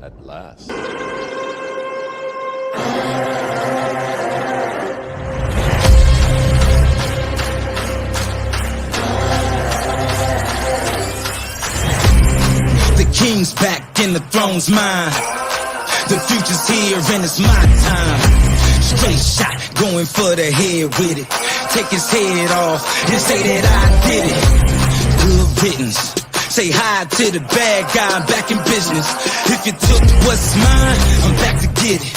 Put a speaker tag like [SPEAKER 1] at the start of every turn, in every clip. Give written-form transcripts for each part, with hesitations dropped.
[SPEAKER 1] At last.
[SPEAKER 2] The king's back and the throne's mine. The future's here and it's my time. Straight shot, going for the head with it. Take his head off and say that I did it. Good riddance. Say hi to the bad guy, back in business. If you took what's mine, I'm back to get it.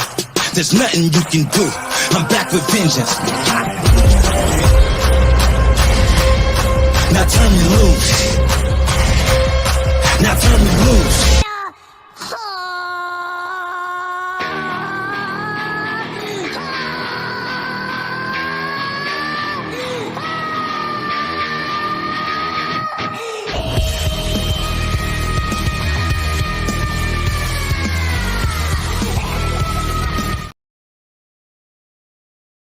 [SPEAKER 2] There's nothing you can do. I'm back with vengeance. Now turn me loose. Now turn me loose.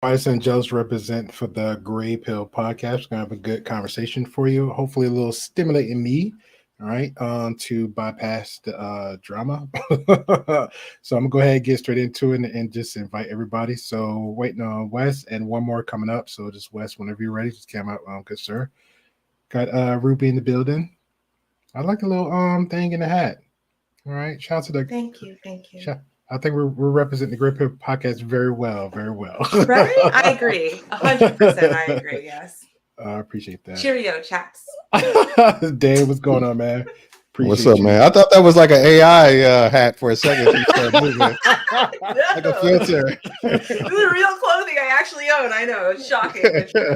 [SPEAKER 3] Vice and Joe's represent for the Gray Pill Podcast. We're gonna have a good conversation for you. Hopefully, a little stimulating me. All right, to bypass the drama. So I'm gonna go ahead and get straight into it and just invite everybody. So waiting on Wes and one more coming up. So just Wes, whenever you're ready, just come out. Good sir. Got Ruby in the building. I like the little thing in the hat. All right, shout out to the.
[SPEAKER 4] Thank you.
[SPEAKER 3] I think we're representing the Great People Podcast very well.
[SPEAKER 4] Right? I agree. 100% I agree, yes.
[SPEAKER 3] I appreciate that.
[SPEAKER 4] Cheerio, chaps.
[SPEAKER 3] Dave, what's going on, man?
[SPEAKER 5] What's up, man? I thought that was like an AI hat for a second. Like a filter.
[SPEAKER 4] This is real clothing I actually own. I know. It's shocking.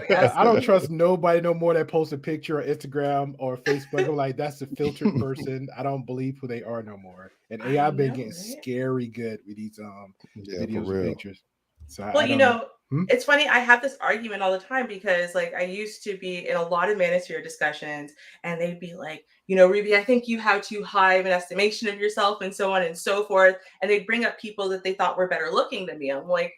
[SPEAKER 4] Yes.
[SPEAKER 3] I don't trust nobody no more that posts a picture on Instagram or Facebook. I'm like, that's a filtered person. I don't believe who they are no more. And AI been getting scary good with these videos and pictures. So
[SPEAKER 4] well, it's funny. I have this argument all the time because like I used to be in a lot of manosphere discussions and they'd be like, Ruby, I think you have too high of an estimation of yourself and so on and so forth. And they'd bring up people that they thought were better looking than me. I'm like,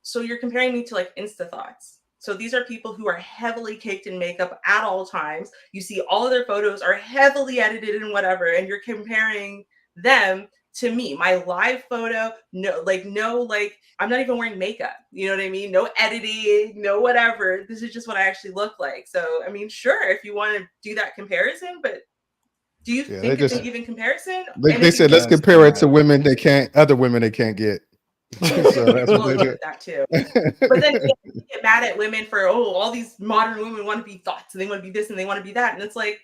[SPEAKER 4] so you're comparing me to like Insta thoughts. So these are people who are heavily caked in makeup at all times. You see all of their photos are heavily edited and whatever, and you're comparing them to me. My live photo, no, I'm not even wearing makeup. You know what I mean? No editing, no whatever. This is just what I actually look like. So, I mean, sure, if you want to do that comparison, but do you think it's an even comparison?
[SPEAKER 5] They said, let's compare it to other women they can't get. So that's what they do.
[SPEAKER 4] That too. But then you get mad at women for, all these modern women want to be thoughts and they want to be this and they want to be that. And it's like,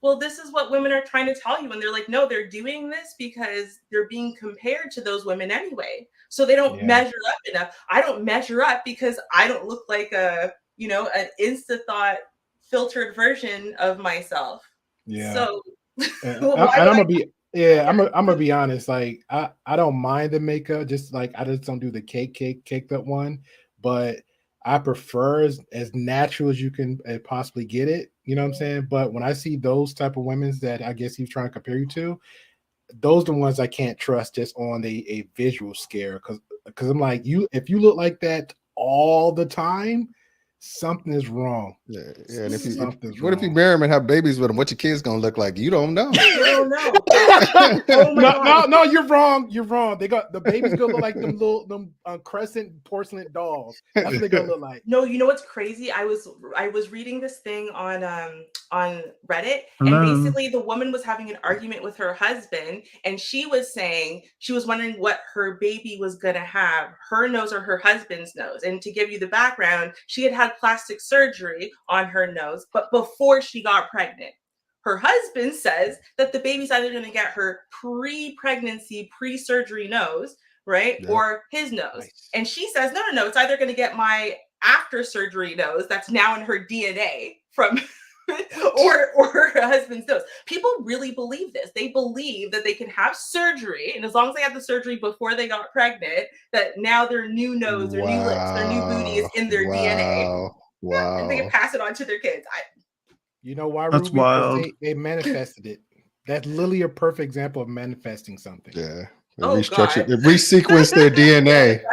[SPEAKER 4] well, this is what women are trying to tell you. And they're like, no, they're doing this because they're being compared to those women anyway. So they don't measure up enough. I don't measure up because I don't look like an Insta thought filtered version of myself.
[SPEAKER 3] Yeah.
[SPEAKER 4] So
[SPEAKER 3] I'm gonna be honest. Like I don't mind the makeup, just like I just don't do the caked up one, but I prefer as natural as you can possibly get it. You know what I'm saying? But when I see those type of women that I guess he's trying to compare you to, those are the ones I can't trust just on a visual scare. Because I'm like, if you look like that all the time, something is wrong.
[SPEAKER 5] Yeah. And if you marry him and have babies with him, what your kid's gonna look like? You don't know.
[SPEAKER 4] You don't know.
[SPEAKER 3] No, you're wrong. You're wrong. They got the babies gonna look like them crescent porcelain dolls. That's what they're gonna look like.
[SPEAKER 4] No, you know what's crazy? I was reading this thing on Reddit,
[SPEAKER 6] Hello.
[SPEAKER 4] And basically the woman was having an argument with her husband, and she was saying she was wondering what her baby was gonna have, her nose or her husband's nose. And to give you the background, she had plastic surgery on her nose, but before she got pregnant. Her husband says that the baby's either going to get her pre-pregnancy, pre-surgery nose, right? Yep. Or his nose. Nice. And she says, no, it's either going to get my after surgery nose that's now in her DNA from or her husband's nose. People really believe this. They believe that they can have surgery, and as long as they had the surgery before they got pregnant, that now their new nose, their new lips, their new booty is in their DNA. Wow. And they can pass it on to their kids.
[SPEAKER 3] You know why?
[SPEAKER 6] That's
[SPEAKER 3] Ruby?
[SPEAKER 6] wild.
[SPEAKER 3] They manifested it. That's literally a perfect example of manifesting something.
[SPEAKER 5] Yeah. They restructured, they resequenced their DNA.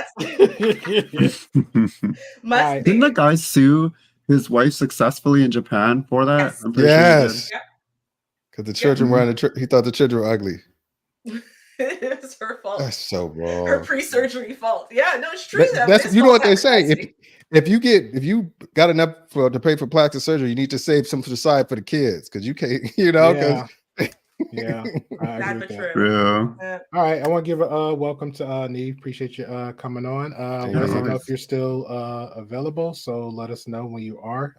[SPEAKER 6] Didn't the guy sue his wife successfully in Japan for that?
[SPEAKER 4] Yes.
[SPEAKER 6] I'm pretty
[SPEAKER 5] Yes. Because the children were he thought the children were ugly.
[SPEAKER 4] fault.
[SPEAKER 5] That's so wrong.
[SPEAKER 4] Her pre-surgery fault. Yeah, no, it's true though.
[SPEAKER 5] That's
[SPEAKER 4] It's
[SPEAKER 5] you know what they
[SPEAKER 4] false
[SPEAKER 5] say.
[SPEAKER 4] advertising.
[SPEAKER 5] If you got enough to pay for plastic surgery, you need to save some to the side for the kids because you can't, because
[SPEAKER 3] Yeah, I agree
[SPEAKER 4] Sad
[SPEAKER 3] with
[SPEAKER 4] but
[SPEAKER 3] that.
[SPEAKER 4] true.
[SPEAKER 6] True.
[SPEAKER 3] All right, I want to give a welcome to Neve. Appreciate you coming on. Wes, I don't know if you're still available, so let us know when you are.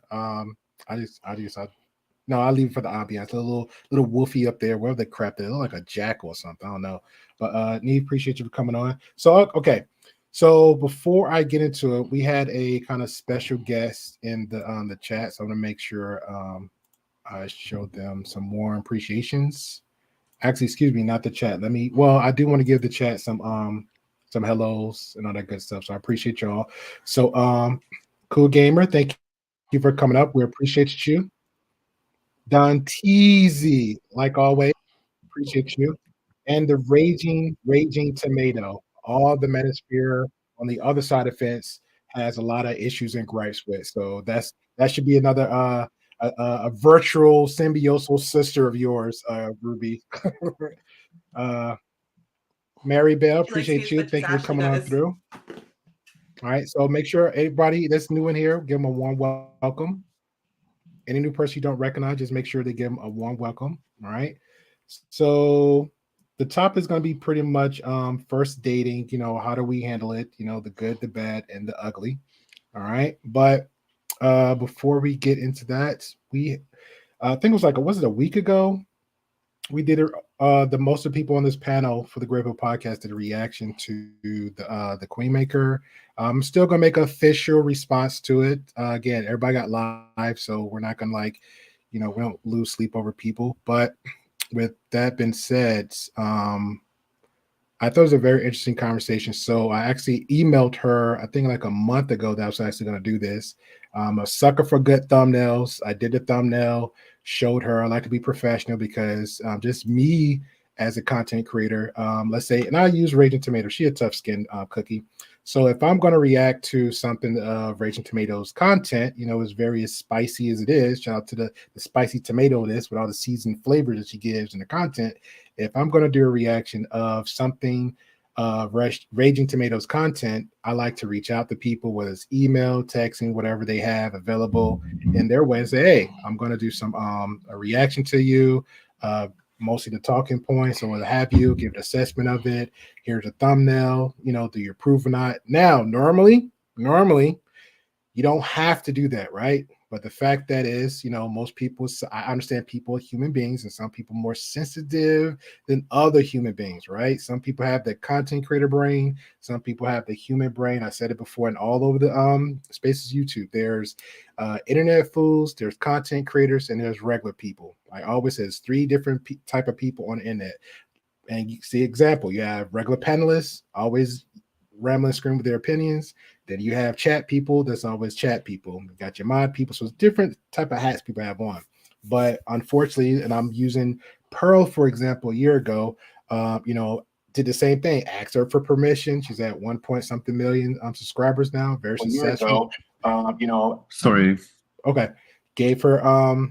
[SPEAKER 3] No, I'll leave it for the ambiance. A little woofy up there, wherever the crap they look like a jackal or something. I don't know. But Neve, appreciate you for coming on. So okay. So before I get into it, we had a kind of special guest in the chat. So I'm gonna make sure I showed them some more appreciations. Actually, excuse me, not the chat. I do want to give the chat some hellos and all that good stuff. So I appreciate y'all. So Cool Gamer, thank you for coming up. We appreciate you. Don Teasy, like always, appreciate you. And the Raging Tomato, all the manosphere on the other side of the fence has a lot of issues and gripes with. So that should be another a virtual symbiosis sister of yours, Ruby. Mary Bell,
[SPEAKER 4] She likes me
[SPEAKER 3] appreciate
[SPEAKER 4] as
[SPEAKER 3] you.
[SPEAKER 4] much as
[SPEAKER 3] Thank you for
[SPEAKER 4] Ashley
[SPEAKER 3] coming on
[SPEAKER 4] does.
[SPEAKER 3] through. All right, so make sure everybody that's new in here, give them a warm welcome. Any new person you don't recognize, just make sure they give them a warm welcome. All right. So the top is going to be pretty much first dating. How do we handle it? The good, the bad, and the ugly. All right. But before we get into that, I think it was was it a week ago? We did the most of the people on this panel for the GirL podcast did a reaction to the Queenmaker. I'm still gonna make an official response to it. Again, everybody got live, so we're not gonna we don't lose sleep over people. But with that being said, I thought it was a very interesting conversation. So I actually emailed her, I think like a month ago, that I was actually going to do this. A sucker for good thumbnails. I did the thumbnail, showed her. I like to be professional because just me as a content creator, let's say, and I use Raging Tomato. She a tough skin cookie. So if I'm going to react to something of Raging Tomato's content, as very as spicy as it is, shout out to the spicy tomato list with all the seasoned flavors that she gives in the content. If I'm going to do a reaction of something Raging Tomatoes content, I like to reach out to people, whether it's email, texting, whatever they have available in their way, and say, hey, I'm going to do some a reaction to you, mostly the talking points or what have you, give an assessment of it. Here's a thumbnail, do you approve or not? Now, normally, you don't have to do that, right? But the fact that is, most people, I understand people are human beings and some people more sensitive than other human beings, right? Some people have the content creator brain. Some people have the human brain. I said it before, and all over the spaces YouTube. There's internet fools, there's content creators, and there's regular people. I always say there's three different type of people on the internet. And you see example, you have regular panelists, always rambling, screaming with their opinions. Then you have chat people. That's always chat people. You got your mod people. So it's different type of hats people have on. But unfortunately, and I'm using Pearl, for example, a year ago, did the same thing. Asked her for permission. She's at 1 point something million subscribers now. Very successful.
[SPEAKER 6] Sorry.
[SPEAKER 3] Okay. Gave her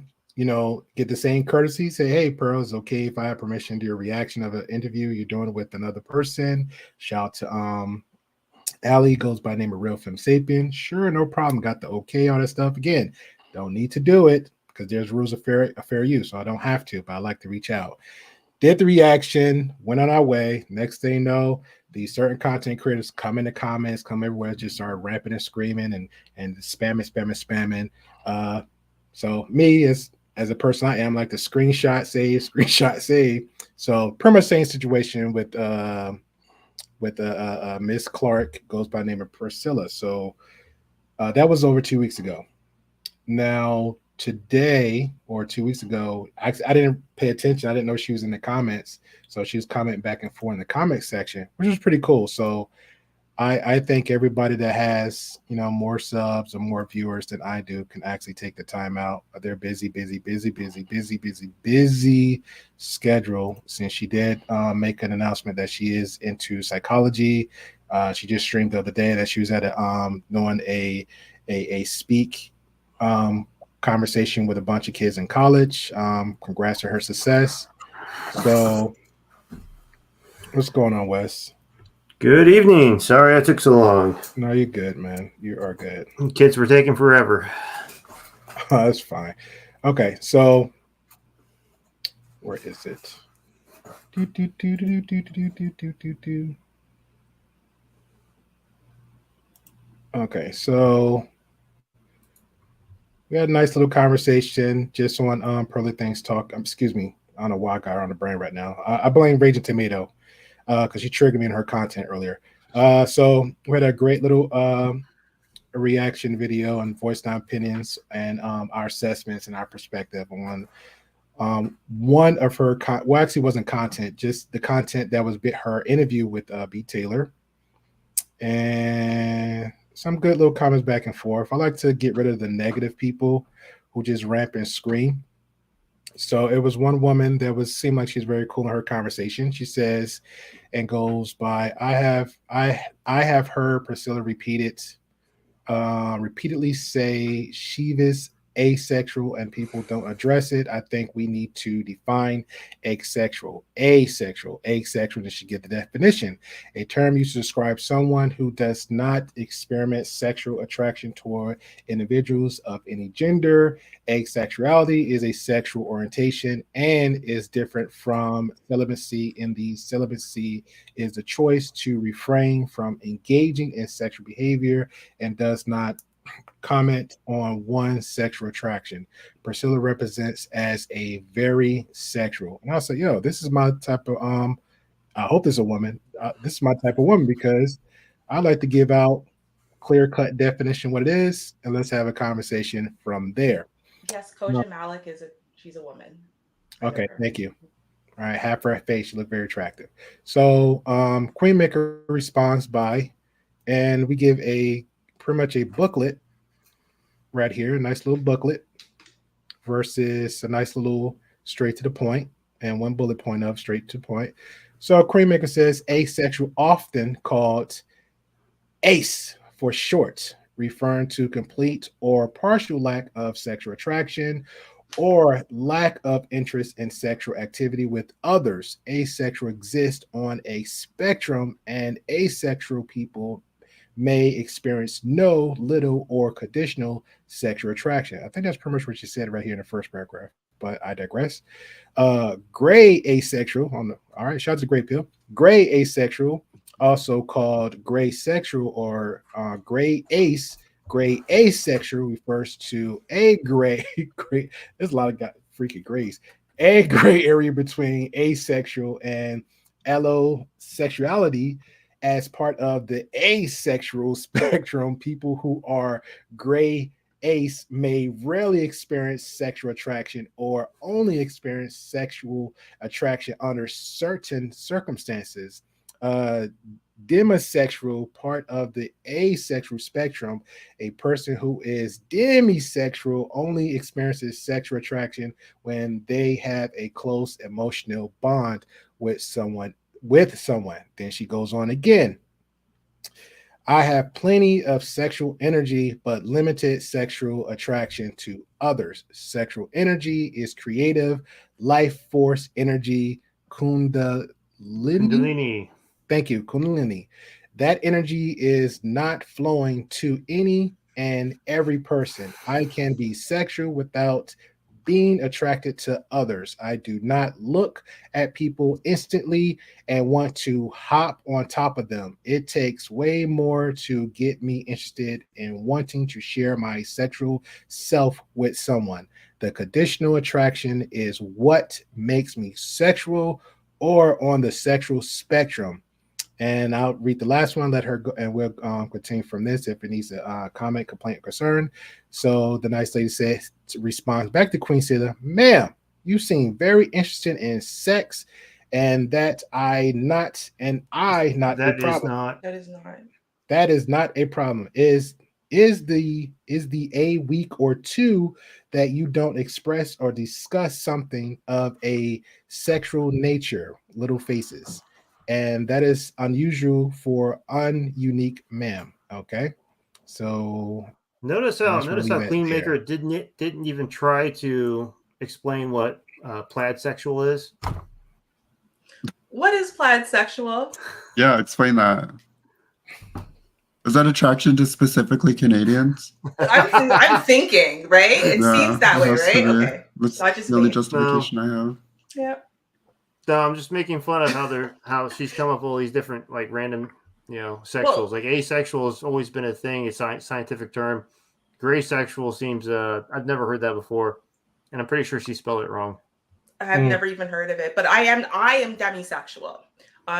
[SPEAKER 3] get the same courtesy. Say, hey, Pearl, is okay if I have permission to do a reaction of an interview you're doing with another person. Shout out to Allie, goes by the name of Real Femme Sapien. Sure, no problem. Got the okay, all that stuff. Again, don't need to do it because there's rules of fair use. So I don't have to, but I like to reach out. Did the reaction, went on our way. Next thing you know, these certain content creators come in the comments, come everywhere, just start rapping and screaming and spamming. So me as a person I am, like the screenshot save. So pretty much same situation with Miss Clark, goes by the name of Priscilla. So that was over 2 weeks ago. Now today or 2 weeks ago, I didn't pay attention. I didn't know she was in the comments. So she was commenting back and forth in the comment section, which was pretty cool. So I think everybody that has, more subs or more viewers than I do can actually take the time out of their busy schedule. Since she did make an announcement that she is into psychology. She just streamed the other day that she was at doing a speak conversation with a bunch of kids in college. Congrats to her success. So what's going on, Wes?
[SPEAKER 1] Good evening. Sorry I took so long.
[SPEAKER 3] No, you're good, man. You are good.
[SPEAKER 1] Kids were taking forever.
[SPEAKER 3] That's fine. Okay, so where is it? Okay, so we had a nice little conversation just on Pearly Things Talk. Excuse me. I don't know why I got her on the brain right now. I blame Raging Tomato because she triggered me in her content earlier. So we had a great little reaction video and voiced our opinions and our assessments and our perspective on one of her well, actually wasn't content, just the content that was her interview with B Taylor, and some good little comments back and forth. I like to get rid of the negative people who just ramp and scream. So it was one woman that seemed like she's very cool in her conversation. She says and goes by, I have heard Priscilla repeatedly say Shiva's asexual and people don't address it. I think we need to define asexual. Asexual and should get the definition. A term used to describe someone who does not experiment sexual attraction toward individuals of any gender. Asexuality is a sexual orientation and is different from celibacy. In the celibacy is the choice to refrain from engaging in sexual behavior and does not comment on one's sexual attraction. Priscilla represents as a very sexual. And I'll say, yo, this is my type of I hope this is a woman. This is my type of woman because I like to give out clear-cut definition what it is, and let's have a conversation from there.
[SPEAKER 4] Yes, Koja Malik she's a woman.
[SPEAKER 3] Okay, thank you. All right, half her face, she looked very attractive. So Queenmaker responds by, and we give pretty much a booklet right here, a nice little booklet versus a nice little straight to the point and one bullet point of straight to the point. So Queenmaker says asexual, often called ACE for short, referring to complete or partial lack of sexual attraction or lack of interest in sexual activity with others. Asexual exists on a spectrum, and asexual people may experience no, little, or conditional sexual attraction. I think that's pretty much what you said right here in the first paragraph, but I digress. Gray asexual, all right, shout out to Gray Pill. Gray asexual, also called gray sexual or gray ace. Gray asexual refers to a gray. There's a lot of freaking grays. A gray area between asexual and allosexuality. As part of the asexual spectrum, people who are gray ace may rarely experience sexual attraction or only experience sexual attraction under certain circumstances. Demisexual, part of the asexual spectrum, a person who is demisexual only experiences sexual attraction when they have a close emotional bond with someone. Then she goes on again. I have plenty of sexual energy, but limited sexual attraction to others. Sexual energy is creative, life force energy, Kundalini. Thank you, Kundalini. That energy is not flowing to any and every person. I can be sexual without being attracted to others. I do not look at people instantly and want to hop on top of them. It takes way more to get me interested in wanting to share my sexual self with someone. The conditional attraction is what makes me sexual or on the sexual spectrum. And I'll read the last one, let her go, and we'll continue from this if it needs a comment, complaint, or concern. So the nice lady says, responds back to Queen Silla, ma'am, you seem very interested in sex, and that I not a problem. That is not a problem. Is the a week or two that you don't express or discuss something of a sexual nature, little faces. And that is unusual for ununique ma'am. Okay, so
[SPEAKER 1] notice how Queenmaker didn't even try to explain what plaid sexual is.
[SPEAKER 4] What is plaidsexual?
[SPEAKER 6] Yeah, explain that. Is that attraction to specifically Canadians?
[SPEAKER 4] I'm thinking, right? It seems that
[SPEAKER 6] it
[SPEAKER 4] way,
[SPEAKER 6] has to
[SPEAKER 4] right?
[SPEAKER 6] be.
[SPEAKER 4] Okay.
[SPEAKER 6] That's
[SPEAKER 4] Not just
[SPEAKER 6] the only
[SPEAKER 4] me.
[SPEAKER 6] justification I have.
[SPEAKER 4] Yep.
[SPEAKER 1] No, I'm just making fun of how she's come up with all these different like random, sexuals. Like asexual has always been a thing. It's a scientific term. Gray sexual seems I've never heard that before, and I'm pretty sure she spelled it wrong.
[SPEAKER 4] I've never even heard of it, but I am demisexual.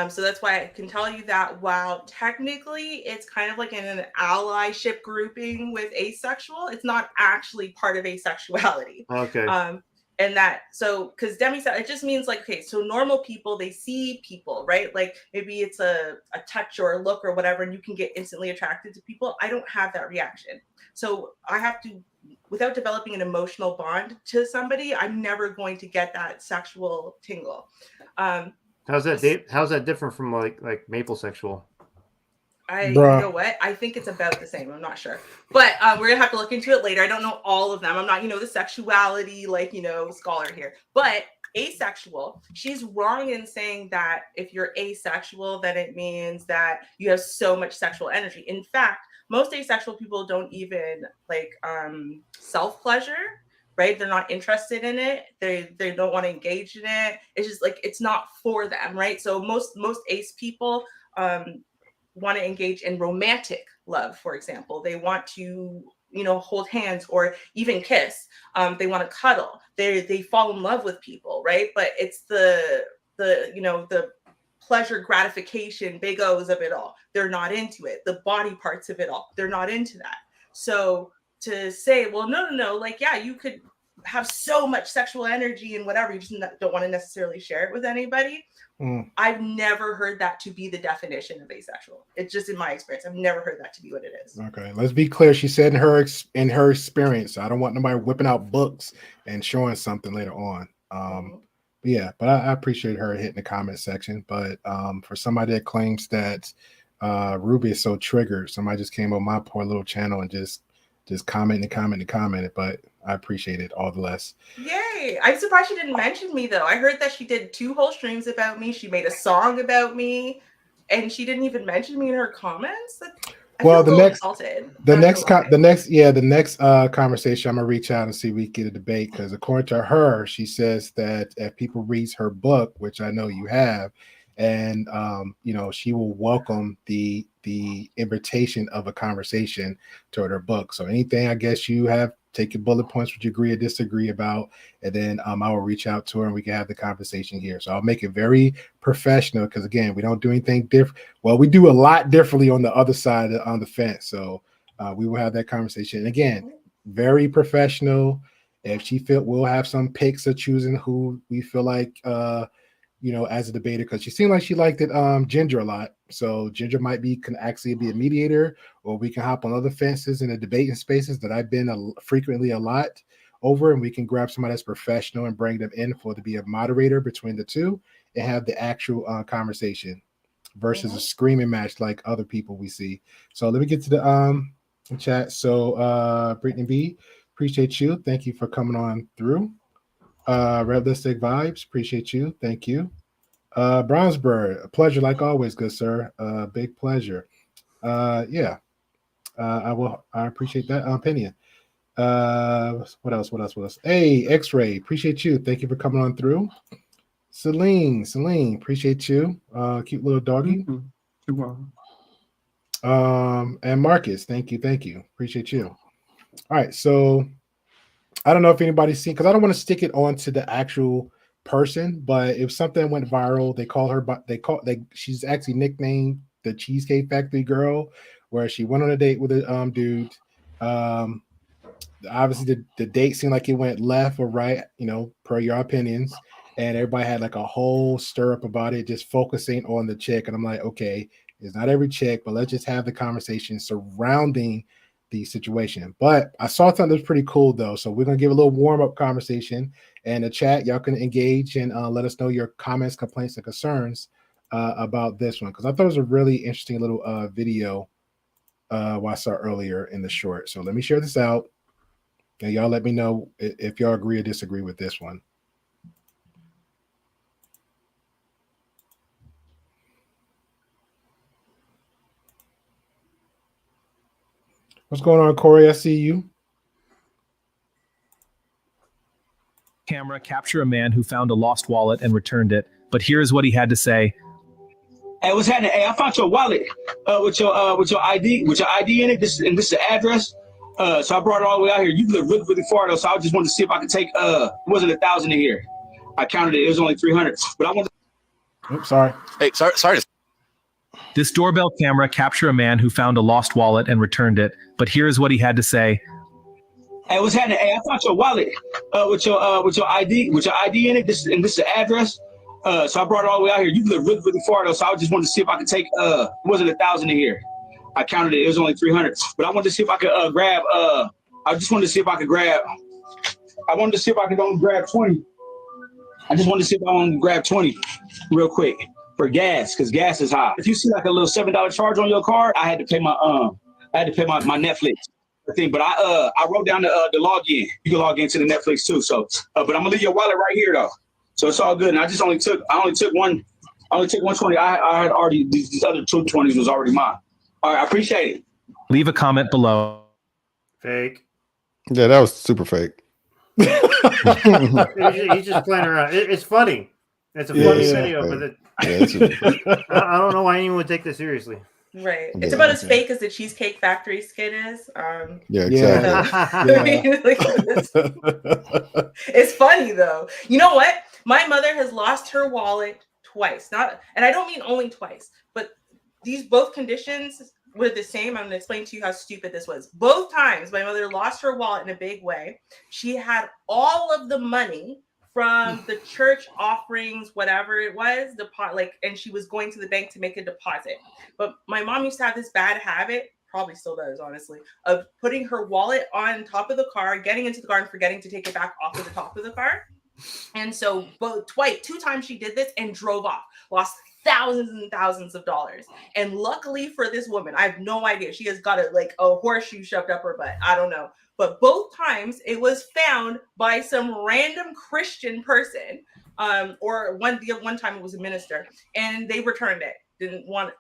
[SPEAKER 4] So that's why I can tell you that while technically it's kind of like in an allyship grouping with asexual, it's not actually part of asexuality.
[SPEAKER 1] Okay.
[SPEAKER 4] And that, so because demisexual, it just means like, okay, so normal people, they see people, right? Like maybe it's a touch or a look or whatever, and you can get instantly attracted to people. I don't have that reaction. So I have to, without developing an emotional bond to somebody, I'm never going to get that sexual tingle.
[SPEAKER 1] How's that different from like maple sexual?
[SPEAKER 4] You know what? I think it's about the same. I'm not sure, but we're gonna have to look into it later. I don't know all of them. I'm not, the sexuality, scholar here. But asexual, she's wrong in saying that if you're asexual, then it means that you have so much sexual energy. In fact, most asexual people don't even self pleasure. Right? They're not interested in it. They don't want to engage in it. It's just like it's not for them, right? So most ace people want to engage in romantic love, for example. They want to, hold hands or even kiss. They want to cuddle. They fall in love with people, right? But it's the pleasure gratification, big O's of it all. They're not into it. The body parts of it all. They're not into that. So to say, well, no, like, yeah, you could have so much sexual energy and whatever, you just don't want to necessarily share it with anybody. I've never heard that to be the definition of asexual. It's just in my experience. I've never heard that to be what it is.
[SPEAKER 3] Okay, let's be clear. She said in her experience. I don't want nobody whipping out books and showing something later on. But I appreciate her hitting the comment section. But for somebody that claims that Ruby is so triggered, somebody just came on my poor little channel and just commented. But I appreciate it all the less.
[SPEAKER 4] Yay! I'm surprised she didn't mention me though. I heard that she did 2 whole streams about me. She made a song about me, and she didn't even mention me in her comments.
[SPEAKER 3] Well, the next conversation, I'm gonna reach out and see if we can get a debate, because according to her, she says that if people reads her book, which I know you have, and she will welcome the invitation of a conversation toward her book. So anything, I guess, you have, take your bullet points, what you agree or disagree about, and then I will reach out to her and we can have the conversation here. So I'll make it very professional, because again, we don't do anything different. Well, we do a lot differently on the other side on the fence. So we will have that conversation. And again, very professional. If she feel, we'll have some picks of choosing who we feel like as a debater, because she seemed like she liked it Ginger a lot. So Ginger can actually be a mediator, or we can hop on other fences in the debating spaces that I've been frequently a lot over, and we can grab somebody that's professional and bring them in to be a moderator between the two and have the actual conversation versus a screaming match like other people we see. So let me get to the chat. So Brittany B, appreciate you. Thank you for coming on through. Realistic Vibes, appreciate you. Thank you. Brownsburg, a pleasure like always, good sir. Big pleasure. I appreciate that opinion. What else? Hey, X-Ray, appreciate you. Thank you for coming on through. Celine, appreciate you. Cute little doggy. And Marcus, thank you. Appreciate you. All right, so I don't know if anybody's seen, because I don't want to stick it on to the actual person, but if something went viral, she's actually nicknamed the Cheesecake Factory Girl, where she went on a date with a dude. Obviously the date seemed like it went left or right, per your opinions, and everybody had like a whole stir up about it, just focusing on the chick. And I'm like, okay, it's not every chick, but let's just have the conversation surrounding the situation. But I saw something that's pretty cool though, so we're gonna give a little warm-up conversation, and the chat, y'all can engage and let us know your comments, complaints, and concerns about this one, because I thought it was a really interesting little video I saw earlier in the short. So let me share this out, and y'all let me know if y'all agree or disagree with this one. What's going on, Corey? I see you.
[SPEAKER 7] Camera capture a man who found a lost wallet and returned it. But here's what he had to say.
[SPEAKER 8] Hey, what's happening? Hey, I found your wallet with your ID in it. This is the address. So I brought it all the way out here. You live really, really far though, so I just wanted to see if I could take it wasn't 1,000 in here. I counted it. It was only 300. But I wanted.
[SPEAKER 3] Oops, sorry.
[SPEAKER 9] Hey, sorry.
[SPEAKER 7] This doorbell camera captured a man who found a lost wallet and returned it. But here's what he had to say.
[SPEAKER 8] Hey, what's happening? Hey, I found your wallet with your ID in it. This is the address. So I brought it all the way out here. You live really, really far though, so I just wanted to see if I could take it wasn't 1,000 in here. I counted it. It was only 300. But I wanted to see if I could grab. I just wanted to see if I could grab. I wanted to see if I could only grab 20. I just wanted to see if I want to grab 20 real quick for gas, because gas is high. If you see like a little $7 charge on your card, I had to pay my my Netflix thing. But I wrote down the login. You can log into the Netflix too. So, but I'm gonna leave your wallet right here though. So it's all good. And I only took 120. I had already these other 220s was already mine. All right, I appreciate it.
[SPEAKER 7] Leave a comment below.
[SPEAKER 1] Fake.
[SPEAKER 5] Yeah, that was super fake.
[SPEAKER 1] He's just playing around. It's funny. It's a funny video, but I don't know why anyone would take this seriously.
[SPEAKER 4] Right. It's about as fake as the Cheesecake Factory skit is.
[SPEAKER 5] Yeah, exactly.
[SPEAKER 4] I mean, like, it's funny though. You know what? My mother has lost her wallet twice. And I don't mean only twice, but these both conditions were the same. I'm going to explain to you how stupid this was. Both times my mother lost her wallet in a big way. She had all of the money from the church offerings, whatever it was, and she was going to the bank to make a deposit. But my mom used to have this bad habit, probably still does, honestly, of putting her wallet on top of the car, getting into the car and forgetting to take it back off of the top of the car. And so two times she did this and drove off, lost thousands and thousands of dollars. And luckily for this woman, I have no idea. She has got a horseshoe shoved up her butt. I don't know. But both times it was found by some random Christian person, or one time it was a minister, and they returned it. Didn't want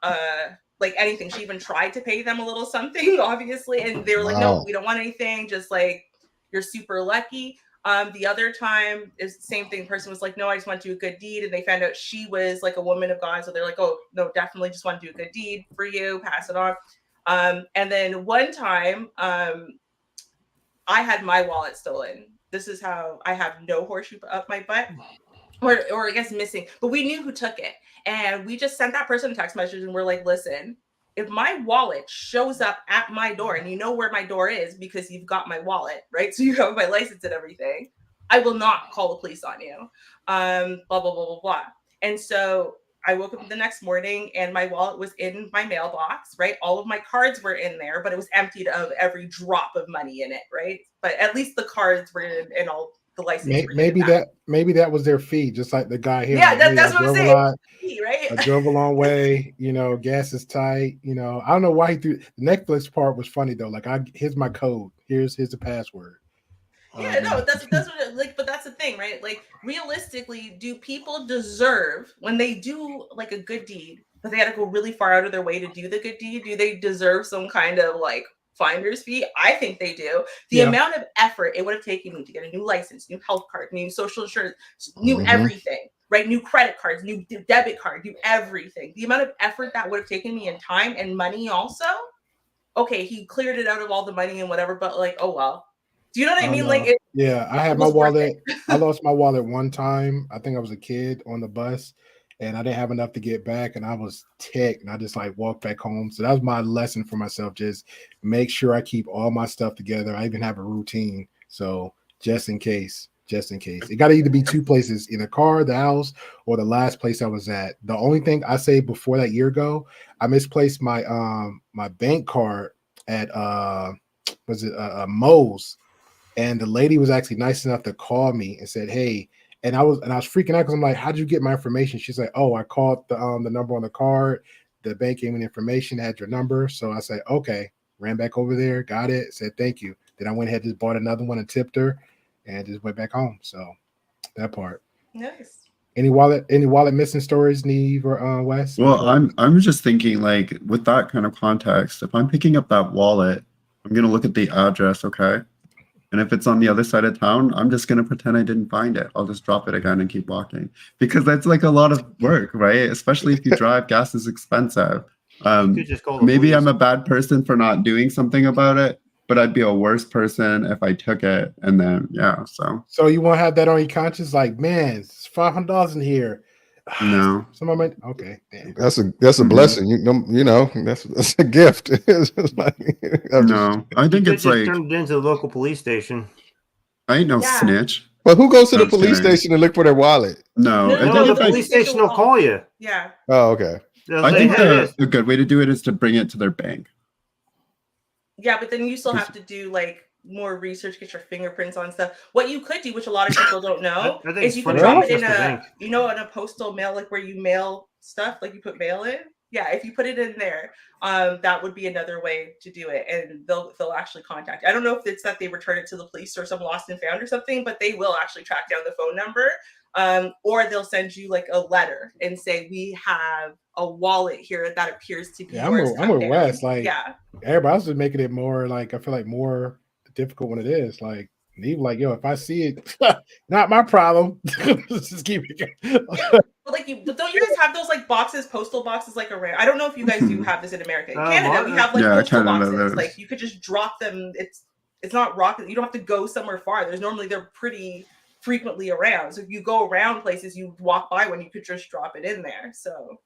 [SPEAKER 4] anything. She even tried to pay them a little something, obviously, and they were like, "No, we don't want anything. Just like you're super lucky." The other time is the same thing. The person was like, "No, I just want to do a good deed," and they found out she was like a woman of God, so they're like, "Oh no, definitely just want to do a good deed for you. Pass it on." And then one time, I had my wallet stolen. This is how I have no horseshoe up my butt, or I guess missing. But we knew who took it, and we just sent that person a text message, and we're like, "Listen, if my wallet shows up at my door, and you know where my door is because you've got my wallet, right? So you have my license and everything, I will not call the police on you." Blah blah blah blah blah. And so I woke up the next morning and my wallet was in my mailbox, right? All of my cards were in there, but it was emptied of every drop of money in it, right? But at least the cards were in and all the license.
[SPEAKER 3] Maybe that was their fee, just like the guy here.
[SPEAKER 4] Yeah, that's what I'm saying. Right?
[SPEAKER 3] I drove a long way, gas is tight. I don't know why he threw the Netflix part was funny though. Like, here's my code. Here's the password.
[SPEAKER 4] Yeah, no, that's what but that's the thing, right? Like, realistically, do people deserve when they do like a good deed, but they had to go really far out of their way to do the good deed? Do they deserve some kind of like finder's fee? I think they do. The amount of effort it would have taken me to get a new license, new health card, new social insurance, new everything, right? New credit cards, new debit card, new everything. The amount of effort that would have taken me in time and money also. Okay, he cleared it out of all the money and whatever, but like, oh well. Do you know what I mean? Like,
[SPEAKER 3] I had my wallet. I lost my wallet one time. I think I was a kid on the bus, and I didn't have enough to get back, and I was ticked, and I just walked back home. So that was my lesson for myself: just make sure I keep all my stuff together. I even have a routine, so just in case. It got to either be two places: in the car, the house, or the last place I was at. The only thing I say before that year ago, I misplaced my my bank card at Moe's. And the lady was actually nice enough to call me and said, "Hey," and I was freaking out because I'm like, "How'd you get my information?" She's like, "Oh, I called the number on the card. The bank gave me the information, had your number." So I said, "Okay." Ran back over there, got it, said thank you. Then I went ahead, just bought another one and tipped her, and just went back home. So that part.
[SPEAKER 4] Nice.
[SPEAKER 3] Any wallet missing stories, Neve or Wes?
[SPEAKER 6] Well, I'm just thinking, like, with that kind of context, if I'm picking up that wallet I'm gonna look at the address, okay? And if it's on the other side of town, I'm just gonna pretend I didn't find it. I'll just drop it again and keep walking because that's like a lot of work, right? Especially if you drive, gas is expensive.
[SPEAKER 1] You could just call the
[SPEAKER 6] Maybe
[SPEAKER 1] police.
[SPEAKER 6] I'm a bad person for not doing something about it, but I'd be a worse person if I took it and then
[SPEAKER 3] So you won't have that on your conscience, like, man, it's $500 in here.
[SPEAKER 6] No.
[SPEAKER 3] Someone okay. Damn.
[SPEAKER 5] That's a blessing. You know that's a gift. It's like,
[SPEAKER 6] No, I think
[SPEAKER 1] You could
[SPEAKER 6] it's
[SPEAKER 1] just
[SPEAKER 6] like
[SPEAKER 1] turn it into the local police station.
[SPEAKER 6] I ain't no
[SPEAKER 4] Yeah.
[SPEAKER 6] snitch.
[SPEAKER 5] But who goes to the
[SPEAKER 6] I'm
[SPEAKER 5] police
[SPEAKER 6] kidding.
[SPEAKER 5] station and look for their wallet?
[SPEAKER 6] No, I
[SPEAKER 1] No,
[SPEAKER 6] think
[SPEAKER 1] the
[SPEAKER 6] it's like
[SPEAKER 1] police station will call you.
[SPEAKER 4] Yeah.
[SPEAKER 5] Oh, okay.
[SPEAKER 1] They'll
[SPEAKER 6] I
[SPEAKER 1] say,
[SPEAKER 6] think
[SPEAKER 1] hey,
[SPEAKER 6] a good way to do it is to bring it to their bank.
[SPEAKER 4] Yeah, but then you still have to do like more research, get your fingerprints on stuff. What you could do, which a lot of people don't know,
[SPEAKER 1] I think
[SPEAKER 4] is you could
[SPEAKER 1] it's
[SPEAKER 4] drop
[SPEAKER 1] funny
[SPEAKER 4] it in
[SPEAKER 1] just to
[SPEAKER 4] a,
[SPEAKER 1] think.
[SPEAKER 4] in a postal mail, like where you mail stuff, like you put mail in. Yeah, if you put it in there, that would be another way to do it, and they'll actually contact you. I don't know if it's that they return it to the police or some lost and found or something, but they will actually track down the phone number, or they'll send you like a letter and say we have a wallet here that appears to be yours.
[SPEAKER 3] I'm with Wes. Like,
[SPEAKER 4] yeah,
[SPEAKER 3] everybody else is making it more like I feel like more difficult when it is. Like, even like, yo, if I see it, not my problem. Just keep it.
[SPEAKER 4] but don't you guys have those like boxes, postal boxes, like around? I don't know if you guys do have this in America. In Canada, we have like postal boxes. Like you could just drop them. It's not rocket. You don't have to go somewhere far. They're pretty frequently around. So if you go around places, you walk by one, you could just drop it in there. So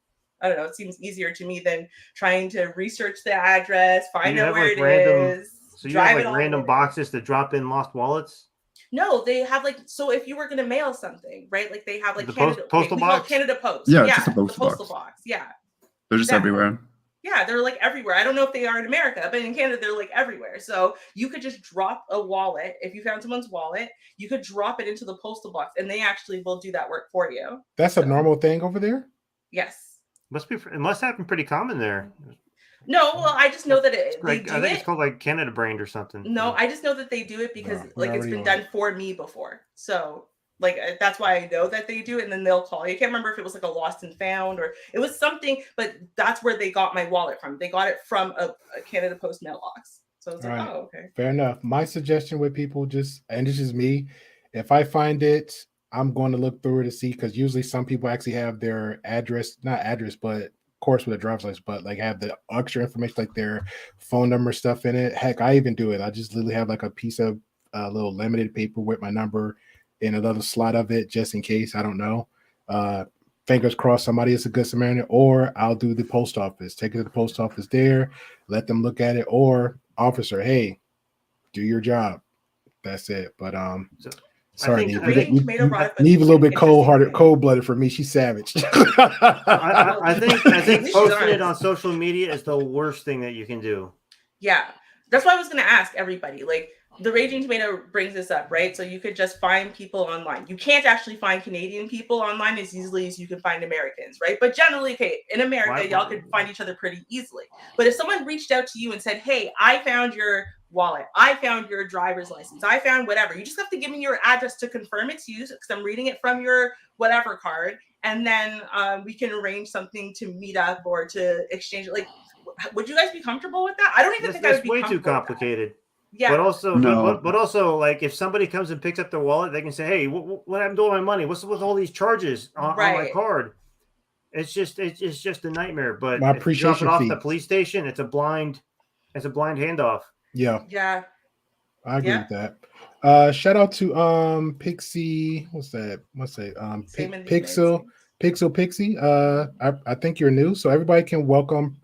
[SPEAKER 4] I don't know. It seems easier to me than trying to research the address, find out where it is.
[SPEAKER 1] So you have like random boxes to drop in lost wallets?
[SPEAKER 4] No, they have like, so if you were going to mail something, right? Like they have like
[SPEAKER 1] the
[SPEAKER 4] Canada
[SPEAKER 1] postal box.
[SPEAKER 4] Canada Post.
[SPEAKER 6] Yeah, just a postal
[SPEAKER 4] box. Yeah.
[SPEAKER 6] They're just everywhere.
[SPEAKER 4] Yeah, they're like everywhere. I don't know if they are in America, but in Canada, they're like everywhere. So you could just drop a wallet. If you found someone's wallet, you could drop it into the postal box and they actually will do that work for you.
[SPEAKER 3] That's a normal thing over there?
[SPEAKER 4] Yes.
[SPEAKER 1] It must happen pretty common there.
[SPEAKER 4] No, well, I just know that
[SPEAKER 1] I think it's called like Canada brand or something.
[SPEAKER 4] No, I just know that they do it because it's been done for me before. So like that's why I know that they do it, and then they'll call you. I can't remember if it was like a lost and found or it was something, but that's where they got my wallet from. They got it from a Canada Post mailbox. So it's like, oh, okay.
[SPEAKER 3] Fair enough. My suggestion with people and this is me, if I find it, I'm going to look through it to see, because usually some people actually have their not address, but of course with a driver's license, but like have the extra information, like their phone number stuff in it. Heck, I even do it. I just literally have like a piece of little limited paper with my number in a little slot of it, just in case. I don't know. Fingers crossed somebody is a good Samaritan, or I'll do the post office. Take it to the post office there, let them look at it, or officer, hey, do your job. That's it. But sorry, Neve a little bit cold-blooded for me. She's savage.
[SPEAKER 1] I think posting it on social media is the worst thing that you can do.
[SPEAKER 4] Yeah, that's why I was going to ask everybody. Like, the Raging Tomato brings this up, right? So you could just find people online. You can't actually find Canadian people online as easily as you can find Americans, right? But generally, okay, in America, y'all could find each other pretty easily. But if someone reached out to you and said, hey, I found your wallet, I found your driver's license, I found whatever, you just have to give me your address to confirm it's you, because I'm reading it from your whatever card, and then we can arrange something to meet up or to exchange it. Like, would you guys be comfortable with that? I don't even think I would be
[SPEAKER 1] way too complicated.
[SPEAKER 4] Yeah,
[SPEAKER 1] but also, like if somebody comes and picks up their wallet, they can say, "Hey, what happened to all my money? What's with all these charges on my card?" It's just a nightmare. But if you drop it off the police station, it's a blind handoff.
[SPEAKER 3] Yeah, I agree with that. Shout out to Pixie. What's that? Pixie. I think you're new, so everybody can welcome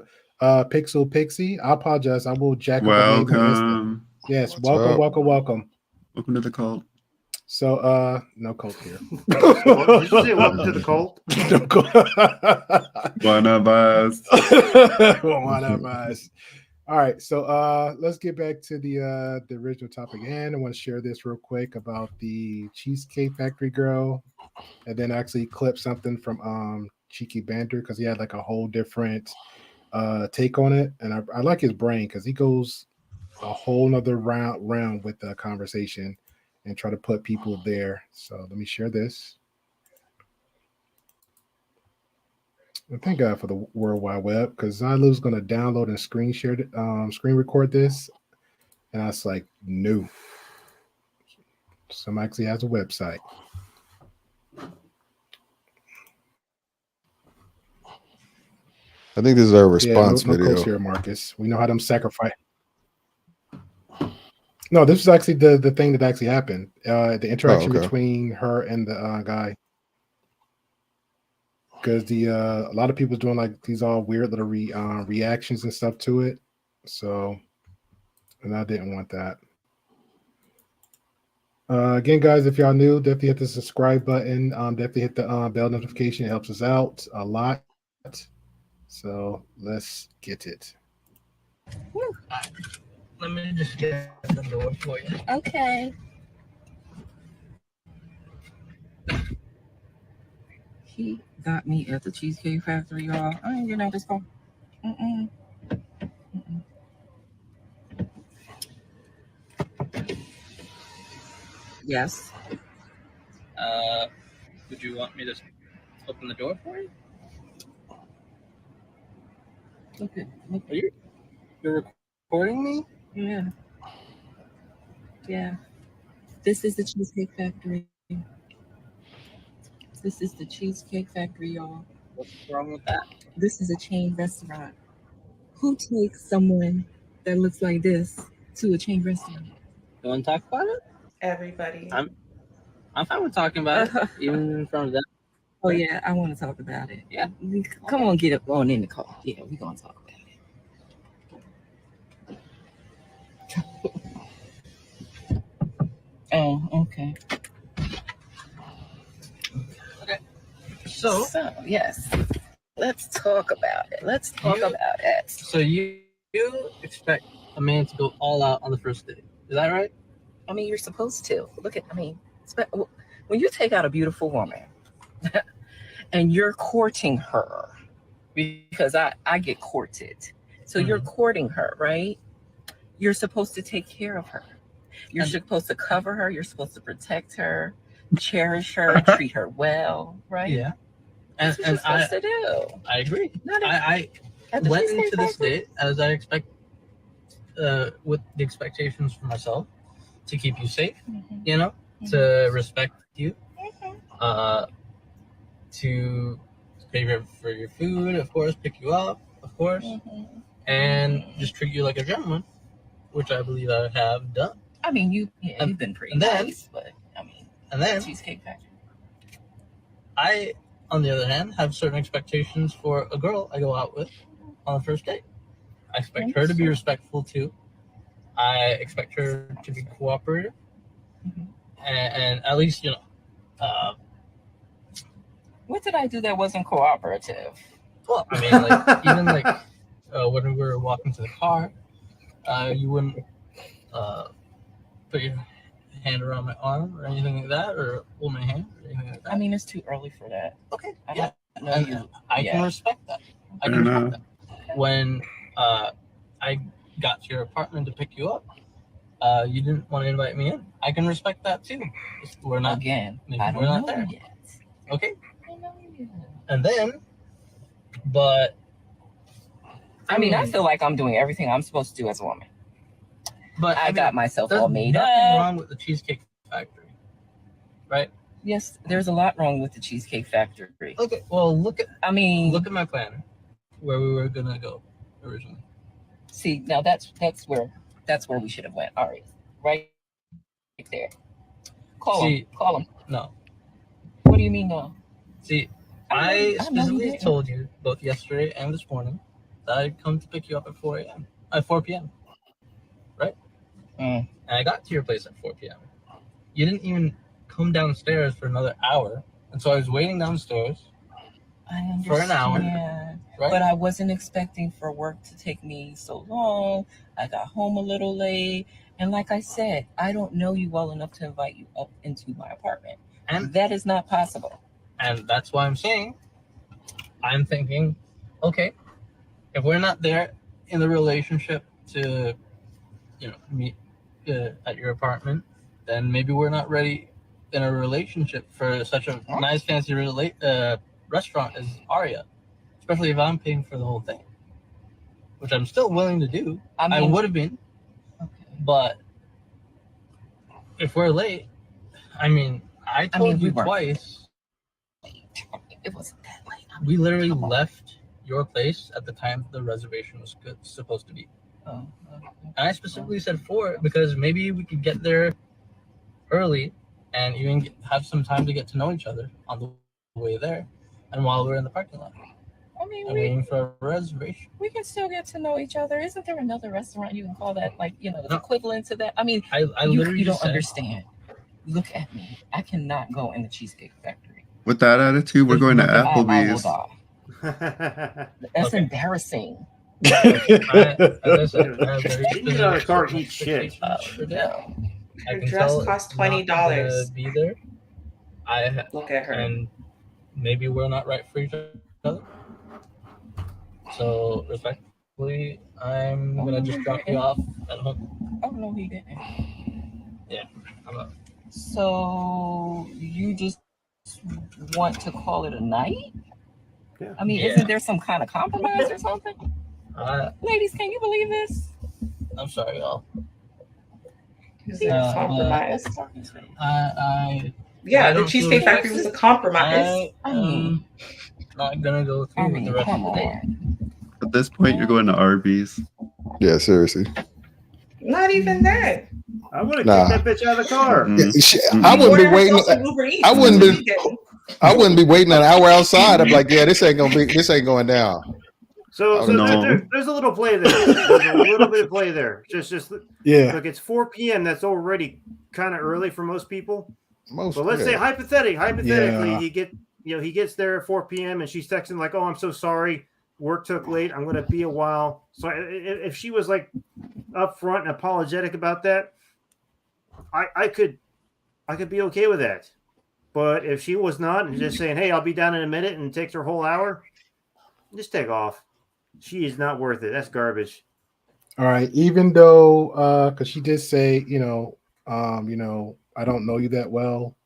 [SPEAKER 3] Pixie. I apologize. I will jack up.
[SPEAKER 6] Welcome.
[SPEAKER 3] Yes, welcome.
[SPEAKER 6] Welcome to the cult.
[SPEAKER 3] So, no cult here.
[SPEAKER 1] Did you say welcome to the cult?
[SPEAKER 3] No cult.
[SPEAKER 6] One of us.
[SPEAKER 3] One of us. All right, so let's get back to the original topic. And I want to share this real quick about the Cheesecake Factory girl, and then actually clip something from Cheeky Banter, because he had like a whole different take on it, and I like his brain because he goes a whole nother round with the conversation and try to put people there. So let me share this. And thank God for the World Wide Web, because Zailu's going to download and screen record this. And I was like, no. Some actually has a website.
[SPEAKER 5] I think this is our response
[SPEAKER 3] no
[SPEAKER 5] video.
[SPEAKER 3] coats here, Marcus. We know how them sacrifice. No, this was actually the thing that actually happened. The interaction between her and the guy. Because a lot of people doing like these all weird little reactions and stuff to it. So, and I didn't want that. Again, guys, if y'all new, definitely hit the subscribe button. Definitely hit the bell notification. It helps us out a lot. So let's get it.
[SPEAKER 9] Let me just get the door for you.
[SPEAKER 10] Okay. He got me at the Cheesecake Factory, y'all. I ain't getting out this car. Yes.
[SPEAKER 9] Would you want me to open the door for you?
[SPEAKER 10] Look.
[SPEAKER 9] You're recording me?
[SPEAKER 10] Yeah. This is the Cheesecake Factory. This is the Cheesecake Factory, y'all.
[SPEAKER 9] What's wrong with that?
[SPEAKER 10] This is a chain restaurant. Who takes someone that looks like this to a chain restaurant?
[SPEAKER 9] You want to talk about it?
[SPEAKER 4] Everybody.
[SPEAKER 9] I'm fine with talking about it, even in front of them.
[SPEAKER 10] Oh yeah, I want to talk about it. Yeah, come on, get up on in the car. Yeah, we're gonna talk about it. Oh, okay.
[SPEAKER 9] So
[SPEAKER 10] yes, let's talk about it. Let's talk about it.
[SPEAKER 9] So you expect a man to go all out on the first date? Is that right?
[SPEAKER 10] I mean, you're supposed to. Look at. I mean, when you take out a beautiful woman. And you're courting her, because I get courted. So you're courting her, right? You're supposed to take care of her. You're supposed to cover her. You're supposed to protect her, cherish her, treat her well, right?
[SPEAKER 9] Yeah.
[SPEAKER 10] That's what you're supposed to do.
[SPEAKER 9] I agree. I went into this date as I expect, with the expectations for myself, to keep you safe, to respect you, to pay for your food, of course, pick you up, of course, and just treat you like a gentleman, which I believe I have done.
[SPEAKER 10] I mean, you've been pretty nice, but I mean,
[SPEAKER 9] and then
[SPEAKER 10] Cheesecake Factory.
[SPEAKER 9] I, on the other hand, have certain expectations for a girl I go out with on the first date. I expect her to be respectful too. I expect her to be cooperative, and at least
[SPEAKER 10] what did I do that wasn't cooperative?
[SPEAKER 9] Well, I mean, like even like when we were walking to the car, you wouldn't put your hand around my arm or anything like that, or hold my hand or anything like that.
[SPEAKER 10] I mean, it's too early for that.
[SPEAKER 9] Okay,
[SPEAKER 10] I
[SPEAKER 9] can respect that. I can respect that. When I got to your apartment to pick you up, you didn't want to invite me in. I can respect that too. We're not
[SPEAKER 10] again.
[SPEAKER 9] I don't know there
[SPEAKER 10] yet.
[SPEAKER 9] Okay. And then, but
[SPEAKER 10] I mean, I feel like I'm doing everything I'm supposed to do as a woman.
[SPEAKER 9] But
[SPEAKER 10] I got myself all made up.
[SPEAKER 9] There's nothing wrong with the Cheesecake Factory, right?
[SPEAKER 10] Yes, there's a lot wrong with the Cheesecake Factory.
[SPEAKER 9] Okay, well, look at my planner, where we were gonna go originally.
[SPEAKER 10] See, now that's where we should have went. All right there. Call him.
[SPEAKER 9] No.
[SPEAKER 10] What do you mean no?
[SPEAKER 9] See, I specifically told you both yesterday and this morning that I'd come to pick you up at 4 p.m. Right? And I got to your place at 4 p.m. You didn't even come downstairs for another hour, and so I was waiting downstairs for an hour. Right?
[SPEAKER 10] But I wasn't expecting for work to take me so long. I got home a little late, and like I said, I don't know you well enough to invite you up into my apartment, and that is not possible.
[SPEAKER 9] And that's why I'm thinking, okay, if we're not there in the relationship to, meet at your apartment, then maybe we're not ready in a relationship for such a nice, fancy restaurant as Aria, especially if I'm paying for the whole thing, which I'm still willing to do. I would have been.
[SPEAKER 10] Okay.
[SPEAKER 9] But if we're late, I mean, I told you twice.
[SPEAKER 10] It wasn't that late.
[SPEAKER 9] We literally left your place at the time the reservation was supposed to be.
[SPEAKER 10] Oh, okay.
[SPEAKER 9] And I specifically said 4 because maybe we could get there early and even have some time to get to know each other on the way there and while we're in the parking lot.
[SPEAKER 10] I mean,
[SPEAKER 9] waiting for a reservation.
[SPEAKER 10] We can still get to know each other. Isn't there another restaurant you can call that, like, you know, the equivalent to that? I mean,
[SPEAKER 9] I literally
[SPEAKER 10] you don't
[SPEAKER 9] said,
[SPEAKER 10] understand. Look at me. I cannot go in the Cheesecake Factory.
[SPEAKER 6] With that attitude, we're going to Applebee's.
[SPEAKER 10] That's embarrassing.
[SPEAKER 1] Get out of the car, eat shit.
[SPEAKER 4] Her dress cost $20.
[SPEAKER 9] Be there.
[SPEAKER 4] Look at her.
[SPEAKER 9] And maybe we're not right for each other. So respectfully, I'm gonna just drop you off at home.
[SPEAKER 10] Oh no, he didn't.
[SPEAKER 9] Yeah, I'm up.
[SPEAKER 10] So you just want to call it a night?
[SPEAKER 1] Yeah.
[SPEAKER 10] I mean, isn't there some kind of compromise or something? Ladies, can you believe this?
[SPEAKER 9] I'm sorry, y'all.
[SPEAKER 4] Compromise.
[SPEAKER 9] Yeah,
[SPEAKER 4] the Cheesecake Factory was a compromise.
[SPEAKER 9] I'm not gonna go through with the rest of the day.
[SPEAKER 6] At this point, you're going to Arby's.
[SPEAKER 5] Yeah, seriously.
[SPEAKER 4] Not even that.
[SPEAKER 1] I would have kicked that bitch out of the car.
[SPEAKER 5] I wouldn't be waiting. I wouldn't be waiting an hour outside. I'm like, yeah, this ain't going down.
[SPEAKER 1] So there's a little play there. There's a little bit of play there. Just
[SPEAKER 3] yeah.
[SPEAKER 1] Look, it's 4 p.m. That's already kind of early for most people. But let's say hypothetically, he gets there at 4 p.m. and she's texting like, "Oh, I'm so sorry, work took late. I'm gonna be a while." So if she was like upfront and apologetic about that, I could be okay with that. But if she was not and just saying, "Hey, I'll be down in a minute," and takes her whole hour, just take off. She is not worth it. That's garbage.
[SPEAKER 3] All right. Even though, because she did say, I don't know you that well,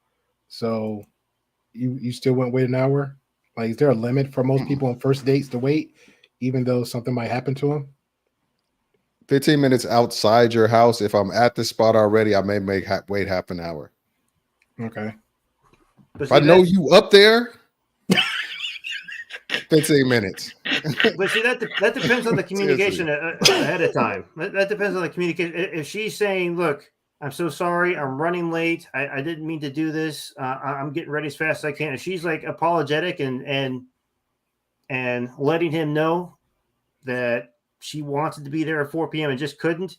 [SPEAKER 3] so you still wouldn't wait an hour. Like, is there a limit for most people on first dates to wait, even though something might happen to them?
[SPEAKER 5] 15 minutes outside your house. If I'm at the spot already, I may wait half an hour.
[SPEAKER 3] Okay.
[SPEAKER 5] If I know you up there, 15 minutes.
[SPEAKER 1] But see, that depends on the communication ahead of time. That depends on the communication. If she's saying, "Look, I'm so sorry, I'm running late. I didn't mean to do this. I'm getting ready as fast as I can." If she's like apologetic and letting him know that she wanted to be there at 4 p.m. and just couldn't,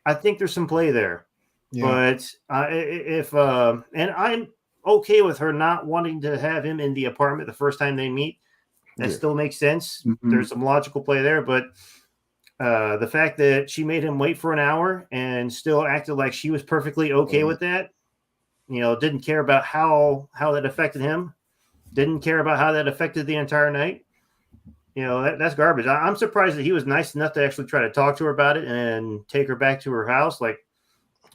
[SPEAKER 1] I think there's some play there. Yeah. But and I'm okay with her not wanting to have him in the apartment the first time they meet. That still makes sense. Mm-hmm. There's some logical play there, but the fact that she made him wait for an hour and still acted like she was perfectly okay with that, didn't care about how that affected him, didn't care about how that affected the entire night. That's garbage. I'm surprised that he was nice enough to actually try to talk to her about it and take her back to her house. Like,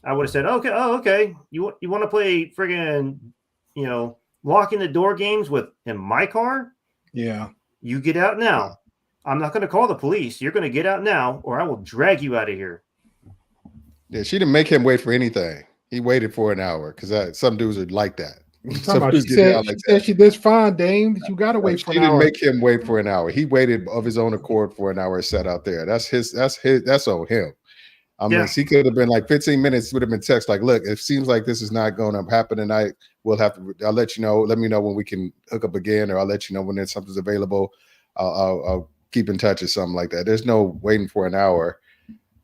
[SPEAKER 1] I would have said, okay. You want to play friggin', locking the door games in my car?
[SPEAKER 3] Yeah.
[SPEAKER 1] You get out now. I'm not going to call the police. You're going to get out now, or I will drag you out of here.
[SPEAKER 5] Yeah, she didn't make him wait for anything. He waited for an hour because some dudes are like that.
[SPEAKER 3] She did fine, Dame. You got to wait for an hour.
[SPEAKER 5] She didn't make him wait for an hour. He waited of his own accord for an hour and sat out there. That's on him. I mean, he could have been like 15 minutes, would have been text like, "Look, it seems like this is not going to happen tonight. I'll let you know. Let me know when we can hook up again, or I'll let you know when there's something's available. I'll keep in touch or something like that." There's no waiting for an hour.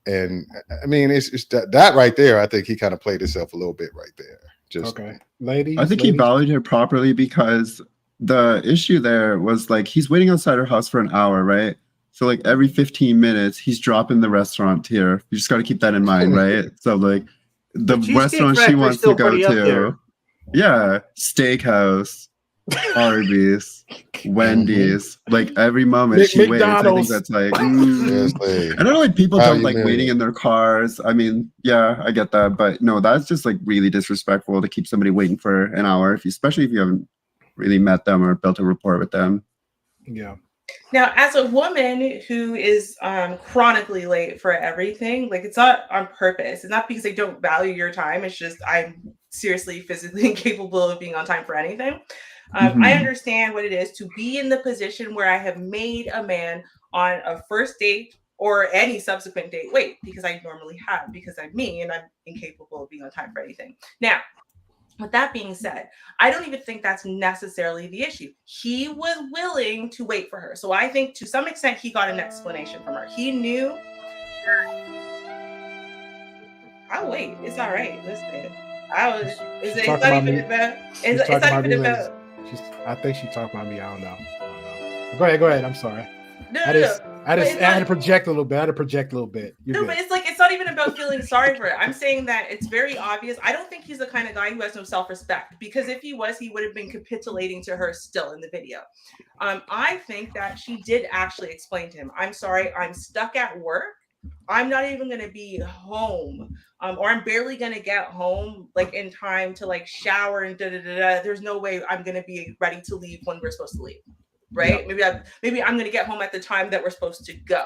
[SPEAKER 5] And I mean, it's that right there. I think he kind of played himself a little bit right there.
[SPEAKER 3] Okay. Ladies.
[SPEAKER 6] I think he valued her properly because the issue there was like, he's waiting outside her house for an hour, right? So like every 15 minutes, he's dropping the restaurant here. You just got to keep that in mind, right? So like the restaurant she wants to go to, Steakhouse, Arby's, Wendy's. Like every moment she waits, I think that's like. I don't know, like people don't like waiting in their cars. I mean, yeah, I get that, but no, that's just like really disrespectful to keep somebody waiting for an hour, especially if you haven't really met them or built a rapport with them.
[SPEAKER 3] Yeah.
[SPEAKER 4] Now, as a woman who is chronically late for everything, like it's not on purpose. It's not because I don't value your time. It's just I'm seriously physically incapable of being on time for anything. I understand what it is to be in the position where I have made a man on a first date or any subsequent date wait, because I normally have, because I'm me and I'm incapable of being on time for anything. Now, with that being said, I don't even think that's necessarily the issue. He was willing to wait for her. So I think to some extent he got an explanation from her. He knew, I'll wait. It's all right. Listen, it's not even about, it's not even about.
[SPEAKER 3] I think she talked about me. I don't know. Go ahead. I'm sorry.
[SPEAKER 4] No.
[SPEAKER 3] I had to project a little bit.
[SPEAKER 4] You're good. But it's like, it's not even about feeling sorry for it. I'm saying that it's very obvious. I don't think he's the kind of guy who has no self-respect, because if he was, he would have been capitulating to her still in the video. I think that she did actually explain to him, I'm sorry, I'm stuck at work. I'm not even going to be home, or I'm barely going to get home like in time to like shower and There's no way I'm going to be ready to leave when we're supposed to leave. Right? Yep. Maybe I'm going to get home at the time that we're supposed to go.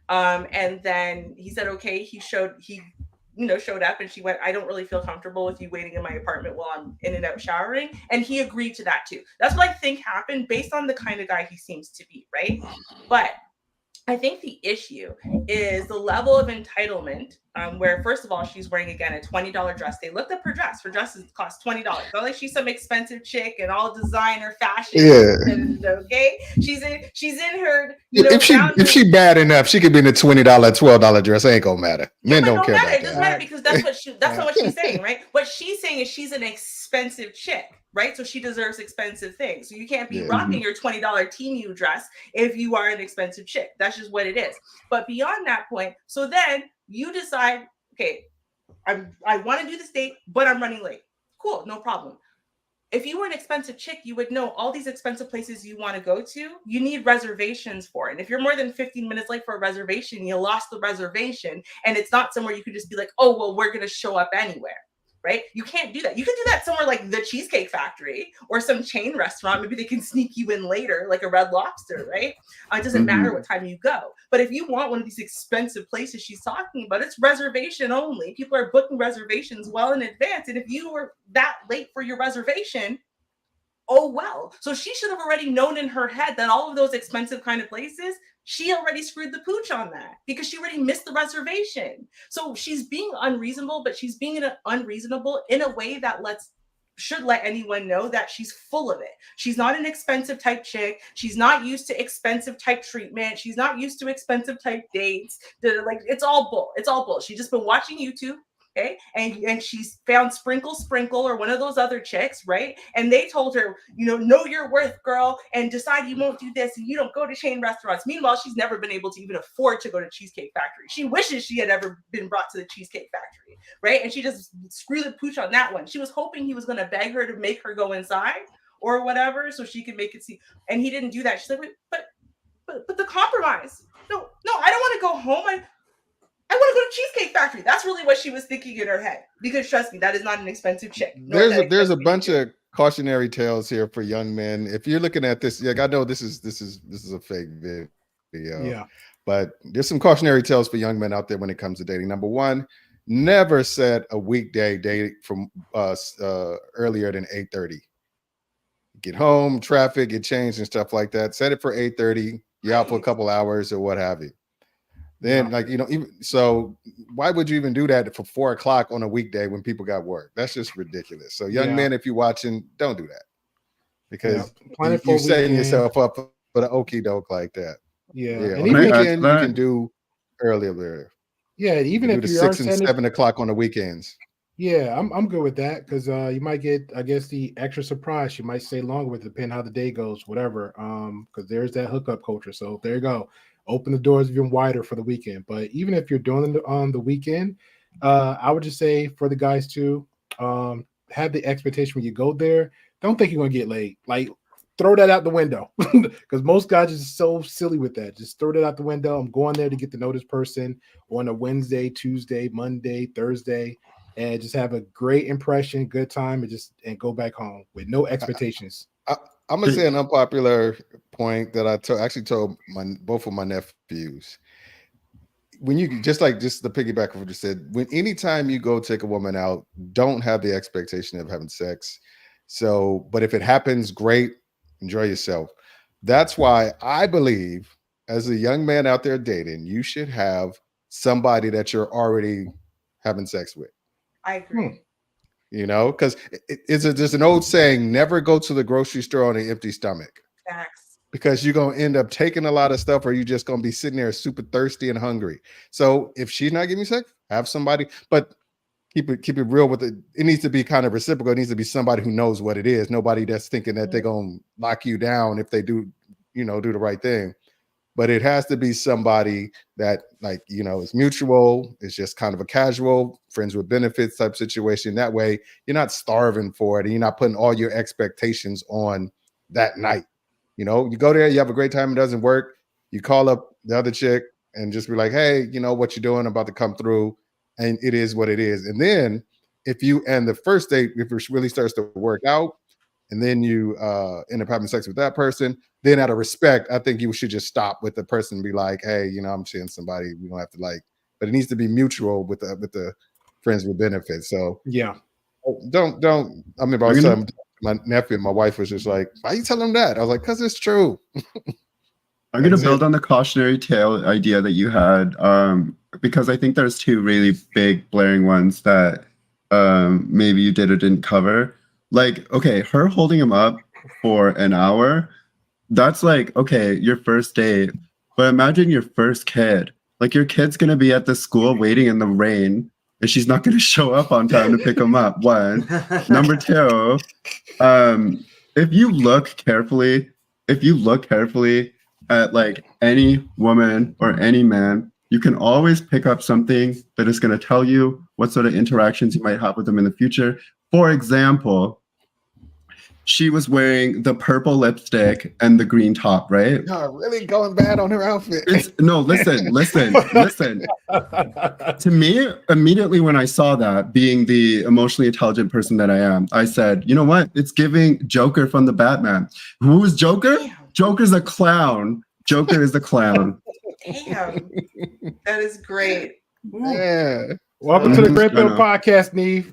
[SPEAKER 4] And then he said, okay, he showed up, and she went, I don't really feel comfortable with you waiting in my apartment while I'm in and out showering. And he agreed to that too. That's what I think happened based on the kind of guy he seems to be. Right. But I think the issue is the level of entitlement, where first of all, she's wearing again a $20 dress. They looked up her dress. Her dresses cost $20. Not like she's some expensive chick and all designer fashion. Yeah. Okay. She's in her.
[SPEAKER 5] If she bad enough, she could be in a $20, $12 dress. It ain't gonna matter. Men don't care about that.
[SPEAKER 4] It doesn't matter, because that's not what she's saying, right? What she's saying is she's an expensive chick. Right. So she deserves expensive things. So you can't be rocking your $20 TMU dress if you are an expensive chick. That's just what it is. But beyond that point, so then you decide, okay, I want to do this date, but I'm running late. Cool, no problem. If you were an expensive chick, you would know all these expensive places you want to go to, you need reservations for it. And if you're more than 15 minutes late for a reservation, you lost the reservation, and it's not somewhere you could just be like, oh, well, we're going to show up anywhere. Right? You can't do that. You can do that somewhere like the Cheesecake Factory or some chain restaurant. Maybe they can sneak you in later, like a Red Lobster, right? It doesn't matter what time you go. But if you want one of these expensive places she's talking about, it's reservation only. People are booking reservations well in advance. And if you were that late for your reservation, oh well. So she should have already known in her head that all of those expensive kind of places, she already screwed the pooch on that, because she already missed the reservation. So she's being unreasonable, but she's being unreasonable in a way that should let anyone know that she's full of it. She's not an expensive type chick. She's not used to expensive type treatment. She's not used to expensive type dates. Like, it's all bull. It's all bull. She's just been watching YouTube. Okay. And she's found Sprinkle or one of those other chicks, right? And they told her, know your worth, girl, and decide you won't do this and you don't go to chain restaurants. Meanwhile, she's never been able to even afford to go to Cheesecake Factory. She wishes she had ever been brought to the Cheesecake Factory, right? And she just screwed the pooch on that one. She was hoping he was going to beg her to make her go inside or whatever so she could make it see. And he didn't do that. She's like, wait, but the compromise. No, I don't want to go home. I want to go to Cheesecake Factory. That's really what she was thinking in her head. Because trust me, that is not an expensive chick.
[SPEAKER 5] There's a bunch of cautionary tales here for young men. If you're looking at this, I know this is a fake video. Yeah. But there's some cautionary tales for young men out there when it comes to dating. Number one, never set a weekday date from earlier than 8:30. Get home, traffic, get changed and stuff like that. Set it for 8:30. You're out for a couple hours or what have you. Then, so why would you even do that for 4 o'clock on a weekday when people got work? That's just ridiculous. So, young men, if you're watching, don't do that, because you're setting yourself up for the okie doke like that.
[SPEAKER 3] Yeah,
[SPEAKER 5] and even weekend you can do earlier.
[SPEAKER 3] Yeah, even if
[SPEAKER 5] you
[SPEAKER 3] you're
[SPEAKER 5] 6 and 7 o'clock on the weekends.
[SPEAKER 3] Yeah, I'm good with that, because you might get, I guess, the extra surprise. You might stay longer with it, depending how the day goes, whatever. Because there's that hookup culture. So there you go. Open the doors even wider for the weekend. But even if you're doing it on the weekend, I would just say for the guys to have the expectation when you go there, don't think you're going to get laid. Like, throw that out the window, because most guys are just so silly with that. Just throw that out the window. I'm going there to get to know this person on a Wednesday, Tuesday, Monday, Thursday, and just have a great impression, good time, and go back home with no expectations.
[SPEAKER 5] I'm gonna say an unpopular point that I actually told both of my nephews. When you just to piggyback on what you said, when anytime you go take a woman out, don't have the expectation of having sex. So, but if it happens, great, enjoy yourself. That's why I believe, as a young man out there dating, you should have somebody that you're already having sex with.
[SPEAKER 4] I agree.
[SPEAKER 5] You know, because there's an old saying: never go to the grocery store on an empty stomach.
[SPEAKER 4] Facts.
[SPEAKER 5] Because you're gonna end up taking a lot of stuff, or you're just gonna be sitting there super thirsty and hungry. So if she's not giving you sex, have somebody, but keep it real with it. It needs to be kind of reciprocal. It needs to be somebody who knows what it is. Nobody that's thinking that they're gonna lock you down if they do the right thing. But it has to be somebody that, like, is mutual. It's just kind of a casual, friends with benefits type situation. That way you're not starving for it, and you're not putting all your expectations on that night. You go there, you have a great time, it doesn't work. You call up the other chick and just be like, hey, what you're doing, I'm about to come through. And it is what it is. And then if the first date, if it really starts to work out, and then you end up having sex with that person, then out of respect, I think you should just stop with the person and be like, hey, I'm seeing somebody, we don't have to but it needs to be mutual with the friends with benefits. So
[SPEAKER 3] yeah.
[SPEAKER 5] Don't. I remember I was telling my nephew and my wife was just like, why are you telling him that? I was like, because it's true.
[SPEAKER 6] I'm going to build on the cautionary tale idea that you had, because I think there's two really big blaring ones that maybe you did or didn't cover. Like, okay, her holding him up for an hour, that's like, okay, your first date. But imagine your first kid. Like, your kid's going to be at the school waiting in the rain, and she's not going to show up on time to pick him up. One. Number two, if you look carefully at like any woman or any man, you can always pick up something that is going to tell you what sort of interactions you might have with them in the future. For example, she was wearing the purple lipstick and the green top, right?
[SPEAKER 5] No, really going bad on her outfit.
[SPEAKER 6] Listen. To me, immediately when I saw that, being the emotionally intelligent person that I am, I said, you know what? It's giving Joker from the Batman. Who is Joker?
[SPEAKER 4] Damn.
[SPEAKER 6] Joker's a clown. Joker is the clown.
[SPEAKER 4] Damn. That is great.
[SPEAKER 5] Yeah.
[SPEAKER 3] Welcome to the GirL Podcast, Neve.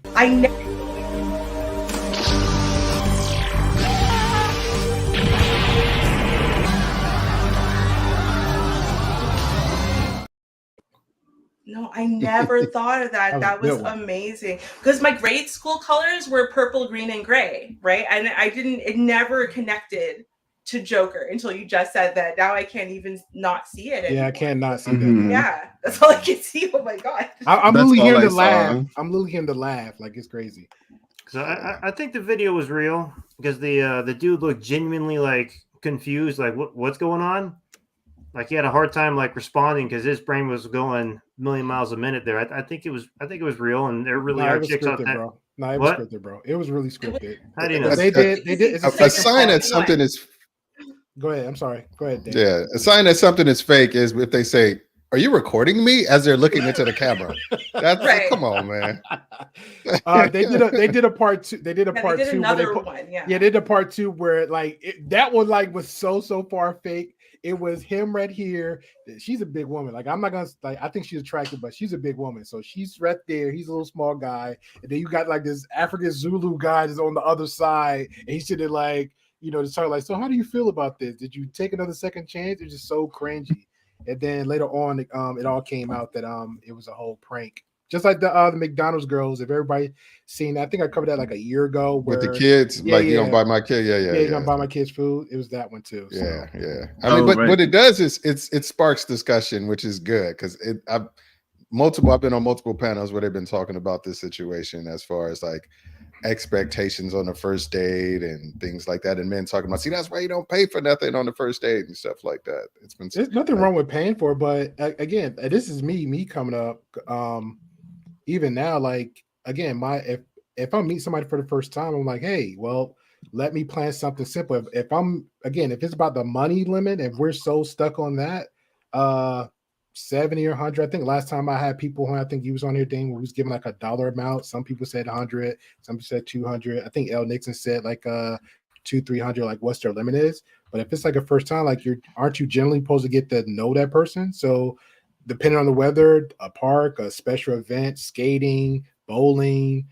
[SPEAKER 4] No, I never thought of that. That was amazing. Because my grade school colors were purple, green, and gray, right? And it never connected to Joker until you just said that. Now I can't even not see it anymore.
[SPEAKER 3] Yeah, I cannot see that.
[SPEAKER 4] Yeah, that's all I can see. Oh my God.
[SPEAKER 3] I'm literally hearing the laugh. I'm literally hearing the laugh. Like, it's crazy.
[SPEAKER 1] So I think the video was real because the dude looked genuinely like confused, like what's going on? Like he had a hard time like responding because his brain was going a million miles a minute there. I think it was real, and there really are chicks out there.
[SPEAKER 3] Bro. No, it was scripted, bro. It was really scripted.
[SPEAKER 1] How do you know?
[SPEAKER 3] They did.
[SPEAKER 5] A sign that something is.
[SPEAKER 3] Go ahead. I'm sorry. Go ahead, Dave.
[SPEAKER 5] Yeah, a sign that something is fake is if they say, "Are you recording me?" as they're looking into the camera. That's
[SPEAKER 4] right.
[SPEAKER 5] Come on, man.
[SPEAKER 3] They did a part two. They did a part two.
[SPEAKER 4] Another one. Yeah.
[SPEAKER 3] Yeah, they did a part two where that one was so far fake. It was him right here. She's a big woman. Like, I'm not gonna I think she's attractive, but she's a big woman. So she's right there. He's a little small guy, and then you got like this African Zulu guy that's on the other side, and he's sitting like, just talking like, so how do you feel about this? Did you take another second chance? It's just so cringy. And then later on, it all came out that it was a whole prank. Just like the McDonald's girls, if everybody seen that, I think I covered that like a year ago.
[SPEAKER 5] With the kids, you don't buy my kid,
[SPEAKER 3] you don't buy my kids food. It was that one too. So.
[SPEAKER 5] Yeah. I mean, what it does is it sparks discussion, which is good because I've been on multiple panels where they've been talking about this situation as far as like expectations on the first date and things like that, and men talking about, see, that's why you don't pay for nothing on the first date and stuff like that.
[SPEAKER 3] There's nothing wrong with paying for it, but again, this is me coming up. Even now, like, again, if I meet somebody for the first time, I'm like, hey, well, let me plan something simple. If it's about the money limit, if we're so stuck on that, 70 or 100. I think last time I had people who I think he was on here, Dane, where he was giving like a dollar amount. Some people said 100, some people said 200. I think L. Nixon said like 200-300, like what's their limit is. But if it's like a first time, like aren't you generally supposed to get to know that person? So depending on the weather, a park, a special event, skating, bowling,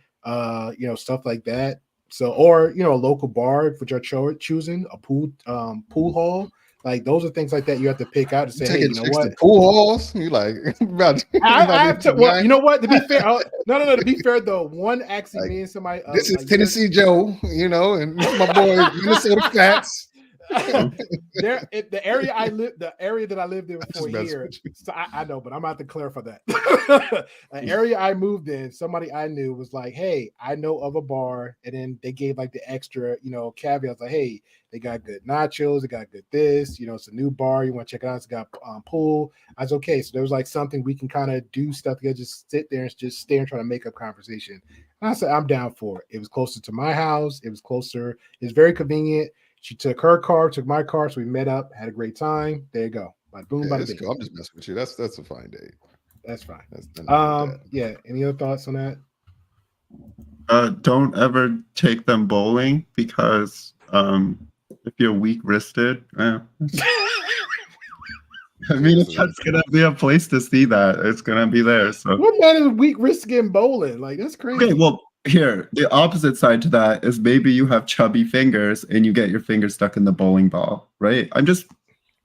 [SPEAKER 3] stuff like that. So, or a local bar, which are choosing a pool hall. Like those are things like that you have to pick out to say, hey, you know what?
[SPEAKER 5] To pool halls? You like?
[SPEAKER 3] I have to. Well, you know what? To be fair, no. To be fair though, one actually
[SPEAKER 5] like,
[SPEAKER 3] me and somebody.
[SPEAKER 5] This is Tennessee Joe, and my boy Minnesota Fats.
[SPEAKER 3] The area that I lived in for a year. So I know, but I'm about to clarify that. An area I moved in, somebody I knew was like, "Hey, I know of a bar," and then they gave like the extra, caveats like, "Hey, they got good nachos, they got good this, it's a new bar, you want to check it out, it's got pool." I was okay, so there was like something we can kind of do stuff together, just sit there and just stare and try to make up conversation. And I said, I'm down for it. It was closer to my house. It was closer. It's very convenient. She took her car, took my car, so we met up, had a great time. There you go. By boom, by the
[SPEAKER 5] cool. I'm just messing with you. That's a fine date.
[SPEAKER 3] That's fine.
[SPEAKER 5] That's
[SPEAKER 3] yeah. Any other thoughts on that?
[SPEAKER 6] Don't ever take them bowling because if you're weak-wristed, I mean, if that's gonna be a place to see that, it's gonna be there. So
[SPEAKER 3] what man is weak-wristed in bowling? Like that's crazy.
[SPEAKER 6] Okay, well, here the opposite side to that is maybe you have chubby fingers and you get your finger stuck in the bowling ball, right? I'm just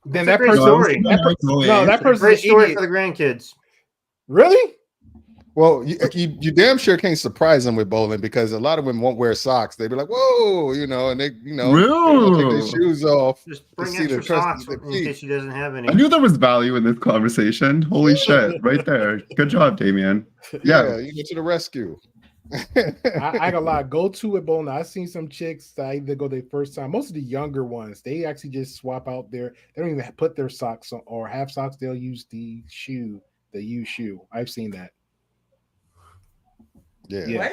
[SPEAKER 3] then that person. That person's
[SPEAKER 1] great story for the grandkids.
[SPEAKER 3] Really?
[SPEAKER 5] Well, you damn sure can't surprise them with bowling because a lot of them won't wear socks. They be like, "Whoa," and they, take their shoes off.
[SPEAKER 1] Just bring extra socks in case she doesn't have any.
[SPEAKER 6] I knew there was value in this conversation. Holy shit, right there. Good job, Damien. Yeah,
[SPEAKER 5] you get to the rescue.
[SPEAKER 3] I got a lot. Go to it bowling. I've seen some chicks that either go their first time. Most of the younger ones, they actually just swap out they don't even put their socks on or have socks. They'll use the used shoe. I've seen that.
[SPEAKER 5] Yeah.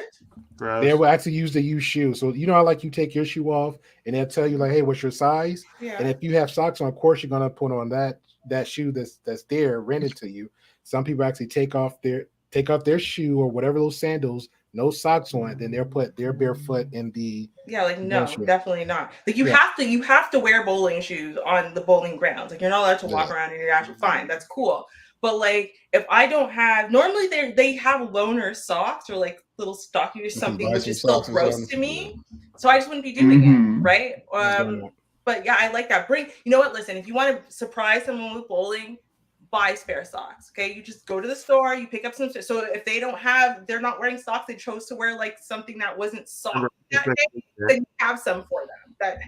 [SPEAKER 3] What? They will actually use the used shoe. So how like you take your shoe off and they'll tell you like, hey, what's your size?
[SPEAKER 4] Yeah.
[SPEAKER 3] And if you have socks on, of course you're gonna put on that shoe that's there rented to you. Some people actually take off their shoe or whatever, those sandals, no socks on, then they'll put their bare foot in the
[SPEAKER 4] no, definitely not. Like you have to wear bowling shoes on the bowling grounds. Like you're not allowed to walk around in your actual fine. That's cool. But like if I don't have, normally they have loaner socks or like little stocking or something, which is still gross to me. So I just wouldn't be doing it, right? But yeah, I like that. Listen, if you want to surprise someone with bowling, buy spare socks. Okay, you just go to the store, you pick up some. So if they're not wearing socks, they chose to wear like something that wasn't soft that day, then you have some for them.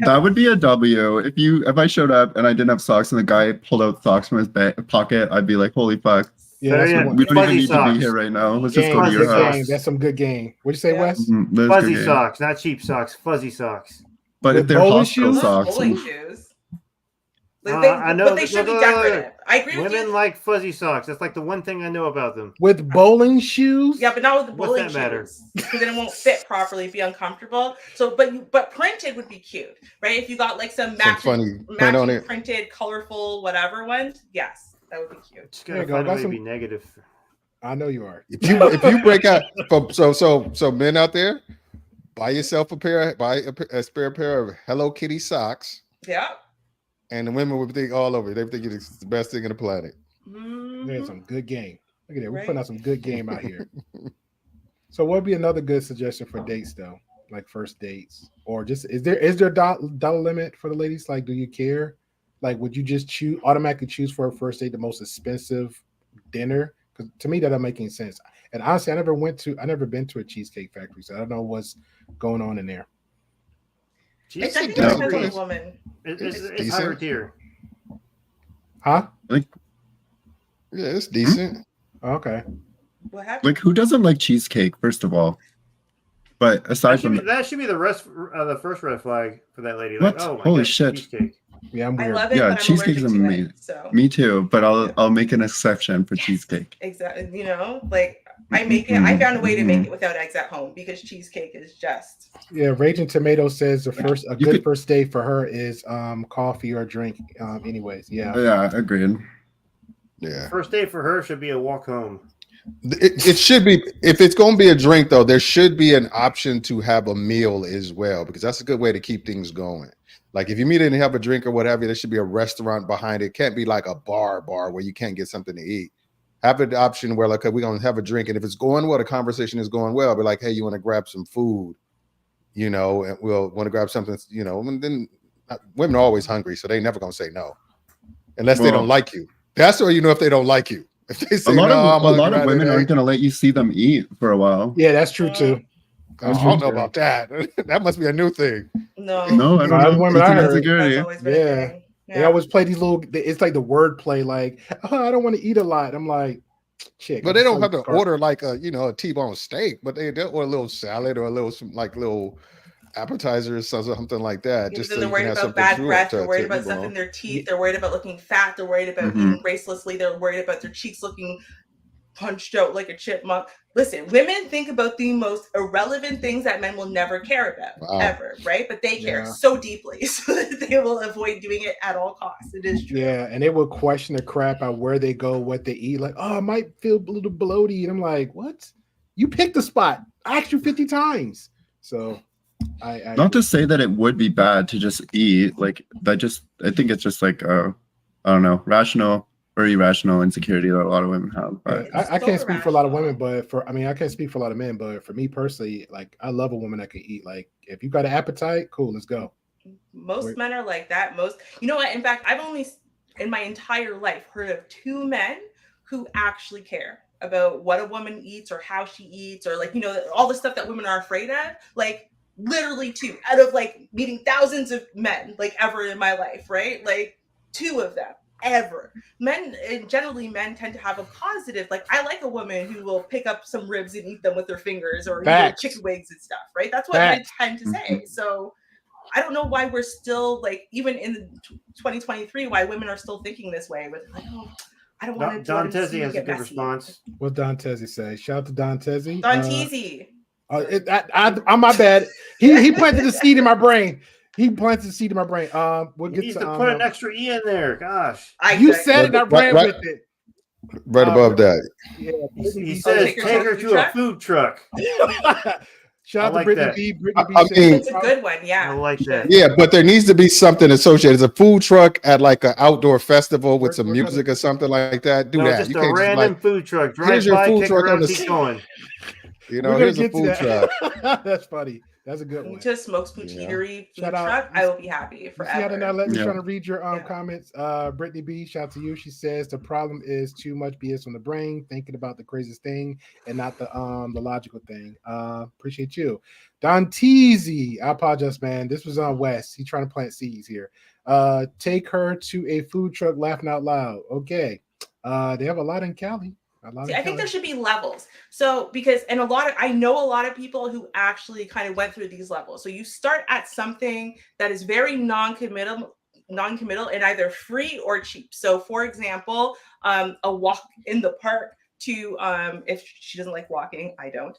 [SPEAKER 4] That
[SPEAKER 6] would be a W. If I showed up and I didn't have socks and the guy pulled out socks from his pocket, I'd be like, holy fuck.
[SPEAKER 3] Yeah,
[SPEAKER 6] we don't even need to be here right now. Let's just go to your house.
[SPEAKER 3] That's some good game. What'd you say, Wes?
[SPEAKER 1] Fuzzy socks, not cheap socks. Fuzzy socks.
[SPEAKER 6] But if they're hospital socks,
[SPEAKER 4] bowling shoes. I know, but they should be decorative. I agree with you.
[SPEAKER 1] Women like fuzzy socks. That's like the one thing I know about them.
[SPEAKER 3] With bowling shoes?
[SPEAKER 4] Yeah, but not with the bowling shoes.
[SPEAKER 1] Matter?
[SPEAKER 4] Because then it won't fit properly, be uncomfortable. So, but printed would be cute, right? If you got like some matching printed, colorful, whatever ones, yes, that would be cute.
[SPEAKER 1] Just gotta find a way to be negative.
[SPEAKER 3] I know you are.
[SPEAKER 5] If you break out, so men out there, buy yourself a spare pair of Hello Kitty socks.
[SPEAKER 4] Yeah.
[SPEAKER 5] And the women would think all over. They would think it's the best thing in the planet.
[SPEAKER 3] There's some good game. Look at that. We're putting out some good game out here. So what would be another good suggestion for dates though? Like first dates? Or just is there a dollar limit for the ladies? Like, do you care? Like, would you just automatically choose for a first date the most expensive dinner? Because to me, that doesn't make any sense. And honestly, I never been to a Cheesecake Factory, so I don't know what's going on in there.
[SPEAKER 4] It's a woman.
[SPEAKER 1] It's higher tier.
[SPEAKER 3] Huh?
[SPEAKER 5] Yeah, it's decent.
[SPEAKER 3] Okay.
[SPEAKER 4] What happened?
[SPEAKER 6] Like, who doesn't like cheesecake? First of all, but aside from
[SPEAKER 1] that, should be the first red flag for that lady.
[SPEAKER 6] What?
[SPEAKER 1] Like, oh my
[SPEAKER 6] holy
[SPEAKER 1] God,
[SPEAKER 6] shit!
[SPEAKER 1] Cheesecake.
[SPEAKER 3] Yeah, I'm weird.
[SPEAKER 4] I love it.
[SPEAKER 6] Yeah, cheesecake is amazing. So. Me too, but I'll make an exception for cheesecake.
[SPEAKER 4] Exactly. Like I make it. I found a way to make it without eggs at home because cheesecake is just.
[SPEAKER 3] Yeah, Raging Tomato says a good first date for her is coffee or drink. Anyways, yeah.
[SPEAKER 6] Yeah, agreed.
[SPEAKER 5] Yeah.
[SPEAKER 1] First date for her should be a walk home.
[SPEAKER 5] It should be, if it's going to be a drink though, there should be an option to have a meal as well, because that's a good way to keep things going. Like if you meet and have a drink or whatever, there should be a restaurant behind it. It can't be like a bar where you can't get something to eat. Have an option where like, okay, we're going to have a drink, and if it's going well, the conversation is going well, be like, hey, you want to grab some food, you know, and we'll want to grab something, you know, and then women are always hungry, so they never going to say no unless they don't like you. That's where you know if they don't like you. If they say
[SPEAKER 6] a lot
[SPEAKER 5] no,
[SPEAKER 6] of women aren't going to let you see them eat for a while.
[SPEAKER 3] Yeah, that's true too.
[SPEAKER 5] I don't know about that. That must be a new thing.
[SPEAKER 4] No,
[SPEAKER 6] I don't know.
[SPEAKER 3] Women I heard.
[SPEAKER 4] Yeah.
[SPEAKER 3] They always play these little. It's like the word play. Like, oh, I don't want to eat a lot. I'm like, chick.
[SPEAKER 5] But they don't have to order like a a T-bone steak, but they order a little salad or a little appetizers or something like that.
[SPEAKER 4] Yeah,
[SPEAKER 5] just
[SPEAKER 4] so
[SPEAKER 5] so
[SPEAKER 4] they're worried about bad breath. They're worried about stuff in their teeth. They're worried about looking fat. They're worried about eating gracelessly. They're worried about their cheeks looking punched out like a chipmunk. Listen, women think about the most irrelevant things that men will never care about, ever, right? But they care so deeply, so that they will avoid doing it at all costs. It is true.
[SPEAKER 3] Yeah, and they will question the crap out where they go, what they eat. Like, oh, I might feel a little bloated. And I'm like, what? You picked the spot. I asked you 50 times. So I
[SPEAKER 6] not to say that it would be bad to just eat like that. I think it's just like I don't know, rational or irrational insecurity that a lot of women have. But
[SPEAKER 3] I can't speak for a lot of women, but I can't speak for a lot of men, but for me personally, like I love a woman that can eat. Like if you got an appetite, cool, let's go.
[SPEAKER 4] Most men are like that. You know what? In fact, I've only in my entire life heard of 2 men who actually care about what a woman eats or how she eats, or like, you know, all the stuff that women are afraid of. Like literally 2 out of like meeting thousands of men like ever in my life, right? Like 2 of them ever. Men tend to have a positive, like I like a woman who will pick up some ribs and eat them with her fingers, or chicken wings and stuff, right? That's what men tend to say. So I don't know why we're still like, even in 2023, why women are still thinking this way with like, oh, I don't want to.
[SPEAKER 1] Don Tezzi has a good response.
[SPEAKER 3] What Don Tezzi say? Shout out to Don Tezzi.
[SPEAKER 4] Don Tezzi.
[SPEAKER 3] I'm my bad. He planted the seed in my brain. We'll get
[SPEAKER 1] to put an extra E in there. Gosh,
[SPEAKER 3] you said it. I ran with it.
[SPEAKER 5] Right above that.
[SPEAKER 3] Yeah,
[SPEAKER 1] he says, "Take her to a food truck."
[SPEAKER 3] Shout out to Brittany B.
[SPEAKER 4] It's a good one. Yeah,
[SPEAKER 1] I like that.
[SPEAKER 5] Yeah, but there needs to be something associated. It's a food truck at like an outdoor festival with some music or something like that. Do that.
[SPEAKER 1] Just
[SPEAKER 5] you
[SPEAKER 1] a
[SPEAKER 5] can't
[SPEAKER 1] random
[SPEAKER 5] just like,
[SPEAKER 1] food truck. Drive
[SPEAKER 5] here's your
[SPEAKER 1] by,
[SPEAKER 5] food
[SPEAKER 1] kick
[SPEAKER 5] truck
[SPEAKER 1] around,
[SPEAKER 5] on the
[SPEAKER 1] keep going.
[SPEAKER 5] You know, here's a food truck.
[SPEAKER 3] That's funny. That's a good one.
[SPEAKER 4] To Smoke Spooch Eatery food truck, I will be happy forever.
[SPEAKER 3] See how they're not letting me trying to read your comments. Brittany B, shout out to you. She says the problem is too much BS on the brain, thinking about the craziest thing and not the logical thing. Appreciate you. Don Teasy, I apologize, man. This was on West. He's trying to plant seeds here. Take her to a food truck, laughing out loud. Okay. They have a lot in Cali.
[SPEAKER 4] I think there should be levels. So I know a lot of people who actually kind of went through these levels. So you start at something that is very non-committal and either free or cheap. So for example, a walk in the park to if she doesn't like walking, I don't.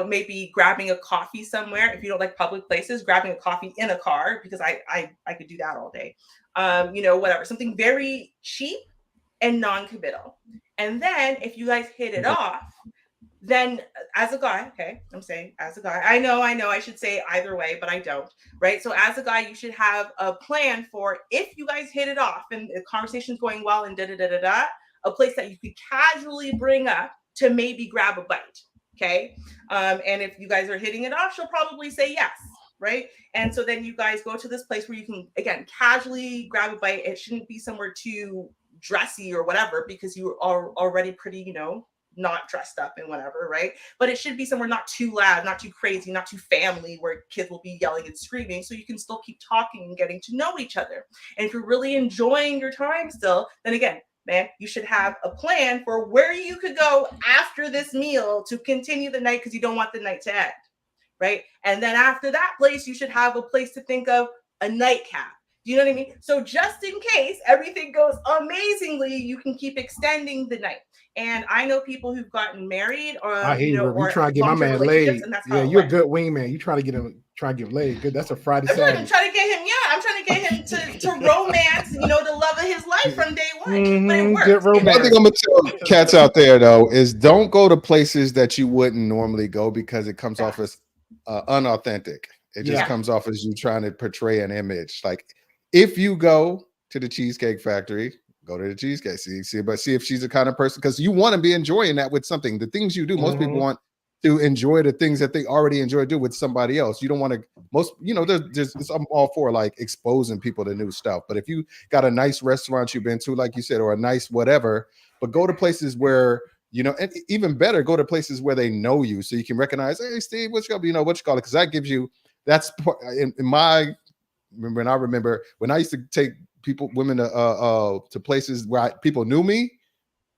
[SPEAKER 4] Maybe grabbing a coffee somewhere. If you don't like public places, grabbing a coffee in a car, because I could do that all day. Whatever. Something very cheap and non-committal. And then if you guys hit it off, then as a guy, okay, I'm saying as a guy, I know I should say either way, but I don't, right? So as a guy, you should have a plan for if you guys hit it off and the conversation's going well and a place that you could casually bring up to maybe grab a bite, okay? And if you guys are hitting it off, she'll probably say yes, right? And so then you guys go to this place where you can, again, casually grab a bite. It shouldn't be somewhere too dressy or whatever, because you are already pretty, not dressed up and whatever, right? But it should be somewhere not too loud, not too crazy, not too family, where kids will be yelling and screaming, so you can still keep talking and getting to know each other. And if you're really enjoying your time still, then again, man, you should have a plan for where you could go after this meal to continue the night, because you don't want the night to end, right? And then after that place, you should have a place to think of a nightcap. You know what I mean? So just in case everything goes amazingly, you can keep extending the night. And I know people who've gotten married, or
[SPEAKER 3] I hate you trying to get my man laid. Yeah, you're a good wingman. You trying to get him, laid. Good. That's a Friday.
[SPEAKER 4] I'm trying to get him. Yeah, I'm trying to get him to romance. To love his life from day one. But it works.
[SPEAKER 3] Get
[SPEAKER 5] One thing I'm gonna tell cats out there though is don't go to places that you wouldn't normally go because it comes off as unauthentic. It just comes off as you trying to portray an image. Like if you go to the Cheesecake Factory, go to the Cheesecake. See if she's the kind of person, because you want to be enjoying that with something. The things you do, most people want to enjoy the things that they already enjoy do with somebody else. You don't want to I'm all for like exposing people to new stuff. But if you got a nice restaurant you've been to, like you said, or a nice whatever, but go to places where, and even better, go to places where they know you so you can recognize, hey, Steve, what you call it? Because that gives you, that's in my, when I remember when I used to take women to places where people knew me.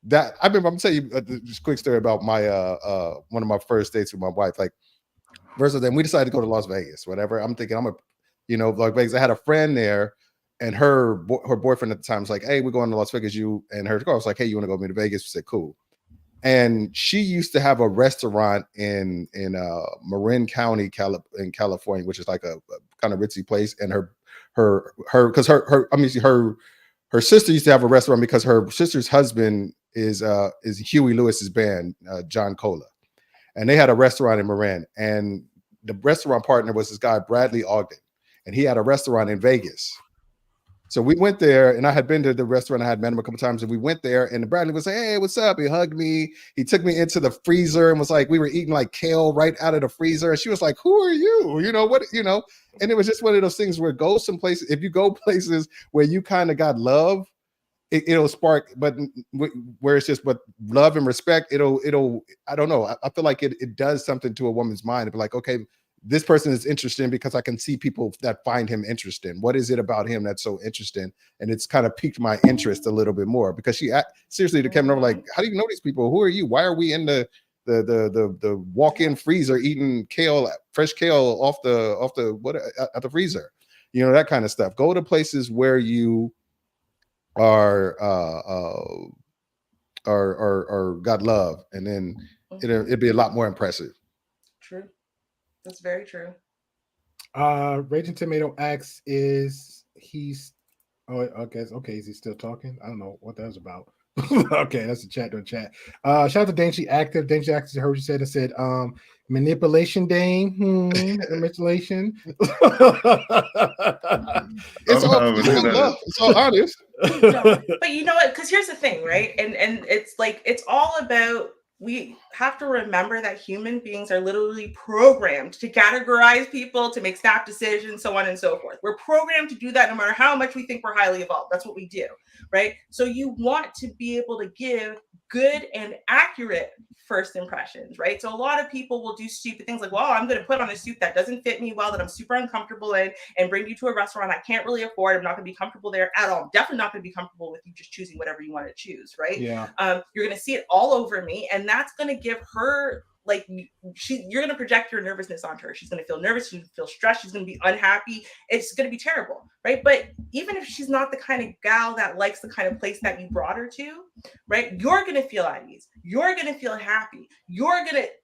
[SPEAKER 5] That I remember, I'm telling you just a quick story about my one of my first dates with my wife. Like, first of them, we decided to go to Las Vegas, whatever. I'm thinking like Vegas. I had a friend there, and her boyfriend at the time was like, "Hey, we're going to Las Vegas." You and her girl was like, "Hey, you want to go with me to Vegas?" We said, "Cool." And she used to have a restaurant in Marin County, in California, which is like a kind of ritzy place. And her sister used to have a restaurant because her sister's husband is Huey Lewis's band, John Cola, and they had a restaurant in Marin, and the restaurant partner was this guy Bradley Ogden, and he had a restaurant in Vegas. So we went there, and I had been to the restaurant. I had met him a couple times, and we went there, and Bradley was like, "Hey, what's up?" He hugged me. He took me into the freezer and was like, we were eating like kale right out of the freezer. And she was like, "Who are you?" And it was just one of those things where go some places. If you go places where you kind of got love, it'll spark, but where it's just, but love and respect, it'll, I don't know. I feel like it does something to a woman's mind. It'd be like, okay, this person is interesting because I can see people that find him interesting. What is it about him that's so interesting? And it's kind of piqued my interest a little bit more, because she seriously came over like, "How do you know these people? Who are you? Why are we in the walk-in freezer eating fresh kale off the freezer?" That kind of stuff. Go to places where you are got love, and then it'd be a lot more impressive.
[SPEAKER 4] True. That's very true.
[SPEAKER 3] Raging Tomato asks, is he still talking? I don't know what that was about. Okay, that's the chat to chat. Shout out to Dainty Active. Dainty Active, I heard you said, manipulation, Dane. Manipulation.
[SPEAKER 5] It's all honest.
[SPEAKER 4] But you know what? Because here's the thing, right? And it's like, it's all about, we have to remember that human beings are literally programmed to categorize people, to make snap decisions, so on and so forth. We're programmed to do that no matter how much we think we're highly evolved. That's what we do, right? So you want to be able to give good and accurate first impressions, right? So a lot of people will do stupid things like, well, I'm going to put on a suit that doesn't fit me well, that I'm super uncomfortable in, and bring you to a restaurant I can't really afford. I'm not going to be comfortable there at all. I'm definitely not going to be comfortable with you just choosing whatever you want to choose, right?
[SPEAKER 3] Yeah.
[SPEAKER 4] You're going to see it all over me, and that's going to give her, like, you're going to project your nervousness onto her. She's going to feel nervous. She's going to feel stressed. She's going to be unhappy. It's going to be terrible, right? But even if she's not the kind of gal that likes the kind of place that you brought her to, right? You're going to feel at ease. You're going to feel happy.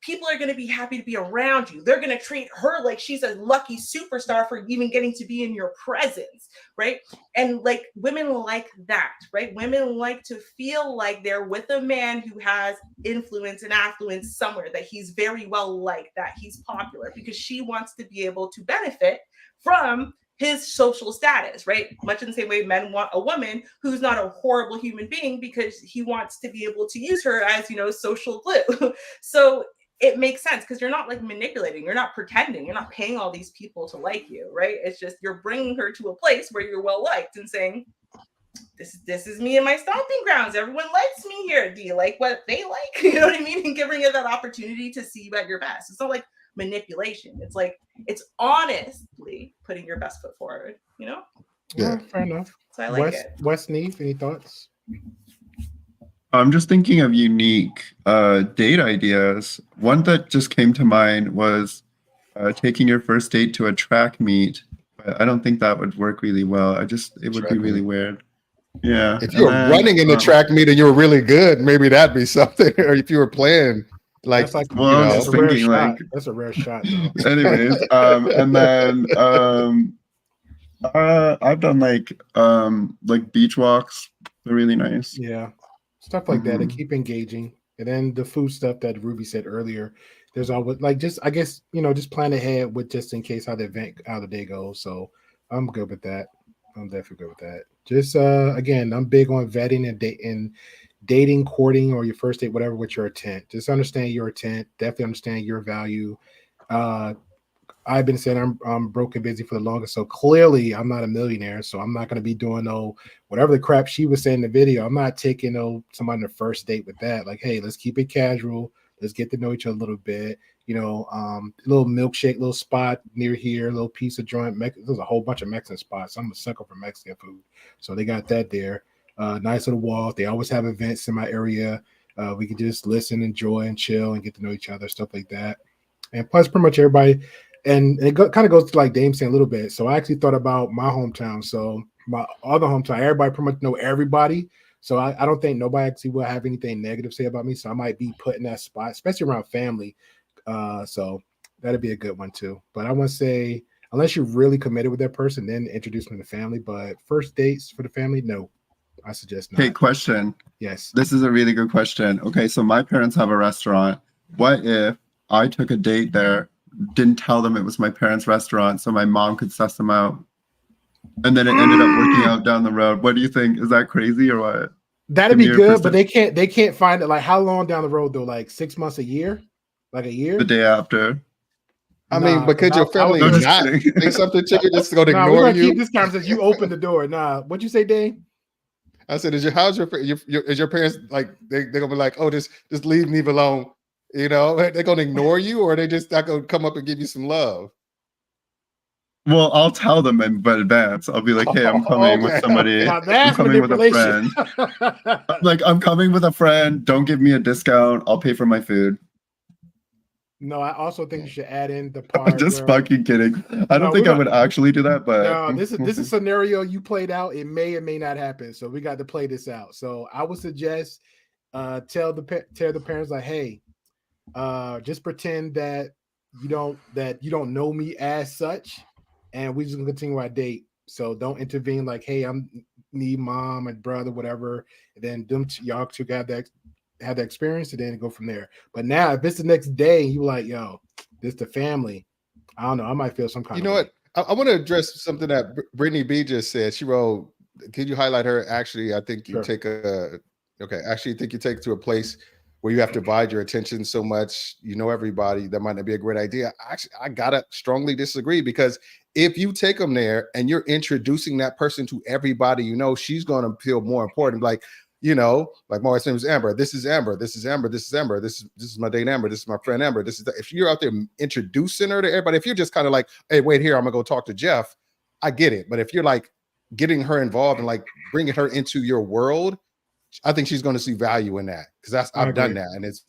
[SPEAKER 4] People are going to be happy to be around you. They're going to treat her like she's a lucky superstar for even getting to be in your presence, right? And like, women like that, right? Women like to feel like they're with a man who has influence and affluence somewhere, that he's very well liked, that he's popular, because she wants to be able to benefit from his social status, right? Much in the same way men want a woman who's not a horrible human being, because he wants to be able to use her as, social glue. So it makes sense, because you're not like manipulating, you're not pretending, you're not paying all these people to like you, right? It's just, you're bringing her to a place where you're well liked and saying, this is me and my stomping grounds. Everyone likes me here. Do you like what they like? You know what I mean? And giving her that opportunity to see you at your best. It's not like manipulation. It's like, it's honestly putting your best foot forward,
[SPEAKER 3] Yeah, fair enough.
[SPEAKER 4] So I like it.
[SPEAKER 3] Wes Neve, any thoughts?
[SPEAKER 6] I'm just thinking of unique date ideas. One that just came to mind was taking your first date to a track meet. But I don't think that would work really well. It would be really weird. Yeah.
[SPEAKER 5] If you were running in the track meet and you were really good, maybe that'd be something. Or if you were playing, like,
[SPEAKER 3] that's
[SPEAKER 6] that's
[SPEAKER 3] a rare shot.
[SPEAKER 6] Anyways, and then I've done like beach walks. They're really nice.
[SPEAKER 3] Yeah, stuff like that to
[SPEAKER 6] Mhm.
[SPEAKER 3] keep engaging. And then the food stuff that Ruby said earlier, there's always like just I guess just plan ahead with just in case how the day goes. So I'm good with that. I'm definitely good with that. Just again, I'm big on vetting and dating, courting, or your first date, whatever, with your intent. Just understand your intent. Definitely understand your value. Uh, I've been saying I'm broke and busy for the longest, so clearly I'm not a millionaire. So I'm not going to be doing whatever the crap she was saying in the video. I'm not taking somebody on the first date with that. Like, hey, let's keep it casual. Let's get to know each other a little bit. A little milkshake, little spot near here, a little piece of joint. There's a whole bunch of Mexican spots. I'm a sucker for Mexican food, so they got that there. Nice little wall. They always have events in my area. We can just listen, enjoy, and chill, and get to know each other, stuff like that. And plus, pretty much everybody. And it kind of goes to like Dame saying a little bit. So I actually thought about my hometown. So my other hometown, everybody pretty much know everybody. So I don't think nobody actually will have anything negative to say about me. So I might be put in that spot, especially around family. So that'd be a good one too. But I want to say, unless you're really committed with that person, then introduce them to family. But first dates for the family, no, I suggest not.
[SPEAKER 6] Hey, question.
[SPEAKER 3] Yes.
[SPEAKER 6] This is a really good question. Okay, so my parents have a restaurant. What if I took a date there, didn't tell them it was my parents' restaurant so my mom could suss them out, and then it ended up working out down the road? What do you think? Is that crazy or what?
[SPEAKER 3] That'd be good, but they can't find it. Like, how long down the road though? Like 6 months, a year? Like a year?
[SPEAKER 6] The day after.
[SPEAKER 5] I mean, because your family not say something to you, just going to ignore
[SPEAKER 3] we're gonna
[SPEAKER 5] you.
[SPEAKER 3] keep this conversation. You open the door. Nah, what'd you say, Dave?
[SPEAKER 5] I said, is your parents like they're gonna be like, oh, just leave me alone? They're gonna ignore you, or they just not gonna come up and give you some love?
[SPEAKER 6] Well, I'll tell them in advance. I'll be like, hey, I'm coming with somebody.
[SPEAKER 3] Now
[SPEAKER 6] I'm coming with a friend. Like, I'm coming with a friend. Don't give me a discount. I'll pay for my food.
[SPEAKER 3] No, I also think you should add in the part.
[SPEAKER 6] I'm just fucking kidding. I don't think I would actually do that, but
[SPEAKER 3] no, this is a scenario you played out. It may or may not happen, so we got to play this out. So I would suggest tell the parents like, hey, just pretend that you don't know me as such, and we just gonna continue our date. So don't intervene like, hey, I'm need mom and brother, whatever, and then y'all two have the experience and then go from there. But now if it's the next day and you like, yo, this the family, I don't know, I might feel some kind of
[SPEAKER 5] what? I want to address something that Brittany B just said. She wrote, could you highlight her? Actually, I think you take to a place where you have to divide your attention so much, everybody. That might not be a great idea. Actually, I gotta strongly disagree, because if you take them there and you're introducing that person to everybody, she's gonna feel more important. Like, like my wife's name is Amber. This is Amber. This is Amber. This is Amber. This is my date Amber. This is my friend Amber. This is if you're out there introducing her to everybody. If you're just kind of like, hey, wait here, I'm gonna go talk to Jeff. I get it. But if you're like getting her involved and like bringing her into your world, I think she's going to see value in that, because I've done that, and it's.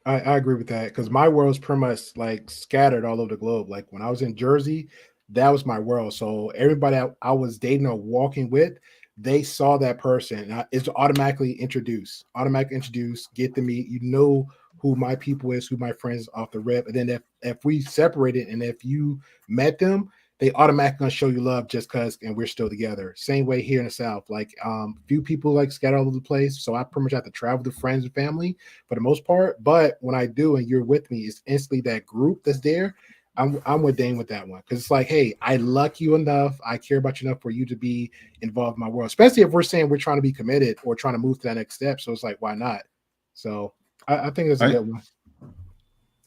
[SPEAKER 3] I agree with that, because my world's pretty much like scattered all over the globe. Like when I was in Jersey, that was my world. So everybody I was dating or walking with, they saw that person. It's automatically introduce, get to meet. Who my people is, who my friends off the rip. And then if we separated and if you met them, they automatically gonna show you love just because, and we're still together. Same way here in the South. Like few people like scatter all over the place. So I pretty much have to travel with friends and family for the most part. But when I do and you're with me, it's instantly that group that's there. I'm with Dane with that one, because it's like, hey, I luck you enough, I care about you enough for you to be involved in my world, especially if we're saying we're trying to be committed or trying to move to that next step. So it's like, why not? So I think that's a good one.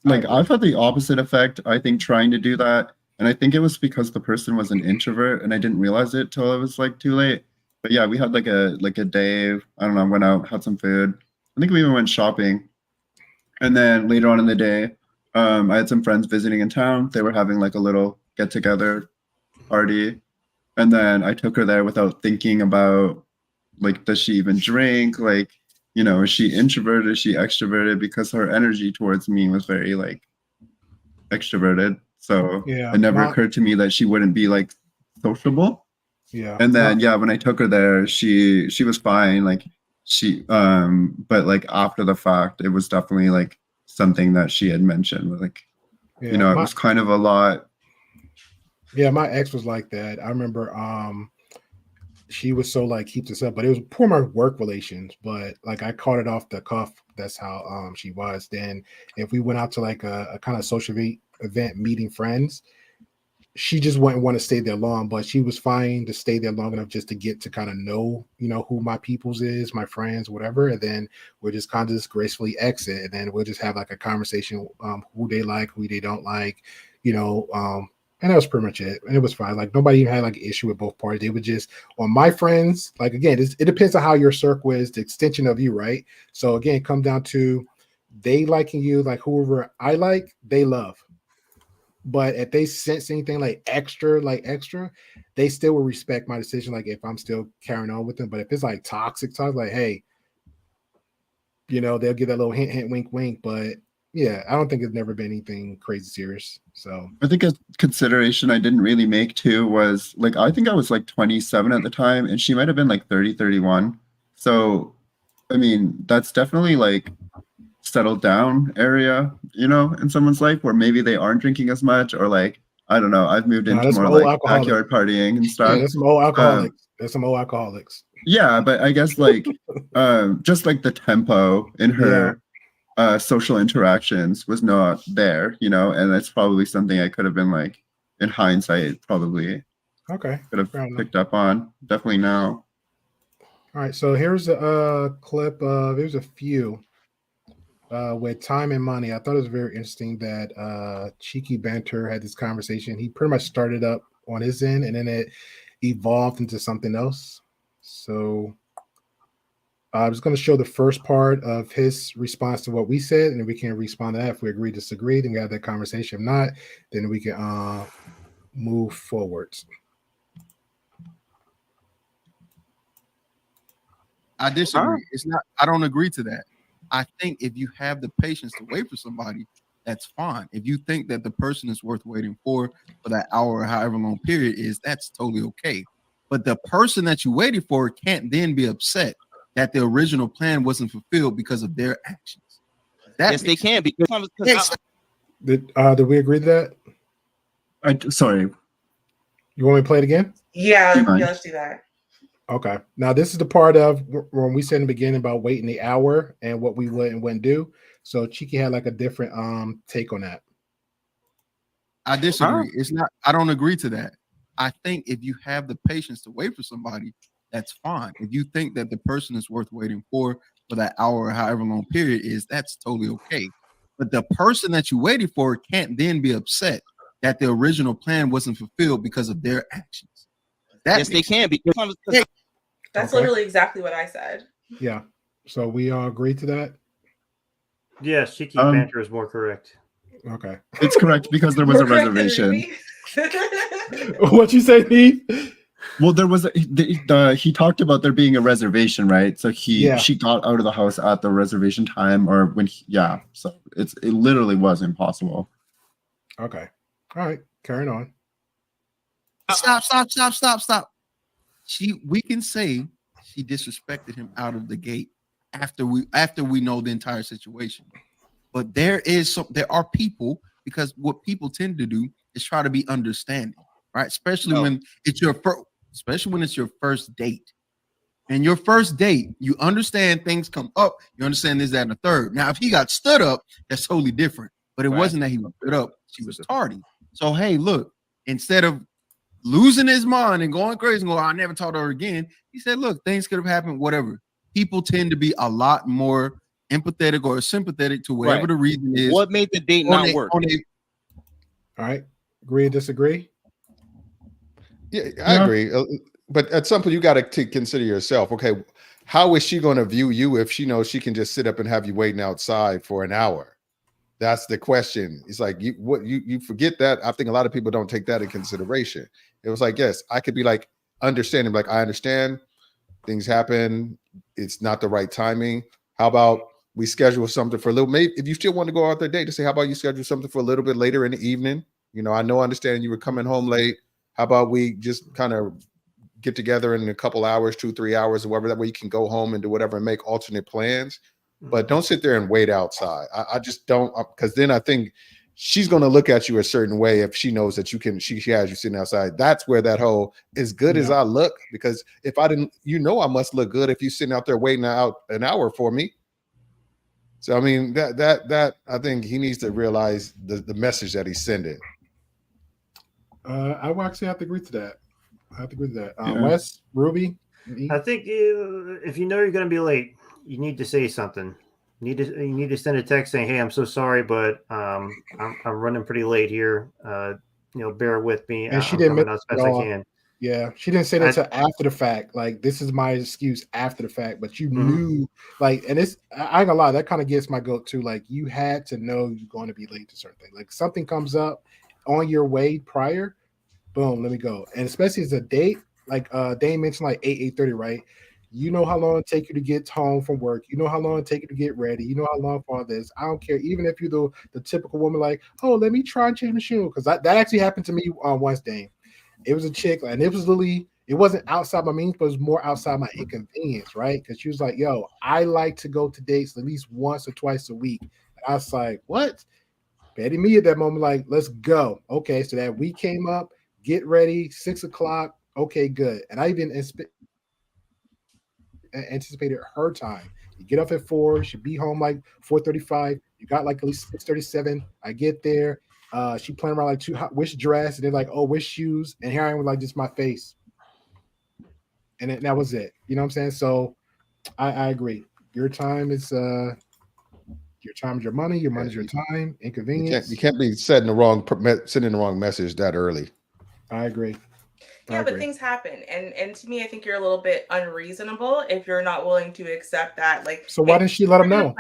[SPEAKER 6] Like, I've had the opposite effect. I think trying to do that, and I think it was because the person was an introvert and I didn't realize it till it was like too late. But yeah, we had like a day. I don't know, went out, had some food. I think we even went shopping. And then later on in the day, I had some friends visiting in town. They were having like a little get together party. And then I took her there without thinking about, like, does she even drink? Like, is she introverted? Is she extroverted? Because her energy towards me was very like extroverted. So it never occurred to me that she wouldn't be like sociable.
[SPEAKER 3] Yeah.
[SPEAKER 6] And then when I took her there, she was fine. Like but like after the fact, it was definitely like something that she had mentioned. Like, it was kind of a lot.
[SPEAKER 3] Yeah, my ex was like that. I remember she was so like keep this up, but it was poor my work relations. But like I caught it off the cuff. That's how she was. Then if we went out to like a kind of social event, meeting friends, she just wouldn't want to stay there long, but she was fine to stay there long enough just to get to kind of know, who my peoples is, my friends, whatever. And then we'll just kind of just gracefully exit. And then we'll just have like a conversation, who they like, who they don't like, and that was pretty much it. And it was fine. Like nobody even had like an issue with both parties. They would just, on my friends, like again, it depends on how your circle is, the extension of you, right? So again, it comes down to they liking you, like whoever I like, they love. But if they sense anything like extra, they still will respect my decision. Like if I'm still carrying on with them. But if it's like toxic talk, like, hey, they'll give that little hint, hint, wink, wink. But yeah, I don't think it's never been anything crazy serious. So
[SPEAKER 6] I think a consideration I didn't really make too was like, I think I was like 27 at the time and she might've been like 30, 31. So, I mean, that's definitely like settled down area, in someone's life where maybe they aren't drinking as much or like, I don't know. I've moved into more like backyard partying and stuff.
[SPEAKER 3] Yeah, there's some old alcoholics.
[SPEAKER 6] Yeah, but I guess like just like the tempo in her social interactions was not there, and that's probably something I could have been like in hindsight probably
[SPEAKER 3] could
[SPEAKER 6] have picked up on. Definitely now.
[SPEAKER 3] All right, so here's a clip of there's a few with time and money. I thought it was very interesting that Cheeky Banter had this conversation. He pretty much started up on his end and then it evolved into something else. So I'm just going to show the first part of his response to what we said, and then we can respond to that. If we agree, disagree, then we have that conversation. If not, then we can move forwards.
[SPEAKER 11] I disagree. It's not. I don't agree to that. I think if you have the patience to wait for somebody, that's fine. If you think that the person is worth waiting for that hour or however long period is, that's totally okay. But the person that you waited for can't then be upset that the original plan wasn't fulfilled because of their actions.
[SPEAKER 12] Yes, they can.
[SPEAKER 3] Did we agree to that?
[SPEAKER 6] Sorry.
[SPEAKER 3] You want me to play it again?
[SPEAKER 4] Yeah, let's do that.
[SPEAKER 3] Okay. Now this is the part of when we said in the beginning about waiting the hour and what we would and wouldn't do. So Cheeky had like a different take on that.
[SPEAKER 11] I disagree. It's not. I don't agree to that. I think if you have the patience to wait for somebody, that's fine. If you think that the person is worth waiting for that hour or however long period is, that's totally okay. But the person that you waited for can't then be upset that the original plan wasn't fulfilled because of their actions.
[SPEAKER 12] Yes, they can.
[SPEAKER 4] That's literally exactly what I said.
[SPEAKER 3] Yeah. So we all agree to that?
[SPEAKER 1] Yes, Cheeky Banter is more correct.
[SPEAKER 3] Okay.
[SPEAKER 6] It's correct because there was a reservation.
[SPEAKER 3] What you say, Steve?
[SPEAKER 6] Well, there was he talked about there being a reservation, right? So she got out of the house at the reservation time, or when so it literally was impossible.
[SPEAKER 3] Okay. All right, carrying on.
[SPEAKER 11] Stop. We can say she disrespected him out of the gate after we know the entire situation. But there are people, because what people tend to do is try to be understanding, right? Especially when it's your first date. And your first date, you understand things come up, you understand this, that, and the third. Now, if he got stood up, that's totally different. But it wasn't that he was stood up, she was tardy. So hey, look, instead of losing his mind and going crazy and going, I never talked to her again, he said, look, things could have happened, whatever. People tend to be a lot more empathetic or sympathetic to whatever the reason is.
[SPEAKER 12] What made the date not work?
[SPEAKER 3] All right. Agree or disagree?
[SPEAKER 5] Yeah, I agree. But at some point, you got to consider yourself. Okay, how is she going to view you if she knows she can just sit up and have you waiting outside for an hour? That's the question. It's like you forget that. I think a lot of people don't take that in consideration. It was like, yes, I could be like understanding, like I understand things happen. It's not the right timing. How about we schedule something for a little? Maybe if you still want to go out their date, to say, how about you schedule something for a little bit later in the evening? I understand you were coming home late. How about we just kind of get together in a couple hours, 2-3 hours, or whatever. That way you can go home and do whatever and make alternate plans. But don't sit there and wait outside. I just don't, because then I think she's going to look at you a certain way if she knows that she has you sitting outside. That's where that whole as good as I look, because if I didn't, I must look good if you're sitting out there waiting out an hour for me. So I mean that I think he needs to realize the message that he's sending.
[SPEAKER 3] I will actually have to agree to that. Wes, Ruby,
[SPEAKER 1] I think if you know you're going to be late, you need to say something. You need to send a text saying, "Hey, I'm so sorry, but I'm running pretty late here. Bear with me.
[SPEAKER 3] And she
[SPEAKER 1] I'm
[SPEAKER 3] didn't
[SPEAKER 1] coming out as best I can."
[SPEAKER 3] Yeah, she didn't say that till after the fact. Like, this is my excuse after the fact, but you knew, like, and it's, I ain't gonna lie, that kind of gets my goat too. Like, you had to know you're going to be late to certain things. Like, something comes up on your way prior, boom, let me go. And especially as a date, like Dane mentioned, like 8:30, right? You know how long it take you to get home from work. You know how long it take you to get ready. You know how long for all this. I don't care. Even if you're the typical woman, like, oh, let me try and change the shoe. Because that actually happened to me once, Dane. It was a chick, and it was literally, it wasn't outside my means, but it was more outside my inconvenience, right? Because she was like, yo, I like to go to dates at least once or twice a week. And I was like, what? Betty me at that moment, like, let's go. Okay, so that week came up, get ready, 6 o'clock. Okay, good. And I even anticipated her time. You get up at 4, she be home like 4:35. You got like at least 6:37. I get there. She playing around like which dress, and they're like, oh, which shoes, and here I am with like just my face, and that was it. You know what I'm saying? So I agree. Your time is your money. Your money is your time. Inconvenience.
[SPEAKER 5] You can't be sending the wrong message that early.
[SPEAKER 3] I agree.
[SPEAKER 4] Yeah, but things happen, and to me, I think you're a little bit unreasonable if you're not willing to accept that. Like,
[SPEAKER 3] so why didn't she let him know?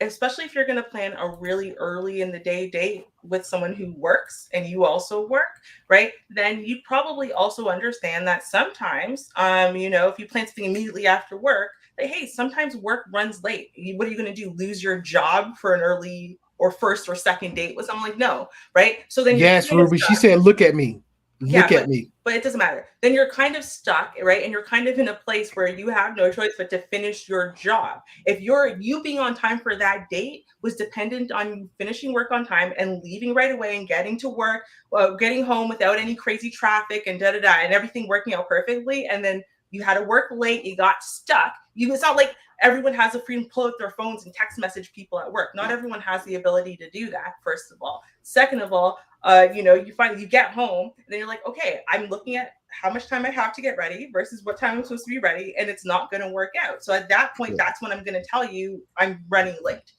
[SPEAKER 4] Especially if you're going to plan a really early in the day date with someone who works and you also work, right? Then you probably also understand that sometimes, if you plan something immediately after work, that, hey, sometimes work runs late. What are you going to do? Lose your job for an early or first or second date with someone? Like, no, right? So then
[SPEAKER 3] yes, Ruby, she said, look at me. Look at me.
[SPEAKER 4] But it doesn't matter. Then you're kind of stuck, right? And you're kind of in a place where you have no choice but to finish your job. If you being on time for that date was dependent on you finishing work on time and leaving right away and getting to work, getting home without any crazy traffic and and everything working out perfectly, and then you had to work late, you got stuck. It's not like everyone has the freedom to pull out their phones and text message people at work. Not everyone has the ability to do that, first of all. Second of all, you get home and then you're like, okay, I'm looking at how much time I have to get ready versus what time I'm supposed to be ready, and it's not going to work out. So at that point, that's when I'm going to tell you I'm running late.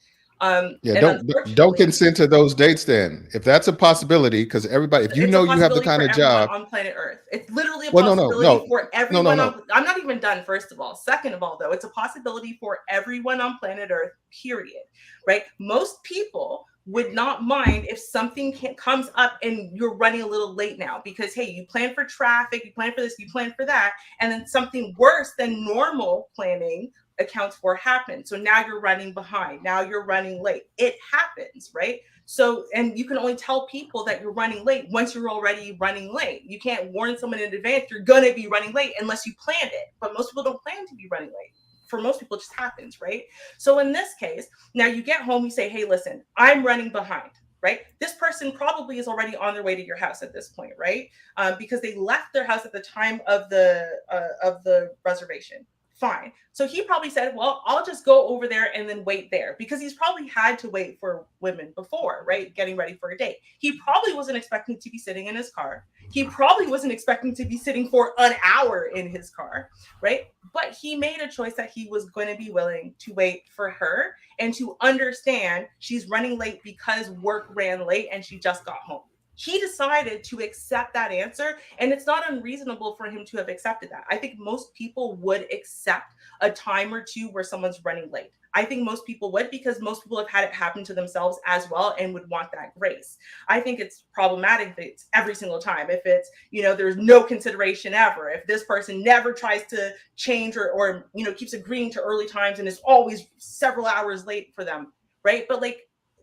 [SPEAKER 5] Don't consent to those dates then, if that's a possibility, because everybody, if you know you have the kind of job
[SPEAKER 4] on planet Earth, it's literally a possibility for everyone. I'm not even done. First of all, second of all, though, it's a possibility for everyone on planet Earth, period. Right? Most people would not mind if something comes up and you're running a little late now because, hey, you plan for traffic, you plan for this, you plan for that, and then something worse than normal planning accounts for happens. So now you're running behind. Now you're running late. It happens, right? So, and you can only tell people that you're running late once you're already running late. You can't warn someone in advance you're going to be running late unless you planned it. But most people don't plan to be running late. For most people, it just happens, right? So in this case, now you get home, you say, hey, listen, I'm running behind, right? This person probably is already on their way to your house at this point, right? Because they left their house at the time of the reservation. Fine. So he probably said, well, I'll just go over there and then wait there, because he's probably had to wait for women before, right? Getting ready for a date. He probably wasn't expecting to be sitting in his car. He probably wasn't expecting to be sitting for an hour in his car, right? But he made a choice that he was going to be willing to wait for her and to understand she's running late because work ran late and she just got home. He decided to accept that answer, and it's not unreasonable for him to have accepted that. I think most people would accept a time or two where someone's running late. I think most people would, because most people have had it happen to themselves as well and would want that grace. I think it's problematic if it's every single time. If it's, there's no consideration ever. If this person never tries to change or keeps agreeing to early times and is always several hours late for them, right? But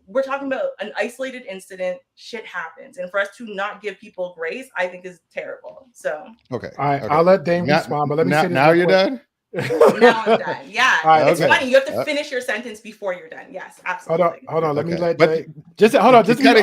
[SPEAKER 4] we're talking about an isolated incident. Shit happens. And for us to not give people grace, I think is terrible. So.
[SPEAKER 5] Okay.
[SPEAKER 3] All right. Okay. I'll let Dame respond, but let me say this.
[SPEAKER 5] Now you're done?
[SPEAKER 4] Now I'm done. Yeah,
[SPEAKER 3] Right,
[SPEAKER 4] it's
[SPEAKER 5] okay.
[SPEAKER 4] funny. You have to finish your sentence before you're done. Yes, absolutely.
[SPEAKER 3] Hold on. Let me let
[SPEAKER 5] But
[SPEAKER 3] Jay. Just hold on. Just
[SPEAKER 5] it's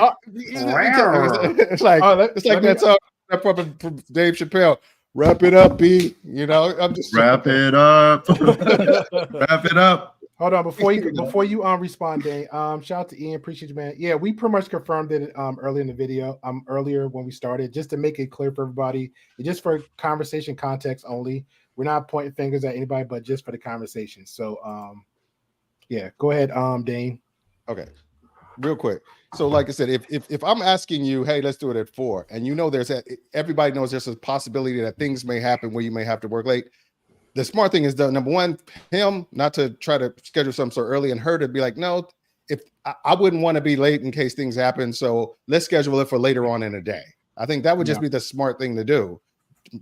[SPEAKER 5] like that song from Dave Chappelle. Wrap it up, B. You know, I'm just
[SPEAKER 6] Wrap it up. Wrap it up.
[SPEAKER 3] Hold on before you respond, Dane. Shout out to Ian, appreciate you, man. Yeah, we pretty much confirmed it earlier in the video, earlier when we started, just to make it clear for everybody, just for conversation context only. We're not pointing fingers at anybody, but just for the conversation. So yeah, go ahead, Dane.
[SPEAKER 5] Okay, real quick. So, like I said, if I'm asking you, hey, let's do it at 4, and you know everybody knows there's a possibility that things may happen where you may have to work late. The smart thing is, number one, him not to try to schedule something so early, and her to be like, no, if I wouldn't want to be late in case things happen, so let's schedule it for later on in the day. I think that would just be the smart thing to do.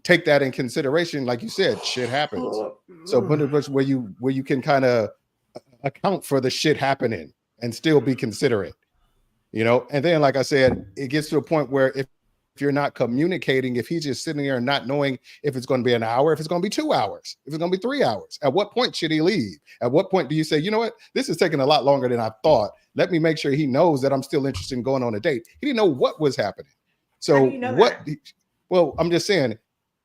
[SPEAKER 5] Take that in consideration, like you said, shit happens. So where you can kind of account for the shit happening and still be considerate, you know. And then, like I said, it gets to a point where if you're not communicating, if he's just sitting there and not knowing if it's going to be an hour, if it's going to be 2 hours, if it's going to be 3 hours, at what point should he leave? At what point do you say, you know what, this is taking a lot longer than I thought. Let me make sure he knows that I'm still interested in going on a date. He didn't know what was happening. So well, I'm just saying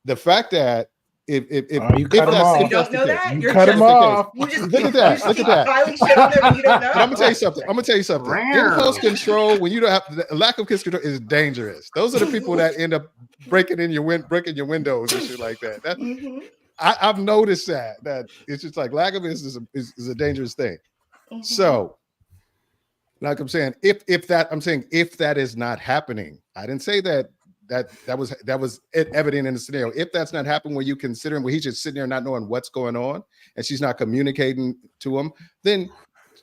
[SPEAKER 5] the fact that if
[SPEAKER 3] you cut him off,
[SPEAKER 4] you don't know that,
[SPEAKER 3] you cut him off.
[SPEAKER 5] Look at that. Look at that. But I'm gonna tell you something. Impulse control, when you don't have the lack of impulse control, is dangerous. Those are the people that end up breaking your windows and shit like that. I've noticed that it's just like lack of this is a dangerous thing. So, like I'm saying, if that is not happening, I didn't say that was evident in the scenario. If that's not happening, where you considering where he's just sitting there not knowing what's going on and she's not communicating to him, then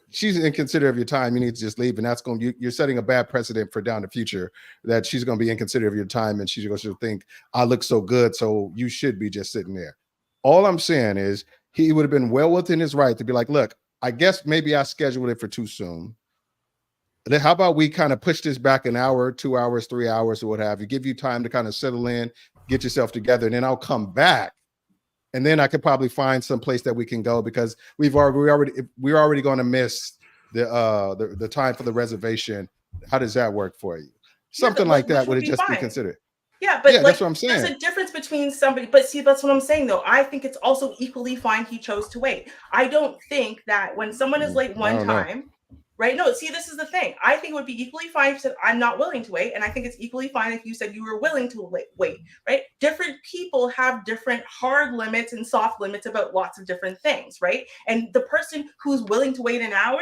[SPEAKER 5] she's inconsiderate of your time. You need to just leave, and that's you're setting a bad precedent for down the future, that she's going to be inconsiderate of your time and she's going to think, I look so good, so you should be just sitting there. All I'm saying is he would have been well within his right to be like, look, I guess maybe I scheduled it for too soon. How about we kind of push this back an hour, 2 hours, 3 hours, or what have you, give you time to kind of settle in, get yourself together, and then I'll come back. And then I could probably find some place that we can go, because we're already going to miss the time for the reservation. How does that work for you? Something like that would it just be considered?
[SPEAKER 4] Yeah, but
[SPEAKER 5] that's what I'm saying.
[SPEAKER 4] There's a difference between somebody, but see, that's what I'm saying though. I think it's also equally fine he chose to wait. I don't think that when someone is late one time, right? No, see, this is the thing. I think it would be equally fine if you said, I'm not willing to wait. And I think it's equally fine if you said you were willing to wait, right? Different people have different hard limits and soft limits about lots of different things, right? And the person who's willing to wait an hour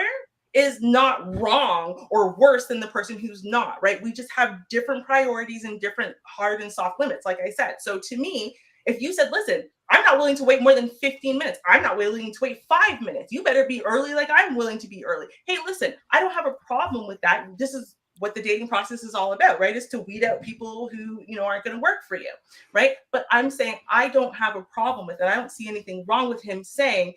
[SPEAKER 4] is not wrong or worse than the person who's not, right? We just have different priorities and different hard and soft limits, like I said. So to me, if you said, listen, I'm not willing to wait more than 15 minutes. I'm not willing to wait 5 minutes. You better be early like I'm willing to be early. Hey, listen, I don't have a problem with that. This is what the dating process is all about, right? Is to weed out people who, aren't going to work for you, right? But I'm saying I don't have a problem with it. I don't see anything wrong with him saying,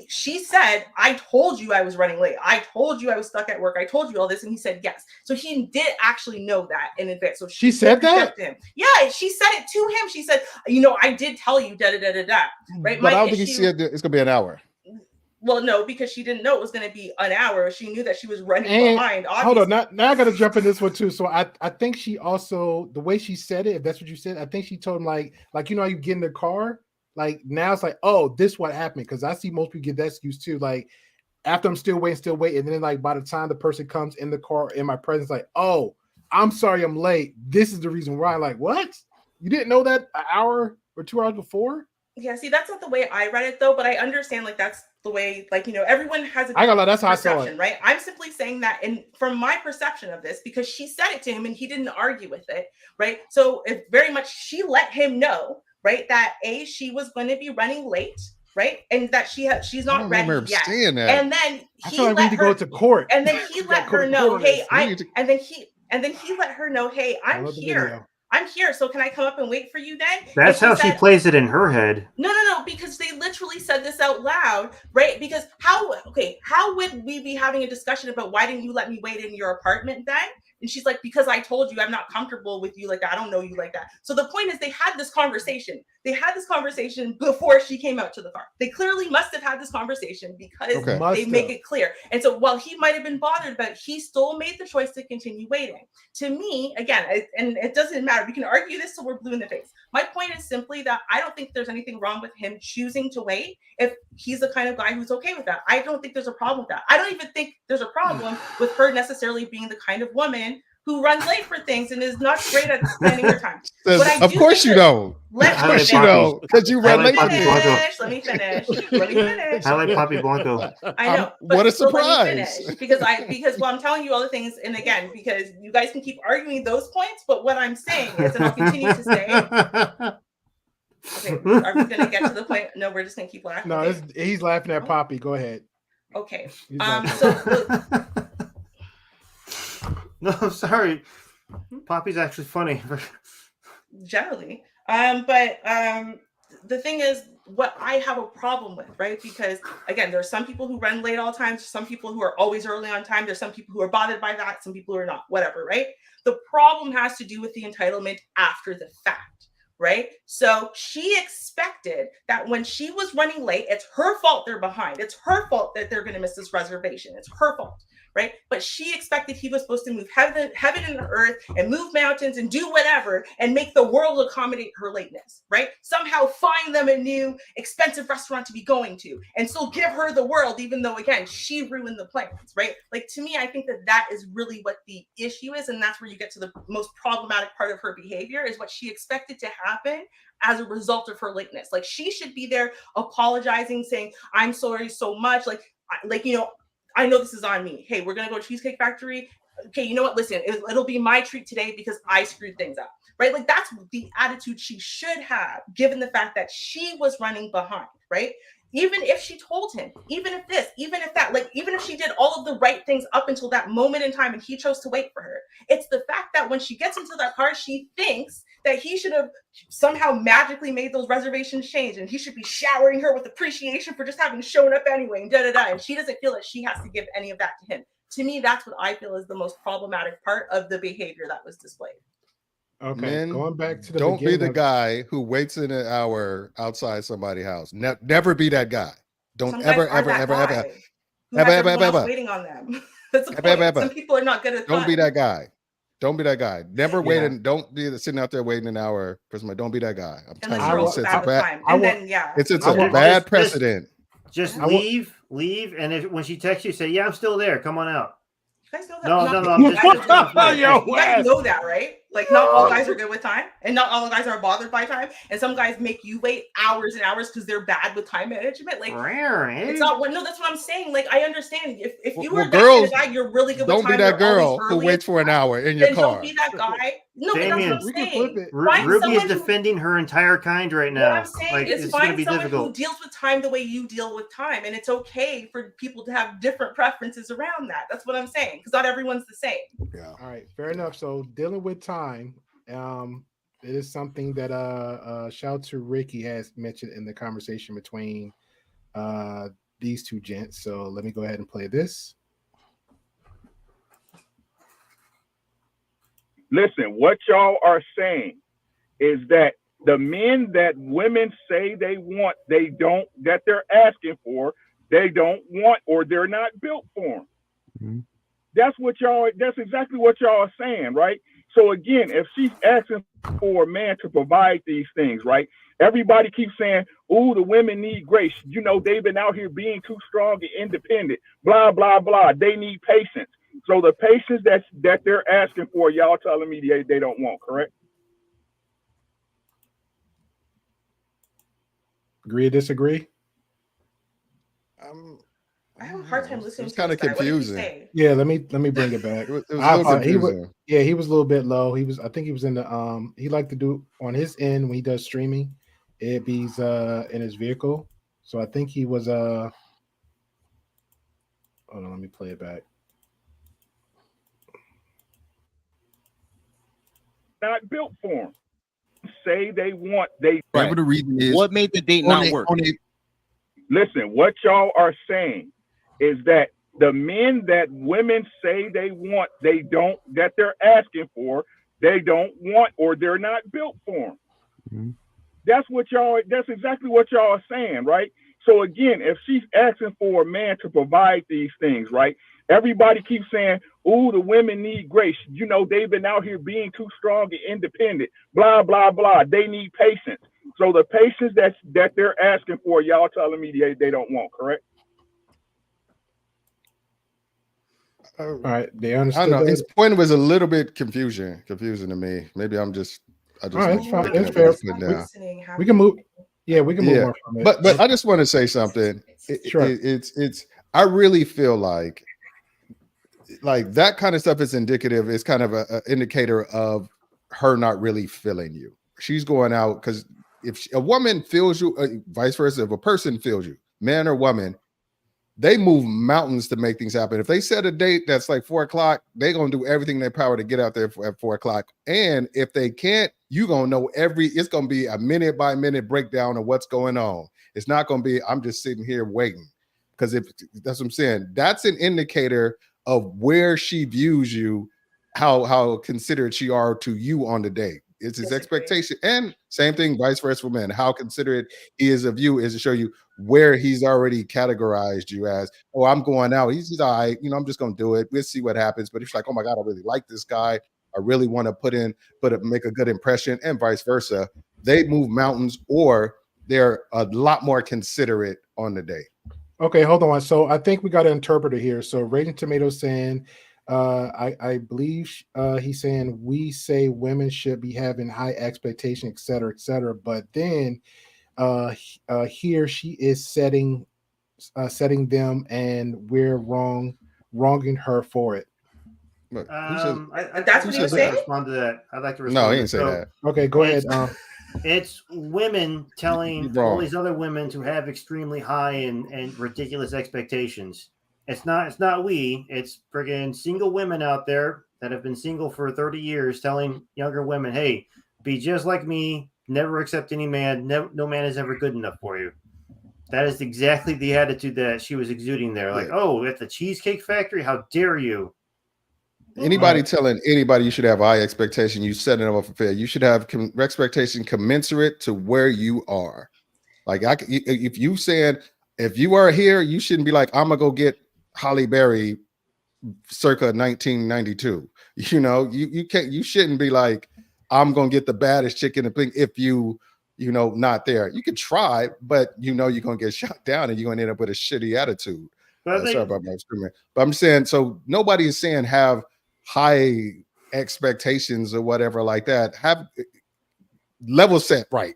[SPEAKER 4] she said, I told you I was running late. I told you I was stuck at work. I told you all this. And he said, yes. So he did actually know that in advance. So
[SPEAKER 3] she said that?
[SPEAKER 4] Yeah, she said it to him. She said, I did tell you, da-da-da-da-da. Right?
[SPEAKER 5] But I don't think he said it's going to be an hour.
[SPEAKER 4] Well, no, because she didn't know it was going to be an hour. She knew that she was running behind. Obviously.
[SPEAKER 3] Hold on. Now I got to jump in this one too. So I think she also, the way she said it, if that's what you said, I think she told him like, how you get in the car? Like now it's like, oh, this what happened. Because I see most people get that excuse too. Like after I'm still waiting. And then like by the time the person comes in the car in my presence, like, oh, I'm sorry I'm late. This is the reason why. I'm like, what? You didn't know that an hour or 2 hours before?
[SPEAKER 4] Yeah, see, that's not the way I read it though, but I understand like that's the way, like, everyone has a
[SPEAKER 3] that's how I saw it.
[SPEAKER 4] Right? I'm simply saying that from my perception of this, because she said it to him and he didn't argue with it, right? So it very much she let him know, right, that she was going to be running late, right, and that she's not ready yet. And then he let her
[SPEAKER 3] go to court.
[SPEAKER 4] And then he let her know, hey, and then he let her know, hey, I'm here. I'm here, so can I come up and wait for you then?
[SPEAKER 1] That's how she plays it in her head.
[SPEAKER 4] No, because they literally said this out loud, right? Because how would we be having a discussion about why didn't you let me wait in your apartment then? And she's like, because I told you I'm not comfortable with you like that. I don't know you like that. So the point is they had this conversation. They had this conversation before she came out to the car. They clearly must have had this conversation because they make it clear. And so while he might have been bothered, but he still made the choice to continue waiting. To me, again, and it doesn't matter. We can argue this till we're blue in the face. My point is simply that I don't think there's anything wrong with him choosing to wait if he's the kind of guy who's okay with that. I don't think there's a problem with that. I don't even think there's a problem with her necessarily being the kind of woman who runs late for things and is not great at spending her time.
[SPEAKER 5] Of course you don't. Of course you don't, because you run late for things.
[SPEAKER 4] Let me finish.
[SPEAKER 1] I like Papi Blanco.
[SPEAKER 4] I know.
[SPEAKER 5] What a surprise!
[SPEAKER 4] Because I'm telling you all the things, and again, because you guys can keep arguing those points, but what I'm saying is, and I'll continue to say. Okay, are we going to get to the point? No, we're just going to keep laughing.
[SPEAKER 3] No, he's laughing at Papi. Go ahead.
[SPEAKER 4] Okay.
[SPEAKER 1] No, I'm sorry. Papi's actually funny.
[SPEAKER 4] Generally. But the thing is, what I have a problem with, right? Because again, there are some people who run late all the time. There's some people who are always early on time. There's some people who are bothered by that. Some people who are not, whatever, right? The problem has to do with the entitlement after the fact, right? So she expected that when she was running late, it's her fault they're behind. It's her fault that they're going to miss this reservation. It's her fault. Right? But she expected he was supposed to move heaven and earth and move mountains and do whatever and make the world accommodate her lateness, right? Somehow find them a new expensive restaurant to be going to and still give her the world, even though, again, she ruined the plans, right? Like, to me, I think that is really what the issue is. And that's where you get to the most problematic part of her behavior is what she expected to happen as a result of her lateness. Like, she should be there apologizing, saying, I'm sorry so much. I know this is on me. Hey, we're going to go to Cheesecake Factory. Okay, you know what? Listen, it'll be my treat today because I screwed things up, right? Like, that's the attitude she should have, given the fact that she was running behind, right? Even if she told him, even if this, even if that, like, even if she did all of the right things up until that moment in time and he chose to wait for her, it's the fact that when she gets into that car, she thinks that he should have somehow magically made those reservations change and he should be showering her with appreciation for just having shown up anyway and and she doesn't feel that she has to give any of that to him. To me, that's what I feel is the most problematic part of the behavior that was displayed.
[SPEAKER 3] Okay,
[SPEAKER 5] Men,
[SPEAKER 3] going back to the
[SPEAKER 5] don't be the
[SPEAKER 3] of...
[SPEAKER 5] guy who waits in an hour outside somebody's house. Never be that guy. Don't
[SPEAKER 4] Some
[SPEAKER 5] ever
[SPEAKER 4] waiting on them. That's the point. Some people are not good at
[SPEAKER 5] Don't be that guy. Don't be that guy. Never wait and don't be sitting out there waiting an hour for somebody. Don't be that guy. I'm telling you, it's a bad precedent.
[SPEAKER 1] Just leave, and when she texts you, say, "Yeah, I'm still there. Come on out."
[SPEAKER 4] You guys know that?
[SPEAKER 1] No. I'm just
[SPEAKER 4] you guys know that, right? Like, not all guys are good with time, and not all guys are bothered by time. And some guys make you wait hours and hours because they're bad with time management. Like, it's not. No, that's what I'm saying. Like, I understand if you were that kind of guy, you're really good with time.
[SPEAKER 5] Don't be that girl who waits for an hour in your car.
[SPEAKER 4] Don't be that guy. No,
[SPEAKER 1] Damien,
[SPEAKER 4] but that's what I'm saying.
[SPEAKER 1] Ruby is defending her entire kind right now.
[SPEAKER 4] What I'm saying is
[SPEAKER 1] going to be
[SPEAKER 4] someone
[SPEAKER 1] difficult.
[SPEAKER 4] who deals with time the way you deal with time, and it's okay for people to have different preferences around that. That's what I'm saying, because not everyone's the same.
[SPEAKER 5] Yeah.
[SPEAKER 3] All right, fair enough. So dealing with time, it is something that shout out to Ricky has mentioned in the conversation between these two gents. So let me go ahead and play this.
[SPEAKER 13] Listen, what y'all are saying is that the men that women say they want, that they're asking for, they don't want, or they're not built for them. Mm-hmm. That's exactly what y'all are saying, right? So again, if she's asking for a man to provide these things, right? Everybody keeps saying, "Oh, the women need grace. You know, they've been out here being too strong and independent, blah, blah, blah. They need patience." So the patience that they're asking for, y'all telling me they don't want, correct?
[SPEAKER 3] Agree or disagree?
[SPEAKER 4] I have a hard time listening.
[SPEAKER 5] It's kind of confusing.
[SPEAKER 3] Yeah, let me bring it back.
[SPEAKER 5] It was a little confusing.
[SPEAKER 3] He was a little bit low. I think he was in the he liked to do on his end when he does streaming. It be in his vehicle. So I think he was hold on, let me play it back.
[SPEAKER 13] Not built for them. Say they want
[SPEAKER 11] whatever the reason is.
[SPEAKER 12] What made the date not work?
[SPEAKER 13] Listen, what y'all are saying is that the men that women say they want, they don't, that they're asking for, they don't want, or they're not built for them.
[SPEAKER 5] Mm-hmm.
[SPEAKER 13] That's exactly what y'all are saying, right? So again, if she's asking for a man to provide these things, right? Everybody keeps saying, "Ooh, the women need grace. You know, they've been out here being too strong and independent. Blah blah blah. They need patience." So the patience that they're asking for, y'all telling me they don't want, correct?
[SPEAKER 3] All right, they
[SPEAKER 5] I
[SPEAKER 3] understood
[SPEAKER 5] don't know.
[SPEAKER 3] that.
[SPEAKER 5] His point was a little bit confusing to me. Maybe I just
[SPEAKER 3] all right, it's fine.
[SPEAKER 5] picking
[SPEAKER 3] It's
[SPEAKER 5] up
[SPEAKER 3] fair.
[SPEAKER 5] what he's putting down.
[SPEAKER 3] We can move. Yeah, we can move on from it.
[SPEAKER 5] But I just want to say something.
[SPEAKER 3] Sure.
[SPEAKER 5] It's I really feel like that kind of stuff is indicative. It's kind of an indicator of her not really feeling you. She's going out because if a woman feels you, vice versa, if a person feels you, man or woman, they move mountains to make things happen. If they set a date that's like 4 o'clock, they're gonna do everything in their power to get out there at 4 o'clock. And if they can't, you're gonna know it's gonna be a minute by minute breakdown of what's going on. It's not gonna be, I'm just sitting here waiting. Because if that's what I'm saying, that's an indicator of where she views you, how considerate she are to you on the date. It's his expectation. And same thing, vice versa for men. How considerate he is of you is to show you where he's already categorized you as, oh, I'm going out. He's all right, I'm just gonna do it. We'll see what happens. But it's like, oh my God, I really like this guy. I really want to make a good impression, and vice versa. They move mountains, or they're a lot more considerate on the date.
[SPEAKER 3] Okay, hold on. So I think we got an interpreter here. So Raging Tomato saying, I believe he's saying we say women should be having high expectation, et cetera, et cetera. But then here she is setting them, and we're wronging her for it.
[SPEAKER 4] That's what he was saying.
[SPEAKER 1] Respond to that. I'd like to respond.
[SPEAKER 5] No, he didn't say that.
[SPEAKER 3] Okay, go ahead.
[SPEAKER 1] It's women telling all these other women to have extremely high and ridiculous expectations. It's not we. It's friggin' single women out there that have been single for 30 years telling younger women, hey, be just like me. Never accept any man. No man is ever good enough for you. That is exactly the attitude that she was exuding there. Like, oh, at the Cheesecake Factory, how dare you?
[SPEAKER 5] Anybody telling anybody you should have high expectation, you setting them up for failure. You should have expectation commensurate to where you are. Like, if you are here, you shouldn't be like, I'm gonna go get Holly Berry circa 1992. You shouldn't be like, I'm gonna get the baddest chick in the thing if not there. You can try, but you're gonna get shot down and you're gonna end up with a shitty attitude. Sorry about my screaming. But I'm saying, so nobody is saying have high expectations or whatever like that. Have level set right.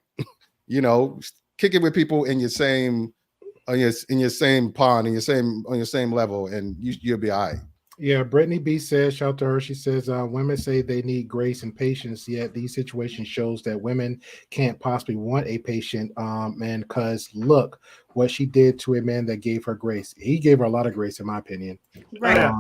[SPEAKER 5] Kick it with people in your same pond, on your same level, and you'll be all right.
[SPEAKER 3] Yeah, Brittany B says, shout to her. She says, women say they need grace and patience, yet these situations shows that women can't possibly want a patient man, because look what she did to a man that gave her grace. He gave her a lot of grace, in my opinion.
[SPEAKER 4] Right.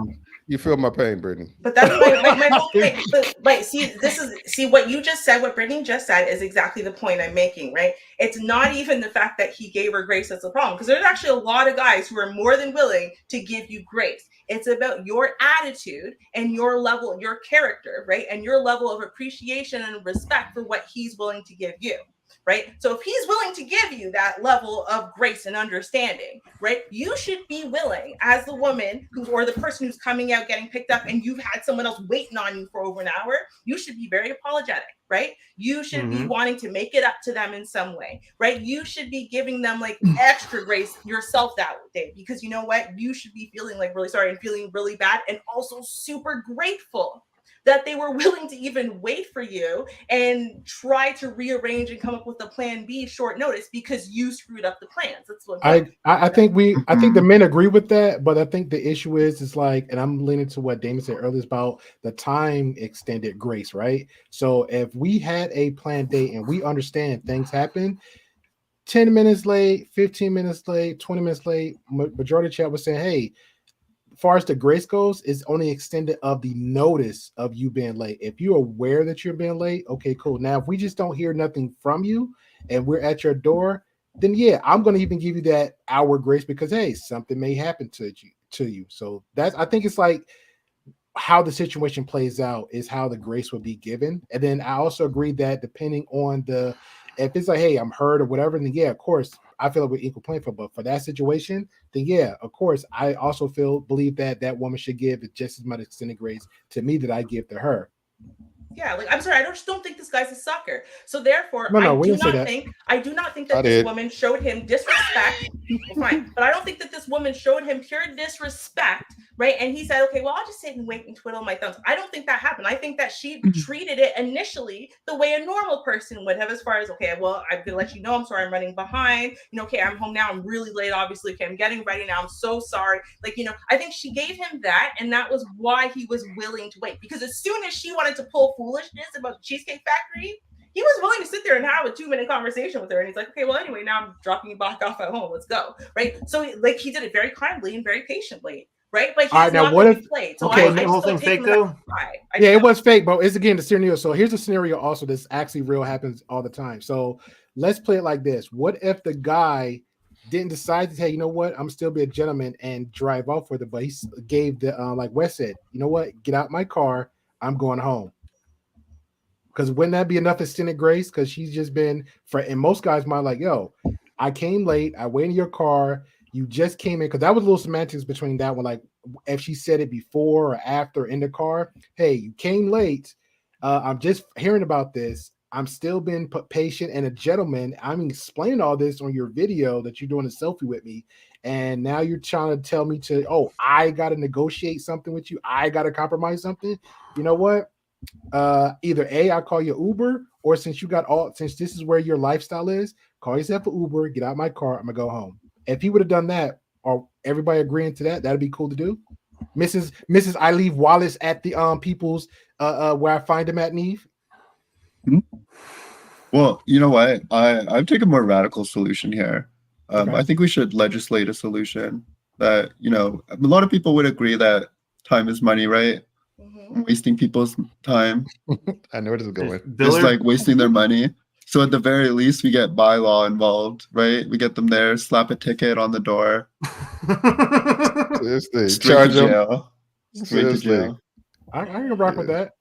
[SPEAKER 5] You feel my pain, Brittany.
[SPEAKER 4] But that's my whole thing. But see what you just said, what Brittany just said is exactly the point I'm making, right? It's not even the fact that he gave her grace that's the problem, because there's actually a lot of guys who are more than willing to give you grace. It's about your attitude and your level, your character, right? And your level of appreciation and respect for what he's willing to give you. Right. So if he's willing to give you that level of grace and understanding, right, you should be willing, as the woman or the person who's coming out getting picked up and you've had someone else waiting on you for over an hour, you should be very apologetic, right? You should be wanting to make it up to them in some way, right? You should be giving them like extra grace yourself that day, because you know what? You should be feeling like really sorry and feeling really bad, and also super grateful that they were willing to even wait for you and try to rearrange and come up with a plan B short notice because you screwed up the plans. That's what
[SPEAKER 3] I think the men agree with that, but I think the issue is like, and I'm leaning to what Damon said earlier about the time extended grace, right? So if we had a planned date and we understand things happen, 10 minutes late, 15 minutes late, 20 minutes late, majority of chat was saying, hey, as far as the grace goes, it's only extended of the notice of you being late. If you're aware that you're being late, okay, cool. Now, if we just don't hear nothing from you and we're at your door, then yeah, I'm going to even give you that hour grace because, hey, something may happen to to you. So that's, I think it's like how the situation plays out is how the grace will be given. And then I also agree that depending on if it's like, hey, I'm hurt or whatever, then yeah, of course, I feel like we're equal playing field. But for that situation, then yeah, of course, I also believe that that woman should give just as much extended grace to me that I give to her.
[SPEAKER 4] Yeah, like I'm sorry, I just don't think this guy's a sucker. So therefore,
[SPEAKER 3] No,
[SPEAKER 4] I do not think that this woman showed him disrespect. Well, fine, but I don't think that this woman showed him pure disrespect, right? And he said, okay, well, I'll just sit and wait and twiddle my thumbs. I don't think that happened. I think that she treated it initially the way a normal person would have, as far as, okay, well, I'm gonna let you know, I'm sorry, I'm running behind. You know, okay, I'm home now, I'm really late, obviously. Okay, I'm getting ready now, I'm so sorry. Like, you know, I think she gave him that, and that was why he was willing to wait. Because as soon as she wanted to pull foolishness about the Cheesecake Factory, he was willing to sit there and have a 2-minute conversation with her. And he's like, okay, well, anyway, now I'm dropping you back off at home. Let's go. Right. So like he did it very kindly and very patiently. Right. But he's not going to be played. So
[SPEAKER 1] okay, the whole thing fake though?
[SPEAKER 3] Yeah, it was fake, but it's again the scenario. So here's a scenario also that's actually real, happens all the time. So let's play it like this. What if the guy didn't decide to say, you know what, I'm still be a gentleman and drive off with it, but he gave the like Wes said, you know what, get out my car, I'm going home. Because wouldn't that be enough extended grace? Because she's just been, in most guys' mind, like, yo, I came late, I waited in your car, you just came in. Because that was a little semantics between that one. Like, if she said it before or after in the car, hey, you came late, I'm just hearing about this. I'm still being patient and a gentleman. I'm explaining all this on your video that you're doing a selfie with me. And now you're trying to tell me I got to negotiate something with you. I got to compromise something. You know what? Either I'll call you Uber, or since this is where your lifestyle is, call yourself an Uber, get out my car, I'm gonna go home. If he would have done that, or everybody agreeing to that, that'd be cool to do. Mrs. I leave Wallace at the people's where I find him at Neve.
[SPEAKER 6] Well, you know what? I've taken a more radical solution here.
[SPEAKER 3] Okay.
[SPEAKER 6] I think we should legislate a solution that, you know, a lot of people would agree that time is money, right? Wasting people's time.
[SPEAKER 5] I know where this is going.
[SPEAKER 6] Just like wasting their money. So at the very least, we get bylaw involved, right? We get them there, slap a ticket on the door.
[SPEAKER 5] Charge them.
[SPEAKER 6] Jail. Straight to jail.
[SPEAKER 3] I can rock with that.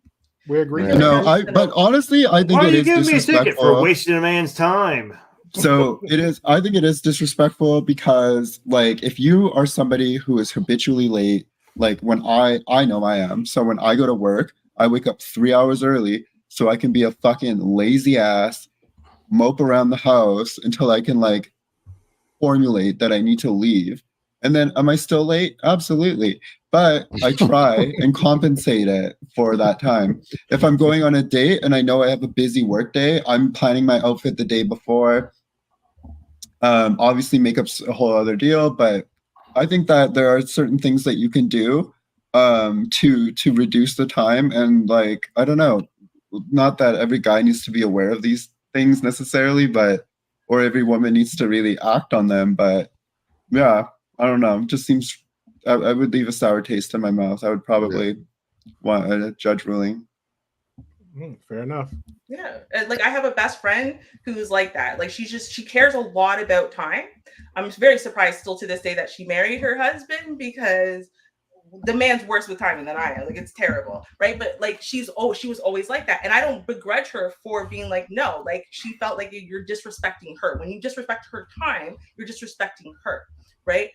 [SPEAKER 3] We agree.
[SPEAKER 6] Yeah. No, but honestly, I think it is disrespectful. Why are you giving me a ticket
[SPEAKER 1] for wasting a man's time?
[SPEAKER 6] So I think it is disrespectful because, like, if you are somebody who is habitually late, like when I know I am. So when I go to work, I wake up 3 hours early so I can be a fucking lazy ass, mope around the house until I can like formulate that I need to leave. And then am I still late? Absolutely. But I try and compensate it for that time. If I'm going on a date and I know I have a busy work day, I'm planning my outfit the day before. Obviously makeup's a whole other deal, but I think that there are certain things that you can do to reduce the time. And like, I don't know, not that every guy needs to be aware of these things necessarily, or every woman needs to really act on them. But yeah, I don't know. It just seems, I would leave a sour taste in my mouth. I would probably want a judge ruling.
[SPEAKER 3] Fair enough.
[SPEAKER 4] Yeah, like I have a best friend who's like that. Like she cares a lot about time. I'm very surprised still to this day that she married her husband, because the man's worse with timing than I am. Like it's terrible, right? But like she was always like that, and I don't begrudge her for being like, no. Like she felt like you're disrespecting her. When you disrespect her time, you're disrespecting her, right?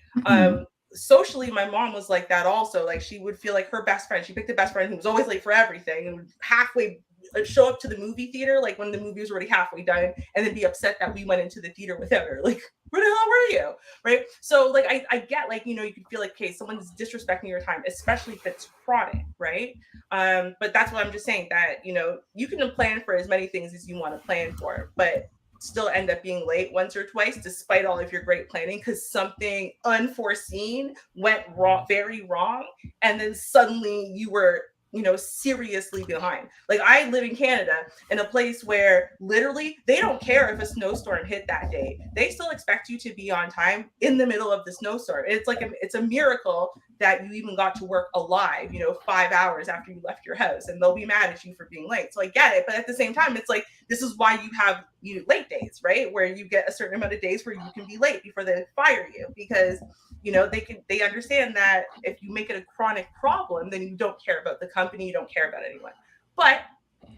[SPEAKER 4] Socially, my mom was like that also. Like she would feel like her best friend, she picked a best friend who was always late for everything and would halfway show up to the movie theater like when the movie was already halfway done, and then be upset that we went into the theater without her. Like, where the hell were you? Right? So like I get, like, you know, you could feel like, okay, someone's disrespecting your time, especially if it's chronic, right? But that's what I'm just saying, that, you know, you can plan for as many things as you want to plan for, but still end up being late once or twice despite all of your great planning, because something unforeseen went wrong, very wrong, and then suddenly you were, you know, seriously behind. Like I live in Canada, in a place where literally they don't care if a snowstorm hit that day. They still expect you to be on time in the middle of the snowstorm. It's like it's a miracle that you even got to work alive, you know, 5 hours after you left your house, and they'll be mad at you for being late. So I get it, but at the same time, it's like, this is why you have late days, right? Where you get a certain amount of days where you can be late before they fire you, because You know, they understand that if you make it a chronic problem, then you don't care about the company, you don't care about anyone. But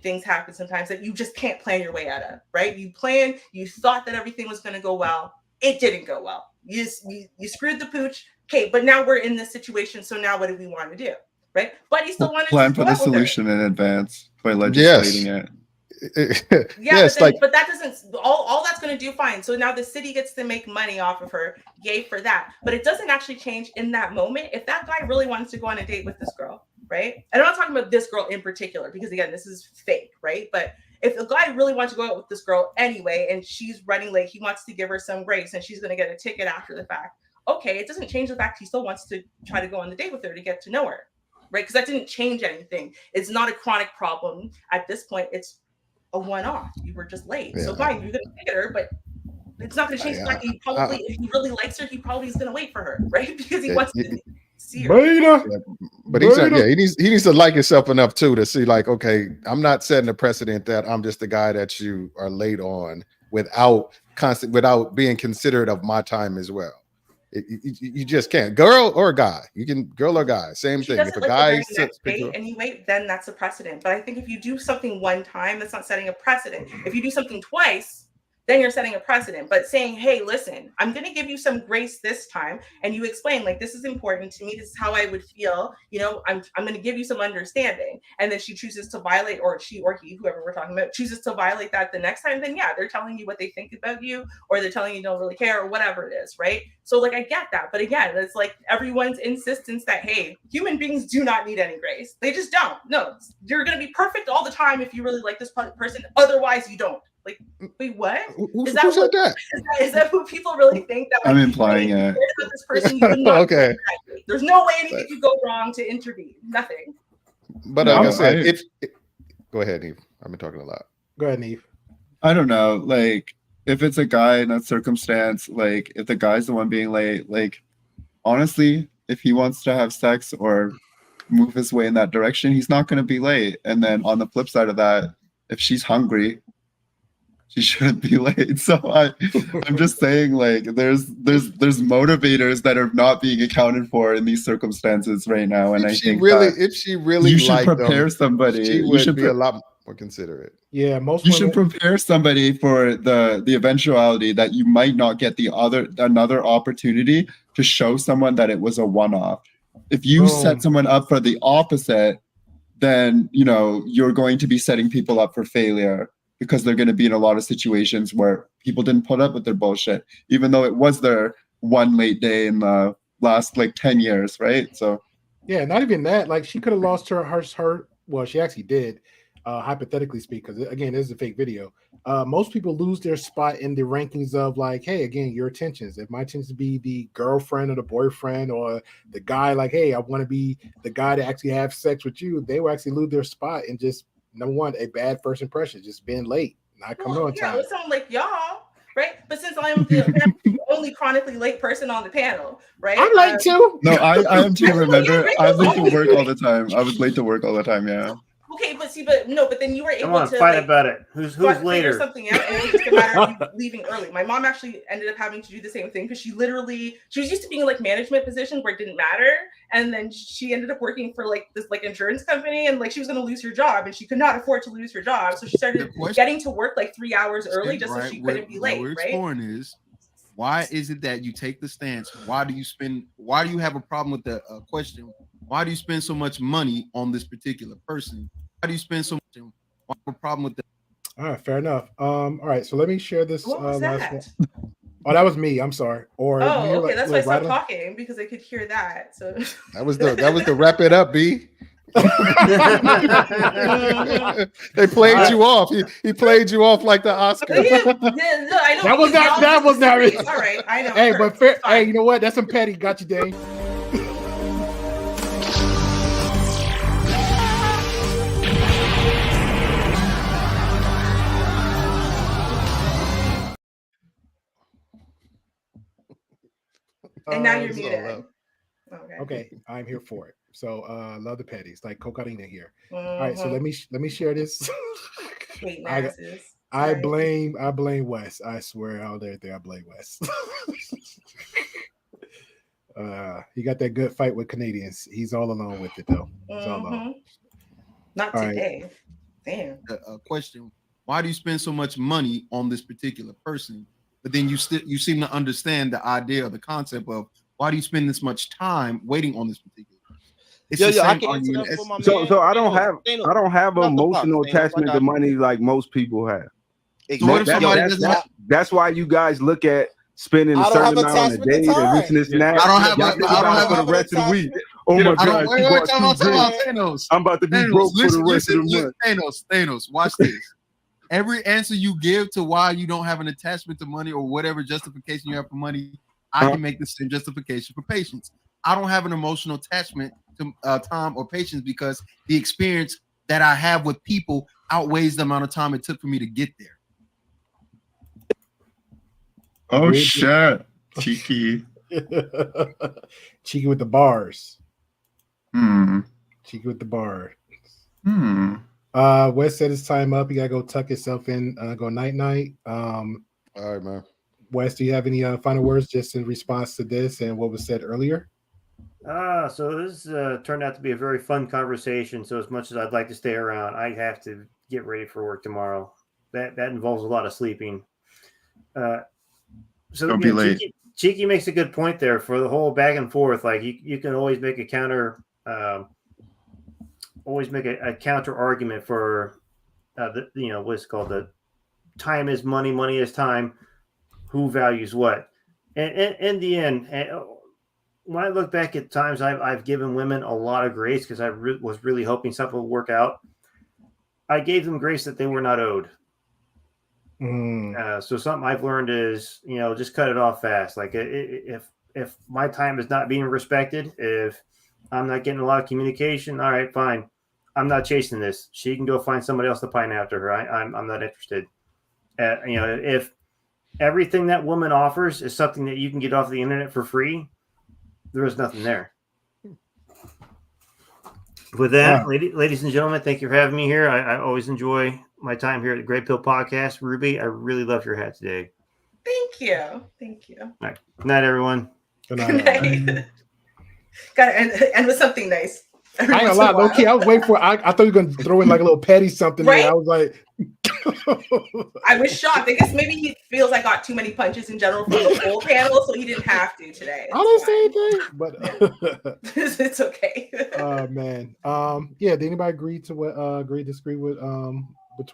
[SPEAKER 4] things happen sometimes that you just can't plan your way out of, right? You thought that everything was going to go well. It didn't go well. You screwed the pooch. Okay, but now we're in this situation. So now what do we want to do? Right? But he still wanted
[SPEAKER 6] plan
[SPEAKER 4] to
[SPEAKER 6] for the solution in advance by legislating it.
[SPEAKER 4] Yeah, but that doesn't all that's going to do fine. So now the city gets to make money off of her. Yay for that. But it doesn't actually change in that moment. If that guy really wants to go on a date with this girl, right? And I'm not talking about this girl in particular, because again, this is fake, right? But if the guy really wants to go out with this girl anyway, and she's running late, he wants to give her some grace, and she's going to get a ticket after the fact. Okay, it doesn't change the fact he still wants to try to go on the date with her to get to know her, right? Because that didn't change anything. It's not a chronic problem at this point. It's a one-off. You were just late. So fine, you're going to ticket her, but it's not going to change the fact that he probably, if he really likes her, he probably is going to wait for her, right? Because he wants to see her.
[SPEAKER 5] But he needs to like himself enough too to see, like, okay, I'm not setting a precedent that I'm just the guy that you are late on without being considerate of my time as well. You just can't. Girl or guy, you can girl or guy, same thing. If a guy sits
[SPEAKER 4] and you wait, then that's a precedent. But I think if you do something one time, that's not setting a precedent. If you do something twice, then you're setting a precedent. But saying, hey, listen, I'm going to give you some grace this time. And you explain, like, this is important to me. This is how I would feel. You know, I'm going to give you some understanding. And then she chooses to violate, or she or he, whoever we're talking about, chooses to violate that the next time. Then, yeah, they're telling you what they think about you, or they're telling you don't really care, or whatever it is. Right. So, like, I get that. But again, it's like everyone's insistence that, hey, human beings do not need any grace. They just don't. No, you're going to be perfect all the time if you really like this person. Otherwise, you don't. Like, wait, what? Is that what people really think? That, like,
[SPEAKER 6] I'm implying it.
[SPEAKER 4] This person, you would not
[SPEAKER 5] okay.
[SPEAKER 4] There's no way anything could go wrong to intervene. Nothing.
[SPEAKER 5] But like I said, go ahead, Neve. I've been talking a lot.
[SPEAKER 3] Go ahead, Neve.
[SPEAKER 6] I don't know. Like, if it's a guy in that circumstance, like, if the guy's the one being late, like, honestly, if he wants to have sex or move his way in that direction, he's not going to be late. And then on the flip side of that, if she's hungry, she shouldn't be late. So I'm just saying, like, there's motivators that are not being accounted for in these circumstances right now. And if she really
[SPEAKER 5] you
[SPEAKER 6] should prepare somebody.
[SPEAKER 5] She should be a lot more considerate.
[SPEAKER 3] Yeah,
[SPEAKER 6] you should prepare somebody for the eventuality that you might not get another opportunity to show someone that it was a one-off. If you set someone up for the opposite, then you're going to be setting people up for failure, because they're going to be in a lot of situations where people didn't put up with their bullshit, even though it was their one late day in the last 10 years, right? So
[SPEAKER 3] yeah, not even that. Like, she could have lost her. Well, she actually did, hypothetically speak, because again, this is a fake video. Most people lose their spot in the rankings of, like, hey, again, your attentions. If my intentions be the girlfriend or the boyfriend or the guy, like, hey, I want to be the guy to actually have sex with you, they will actually lose their spot and just, number one, a bad first impression, just being late, not coming on time.
[SPEAKER 4] Yeah, it sounds like y'all, right? But since I am the only chronically late person on the panel, right?
[SPEAKER 3] I'm late too.
[SPEAKER 6] No, I am too. Remember, I'm late to work all the time. I was late to work all the time. Yeah.
[SPEAKER 4] Okay, but then you were able to
[SPEAKER 1] fight about it. Who's later?
[SPEAKER 4] Something out, and it was just a matter of you leaving early. My mom actually ended up having to do the same thing, because she was used to being in management positions where it didn't matter, and then she ended up working for this insurance company, and she was going to lose her job, and she could not afford to lose her job, so she started getting to work 3 hours early just so she couldn't be late.
[SPEAKER 11] What we're
[SPEAKER 4] right?
[SPEAKER 11] exploring is, why is it that you take the stance? Why do you have a problem with the question? Why do you spend so much money on this particular person? Why do you spend so much? Why have a problem with that?
[SPEAKER 3] All right, fair enough. All right, so let me share this.
[SPEAKER 4] What was
[SPEAKER 3] last
[SPEAKER 4] that?
[SPEAKER 3] one. Oh, that was me. I'm sorry. Or
[SPEAKER 4] okay, that's why I stopped talking, because I could hear that. So
[SPEAKER 5] that was the wrap it up, B. They played you off. He played you off like the Oscar.
[SPEAKER 4] I know.
[SPEAKER 3] That was not
[SPEAKER 4] really. All right, I know.
[SPEAKER 3] Hey, but fair. Hey, you know what? That's some petty. Got you, Dane.
[SPEAKER 4] And now you're muted.
[SPEAKER 3] Okay, I'm here for it. So love the petties, like cocaine here. All right, so let me share this.
[SPEAKER 4] Wait,
[SPEAKER 3] I blame Wes. I swear out there, I blame Wes. He got that good fight with Canadians. He's all alone with it though. He's all alone.
[SPEAKER 4] Not
[SPEAKER 3] All right.
[SPEAKER 4] today. Damn.
[SPEAKER 11] Question: why do you spend so much money on this particular person, but then you seem to understand the idea or the concept of why do you spend this much time waiting on this particular person? It's the
[SPEAKER 12] I
[SPEAKER 11] same
[SPEAKER 12] can answer
[SPEAKER 11] argument.
[SPEAKER 12] that for my man.
[SPEAKER 13] So I don't have
[SPEAKER 12] Thanos,
[SPEAKER 13] emotional
[SPEAKER 12] Thanos,
[SPEAKER 13] attachment to money like most people have.
[SPEAKER 11] So what if somebody doesn't?
[SPEAKER 13] That's why you guys look at spending a
[SPEAKER 12] I don't
[SPEAKER 13] certain
[SPEAKER 12] have
[SPEAKER 13] amount on a
[SPEAKER 12] attachment to
[SPEAKER 13] date and this and this and that.
[SPEAKER 11] I don't have.
[SPEAKER 13] Y'all think about it for the rest of the week. Oh my God!
[SPEAKER 11] Thanos.
[SPEAKER 13] I'm about to be broke for the rest of the month.
[SPEAKER 11] Thanos, watch this. Every answer you give to why you don't have an attachment to money or whatever justification you have for money, I can make the same justification for patience. I don't have an emotional attachment to time or patience because the experience that I have with people outweighs the amount of time it took for me to get there.
[SPEAKER 6] Oh shit, cheeky.
[SPEAKER 3] Cheeky with the bars.
[SPEAKER 6] Hmm.
[SPEAKER 3] Cheeky with the bar.
[SPEAKER 6] Hmm.
[SPEAKER 3] Wes said it's time up. You gotta go tuck yourself in. Go night night.
[SPEAKER 5] All right, man.
[SPEAKER 3] Wes, do you have any final words just in response to this and what was said earlier?
[SPEAKER 1] So this turned out to be a very fun conversation. So as much as I'd like to stay around, I have to get ready for work tomorrow. That involves a lot of sleeping. So
[SPEAKER 6] Don't be late.
[SPEAKER 1] Cheeky makes a good point there for the whole back and forth. Like you can always make a counter, counter argument for what's called the time is money, money is time. Who values what? And in the end, when I look back at times I've given women a lot of grace because I was really hoping something would work out. I gave them grace that they were not owed. So something I've learned is, just cut it off fast. Like if my time is not being respected, if I'm not getting a lot of communication, all right, fine. I'm not chasing this. She can go find somebody else to pine after her. I'm not interested. If everything that woman offers is something that you can get off the internet for free, there is nothing there. With that, ladies and gentlemen, thank you for having me here. I always enjoy my time here at the Great Pill Podcast. Ruby, I really love your hat today.
[SPEAKER 4] Thank you.
[SPEAKER 1] All right. Good night, everyone.
[SPEAKER 3] Good
[SPEAKER 4] night. Gotta end with something nice.
[SPEAKER 3] I ain't gonna lie, low key. I was waiting for. I thought you were gonna throw in like a little petty something.
[SPEAKER 4] Right?
[SPEAKER 3] There. I was like,
[SPEAKER 4] I was shocked. I guess maybe he feels I got too many punches in general from the whole panel, so he didn't have to today.
[SPEAKER 3] I didn't say anything, but
[SPEAKER 4] it's okay.
[SPEAKER 3] Oh man. Yeah. Did anybody agree to what? Disagree with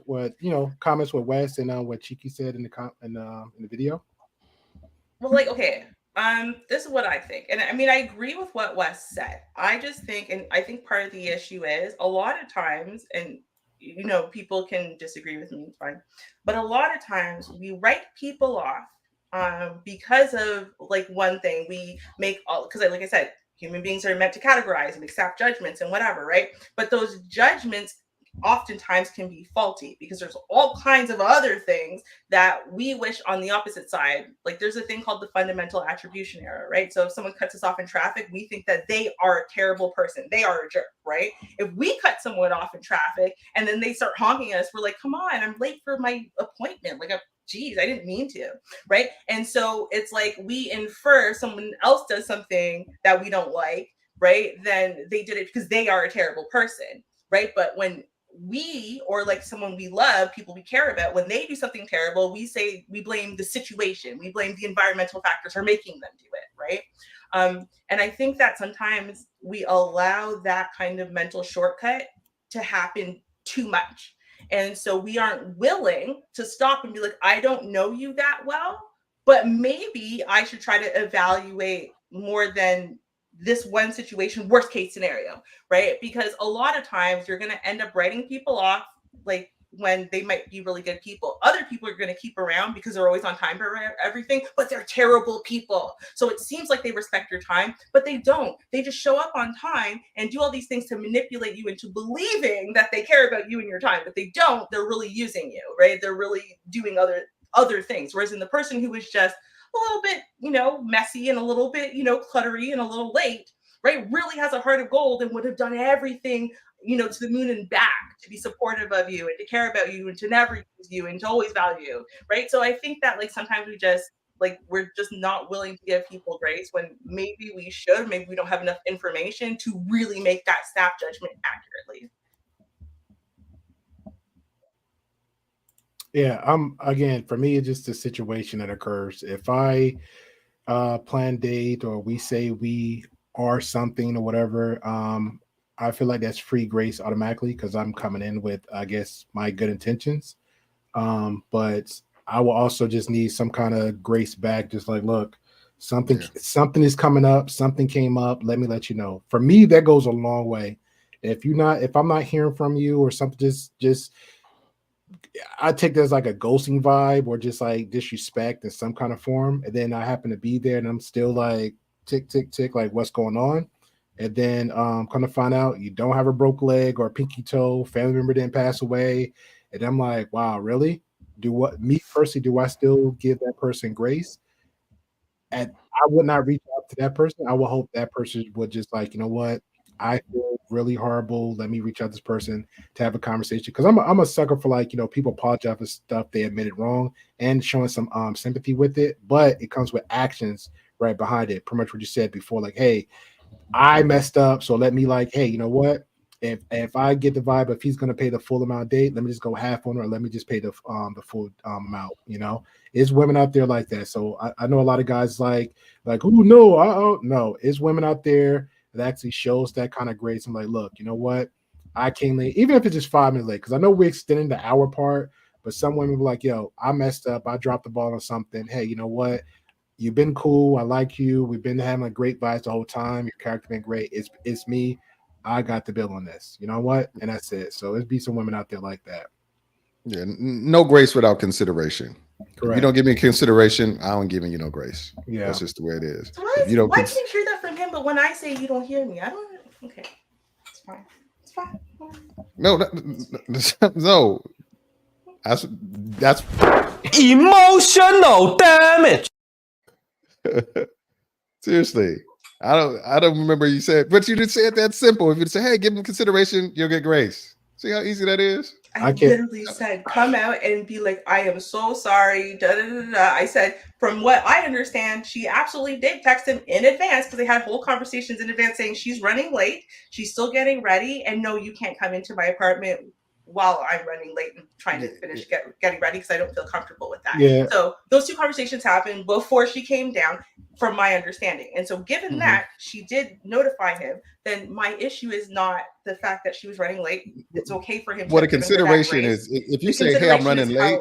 [SPEAKER 3] what comments with Wes and what Cheeky said in the video?
[SPEAKER 4] Well, okay. This is what I think. And I mean, I agree with what Wes said. I just think, and I think part of the issue is a lot of times, and people can disagree with me, it's fine. But a lot of times we write people off because of one thing. We make because like I said, human beings are meant to categorize and accept judgments and whatever, right? But those judgments oftentimes can be faulty because there's all kinds of other things that we wish on the opposite side. Like there's a thing called the fundamental attribution error, right? So if someone cuts us off in traffic, we think that they are a terrible person. They are a jerk, right? If we cut someone off in traffic and then they start honking at us, we're like, come on, I'm late for my appointment. Geez, I didn't mean to, right? And so it's like we infer if someone else does something that we don't like, right? Then they did it because they are a terrible person, right? But when we or someone we love, people we care about, when they do something terrible, we blame the situation, we blame the environmental factors for making them do it, right? And I think that sometimes we allow that kind of mental shortcut to happen too much. And so we aren't willing to stop and be like, I don't know you that well, but maybe I should try to evaluate more than this one situation, worst case scenario, right? Because a lot of times you're going to end up writing people off when they might be really good people. Other people are going to keep around because they're always on time for everything, but they're terrible people. So it seems like they respect your time, but they don't. They just show up on time and do all these things to manipulate you into believing that they care about you and your time, but they don't. They're really using you, right? They're really doing other things. Whereas in the person who is just a little bit, messy and a little bit, cluttery and a little late, right? Really has a heart of gold and would have done everything, to the moon and back to be supportive of you and to care about you and to never use you and to always value you, right? So I think that sometimes we just like we're just not willing to give people grace when maybe we should. Maybe we don't have enough information to really make that snap judgment accurately.
[SPEAKER 3] Yeah, again, for me, it's just a situation that occurs. If I plan date or we say we are something or whatever, I feel like that's free grace automatically because I'm coming in with, I guess, my good intentions. But I will also just need some kind of grace back, just like, look, something is coming up, something came up, let me let you know. For me, that goes a long way. If I'm not hearing from you or something, just I take this like a ghosting vibe or just like disrespect in some kind of form. And then I happen to be there and I'm still like tick, tick, tick, like what's going on. And then come to find out you don't have a broke leg or a pinky toe, family member didn't pass away. And I'm like, wow, really? Me personally, do I still give that person grace? And I would not reach out to that person. I would hope that person would just like, you know what? I feel really horrible. Let me reach out to this person to have a conversation because I'm a sucker for like, people apologize for stuff they admitted wrong and showing some sympathy with it, but it comes with actions right behind it. Pretty much what you said before, like, hey, I messed up, so let me like, hey, you know what? If I get the vibe, if he's gonna pay the full amount date, let me just go half on, or let me just pay the full amount. It's women out there like that. So I know a lot of guys like, oh no, no, it's women out there that actually shows that kind of grace. I'm like, look, you know what? I came late, even if it's just 5 minutes late, because I know we're extending the hour part, but some women were like, yo, I messed up, I dropped the ball on something. Hey, you know what? You've been cool. I like you. We've been having a great vibes the whole time. Your character been great. It's me. I got the bill on this. You know what? And that's it. So it'd be some women out there like that.
[SPEAKER 5] Yeah, no grace without consideration. Correct. If you don't give me consideration, I don't give you no grace. Yeah, that's just the way it is.
[SPEAKER 4] So why can you hear that from him? But when I say you don't hear me, I don't. Okay, it's fine. It's fine.
[SPEAKER 5] No. That's
[SPEAKER 14] emotional damage.
[SPEAKER 5] Seriously, I don't remember you said, but you did say it that simple. If you say, "Hey, give him consideration," you'll get grace. See how easy that is.
[SPEAKER 4] I literally said, "Come out and be like, I am so sorry." Da, da, da, da. I said, from what I understand, she absolutely did text him in advance because they had whole conversations in advance saying she's running late, she's still getting ready, and no, you can't come into my apartment while I'm running late and trying to finish getting ready because I don't feel comfortable with that.
[SPEAKER 3] Yeah.
[SPEAKER 4] So those two conversations happened before she came down, from my understanding. And so given that she did notify him, then my issue is not the fact that she was running late. It's okay for him.
[SPEAKER 5] What a consideration is, if you say, "Hey, I'm running late,"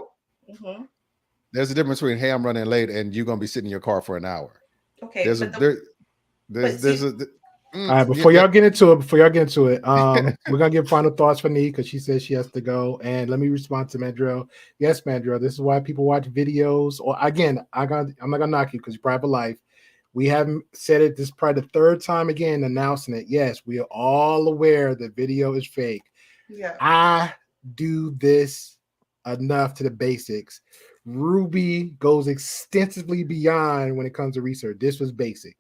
[SPEAKER 5] there's a difference between, "Hey, I'm running late," and you're gonna be sitting in your car for an hour.
[SPEAKER 4] Okay.
[SPEAKER 3] All right, before y'all get into it, we're gonna give final thoughts for Nee because she says she has to go. And let me respond to Mandrell. Yes, Mandrell, this is why people watch videos. Or again, I'm not gonna knock you because you probably have a life. We haven't said it. This is probably the third time again announcing it. Yes, we are all aware the video is fake.
[SPEAKER 4] Yeah.
[SPEAKER 3] I do this enough to the basics. Ruby goes extensively beyond when it comes to research. This was basic.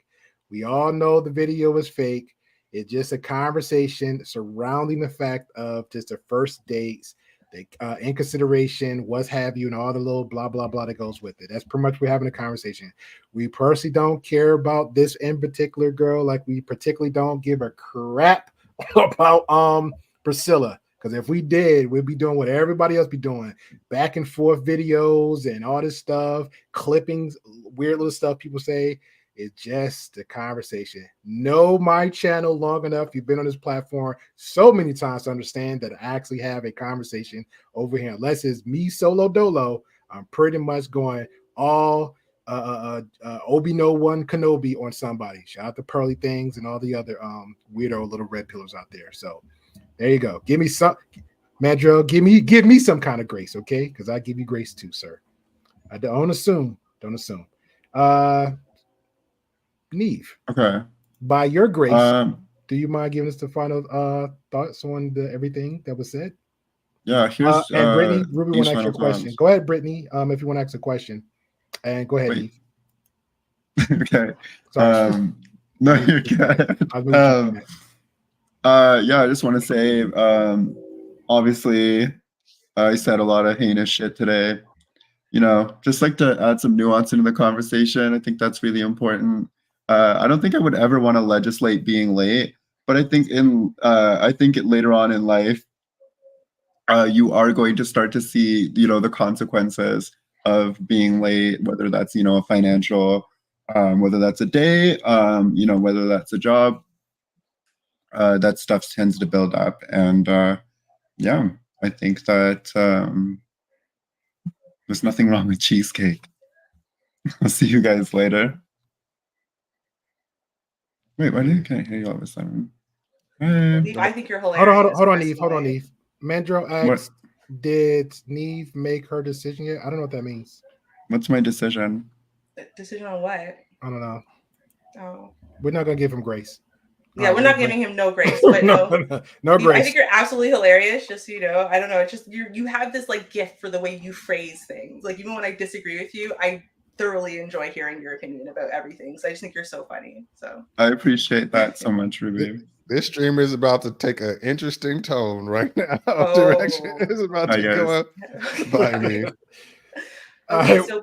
[SPEAKER 3] We all know the video is fake. It's just a conversation surrounding the fact of just the first dates, the in consideration, what have you, and all the little blah, blah, blah that goes with it. That's pretty much we're having a conversation. We personally don't care about this in particular girl, like we particularly don't give a crap about Priscilla. Because if we did, we'd be doing what everybody else be doing. Back and forth videos and all this stuff, clippings, weird little stuff people say. It's just a conversation. Know my channel long enough. You've been on this platform so many times to understand that I actually have a conversation over here. Unless it's me solo dolo, I'm pretty much going all Obi-No-One Kenobi on somebody. Shout out to Pearly Things and all the other weirdo little red pillars out there. So there you go. Give me some, Mandrell, give me some kind of grace, okay? Because I give you grace too, sir. I don't assume. Neve.
[SPEAKER 6] Okay.
[SPEAKER 3] By your grace, do you mind giving us the final thoughts on everything that was said?
[SPEAKER 6] Yeah, here's
[SPEAKER 3] and Brittany, Ruby want to ask you a
[SPEAKER 6] thoughts.
[SPEAKER 3] question. Go ahead, Brittany. If you want to ask a question, and go ahead, Neve.
[SPEAKER 6] Okay.
[SPEAKER 3] Sorry.
[SPEAKER 6] No, you're good. Yeah, I just want to say, obviously, I said a lot of heinous shit today. just like to add some nuance into the conversation. I think that's really important. I don't think I would ever want to legislate being late, but I think later on in life, you are going to start to see, the consequences of being late, whether that's, a financial, whether that's a day, whether that's a job. That stuff tends to build up. And yeah, I think that there's nothing wrong with cheesecake. I'll see you guys later. Wait, can't hear you all of a sudden?
[SPEAKER 4] I think you're hilarious.
[SPEAKER 3] Hold on, Neve. Mandro asked, did Neve make her decision yet? I don't know what that means.
[SPEAKER 6] What's my decision?
[SPEAKER 4] Decision on what?
[SPEAKER 3] I don't know.
[SPEAKER 4] Oh.
[SPEAKER 3] We're not gonna give him grace.
[SPEAKER 4] Yeah, we're not giving him no grace, but
[SPEAKER 3] no grace.
[SPEAKER 4] I think you're absolutely hilarious. Just so you know, I don't know. It's just you have this like gift for the way you phrase things. Like even when I disagree with you, I thoroughly enjoy hearing your opinion about everything. So I just think you're so funny. So
[SPEAKER 6] I appreciate that so much, Ruby.
[SPEAKER 5] This stream is about to take an interesting tone right now. Direction is about to go up by me.
[SPEAKER 4] Okay, so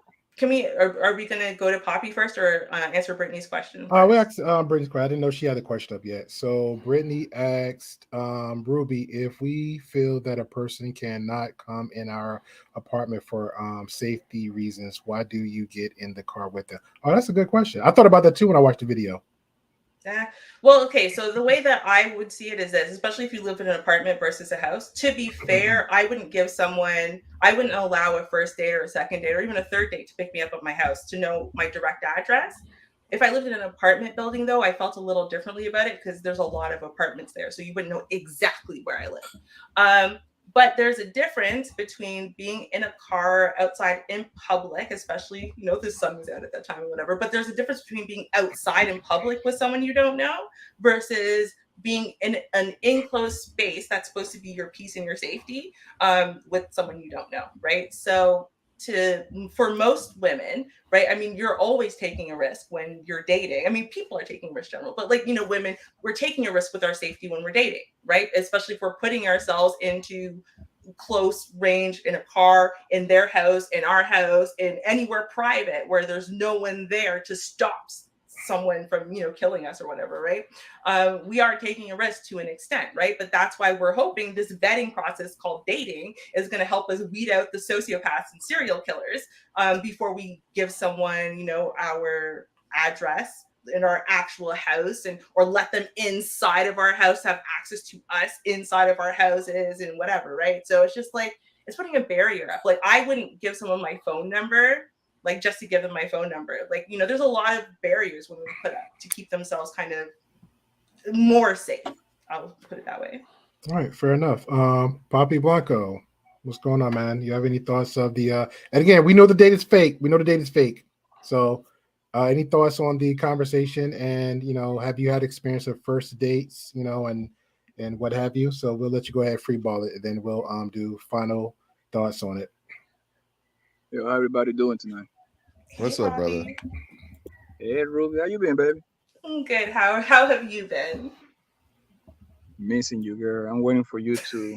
[SPEAKER 4] are we gonna go to Poppy first or answer Brittany's question?
[SPEAKER 3] We asked Brittany's question. I didn't know she had a question up yet. So Brittany asked Ruby, if we feel that a person cannot come in our apartment for safety reasons, why do you get in the car with them? Oh, that's a good question. I thought about that too when I watched the video.
[SPEAKER 4] Well, okay, so the way that I would see it is this, especially if you live in an apartment versus a house, to be fair, I wouldn't allow a first date or a second date or even a third date to pick me up at my house to know my direct address. If I lived in an apartment building, though, I felt a little differently about it because there's a lot of apartments there, so you wouldn't know exactly where I live. But there's a difference between being in a car outside in public, especially, the sun was out at that time or whatever, but there's a difference between being outside in public with someone you don't know versus being in an enclosed space that's supposed to be your peace and your safety with someone you don't know, right? So for most women, right? I mean, you're always taking a risk when you're dating. I mean, people are taking risks general, but women, we're taking a risk with our safety when we're dating, right? Especially if we're putting ourselves into close range in a car, in their house, in our house, in anywhere private where there's no one there to stop someone from killing us or whatever, right? We are taking a risk to an extent, right? But that's why we're hoping this vetting process called dating is going to help us weed out the sociopaths and serial killers before we give someone our address in our actual house or let them inside of our house, have access to us inside of our houses and whatever, right? So it's just like it's putting a barrier up. Like I wouldn't give someone my phone number just to give them my phone number. There's a lot of barriers when we put up to keep themselves kind of more safe. I'll put it that way.
[SPEAKER 3] All right, fair enough. Poppy Blanco, what's going on, man? You have any thoughts of the and again, we know the date is fake. So any thoughts on the conversation and have you had experience of first dates, and what have you? So we'll let you go ahead and free ball it, and then we'll do final thoughts on it.
[SPEAKER 14] Yo, how everybody doing tonight?
[SPEAKER 5] What's up, brother?
[SPEAKER 14] Hey, Ruby, how you been, baby?
[SPEAKER 4] I'm good. How have you been?
[SPEAKER 14] Missing you, girl. I'm waiting for you to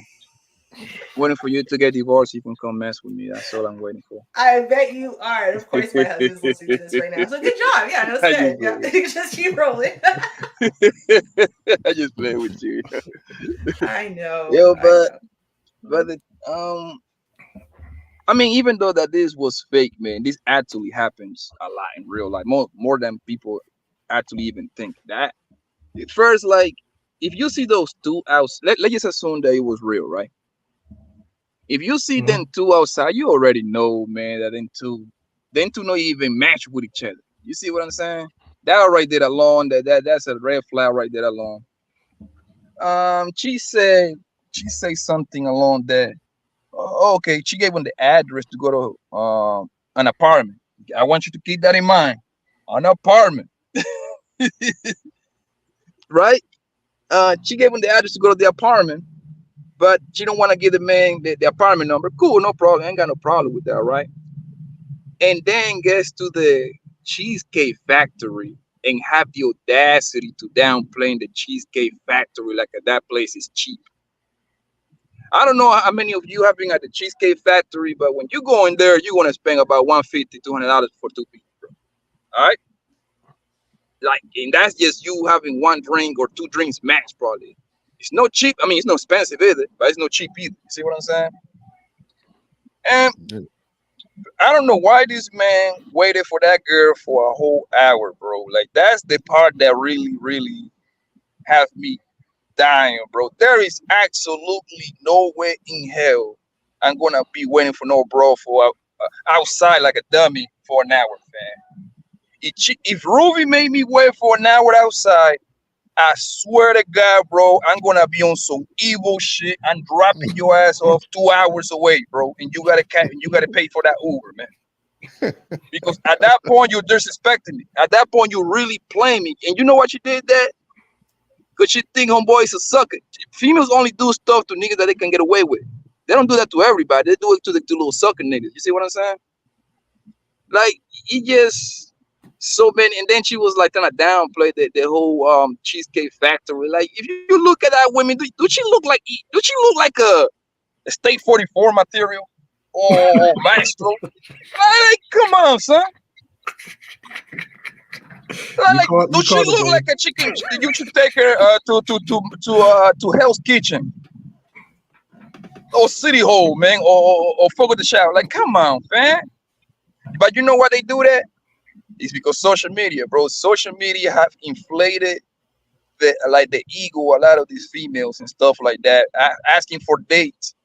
[SPEAKER 14] get divorced. You can come mess with me. That's all I'm waiting for.
[SPEAKER 4] I bet you are. And of course, my husband's listening to this right now. So good job. Yeah, no, it's good. Yeah, just keep rolling.
[SPEAKER 14] I just play with you.
[SPEAKER 4] I know.
[SPEAKER 14] Yo, but I mean, even though that this was fake, man, this actually happens a lot in real life, more than people actually even think. That at first, if you see those two outs, let's just assume that it was real, right? If you see them two outside, you already know, man, that them two don't even match with each other. You see what I'm saying? That right there alone, that's a red flag right there alone. She said something along that. Okay, she gave him the address to go to an apartment. I want you to keep that in mind. An apartment. Right? She gave him the address to go to the apartment, but she don't want to give the man the apartment number. Cool, no problem. Ain't got no problem with that, right? And then gets to the Cheesecake Factory and have the audacity to downplay the Cheesecake Factory like that place is cheap. I don't know how many of you have been at the Cheesecake Factory, but when you go in there, you're gonna spend about $150, $200 for 2 people, bro. All right, like, and that's just you having 1 drink or 2 drinks max, probably. It's no cheap. I mean, it's no expensive either, but it's no cheap either. You see what I'm saying? And I don't know why this man waited for that girl for a whole hour, bro. Like, that's the part that really, really have me dying, bro. There is absolutely no way in hell I'm gonna be waiting for no bro for outside like a dummy for an hour, man. If Ruby made me wait for an hour outside, I swear to God, bro, I'm gonna be on some evil shit. I'm dropping your ass off 2 hours away, bro, and you gotta pay for that Uber, man. Because at that point you're disrespecting me. At that point you're really playing me, and you know what you did that? Because you think homeboy is a sucker. Females only do stuff to niggas that they can get away with. They don't do that to everybody. They do it to the little sucker niggas. You see what I'm saying? Like, he just so many. And then she was like trying to downplay the whole Cheesecake Factory. Like, if you look at that woman, do she look like a State 44 material or Maestro? Like, come on, son. Like, does she look like a chicken? You should take her to Hell's Kitchen or City Hall, man, or Fogo de Chao. Like, come on, man. But you know why they do that? It's because social media, bro. Social media have inflated the ego a lot of these females and stuff like that, asking for dates,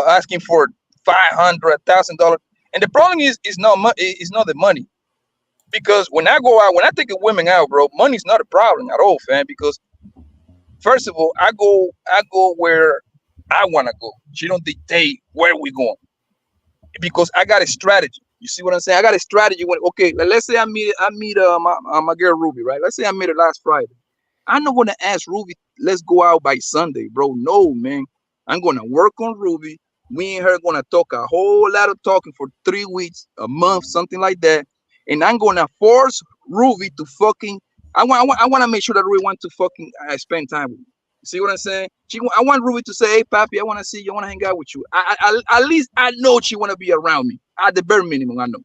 [SPEAKER 14] asking for $500, $1,000, and the problem is not the money. Because when I go out, when I take a woman out, bro, money's not a problem at all, fam. Because first of all, I go where I want to go. She don't dictate where we going. Because I got a strategy. You see what I'm saying? I got a strategy. Let's say I meet my girl Ruby, right? Let's say I met her last Friday. I'm not gonna ask Ruby, let's go out by Sunday, bro. No, man. I'm gonna work on Ruby. Me and her gonna talk a whole lot of talking for 3 weeks, a month, something like that. And I'm gonna force Ruby to fucking. I want to make sure that Ruby wants to fucking spend time with me. See what I'm saying? I want Ruby to say, "Hey, papi, I want to see you. I want to hang out with you." At least I know she want to be around me. At the bare minimum, I know,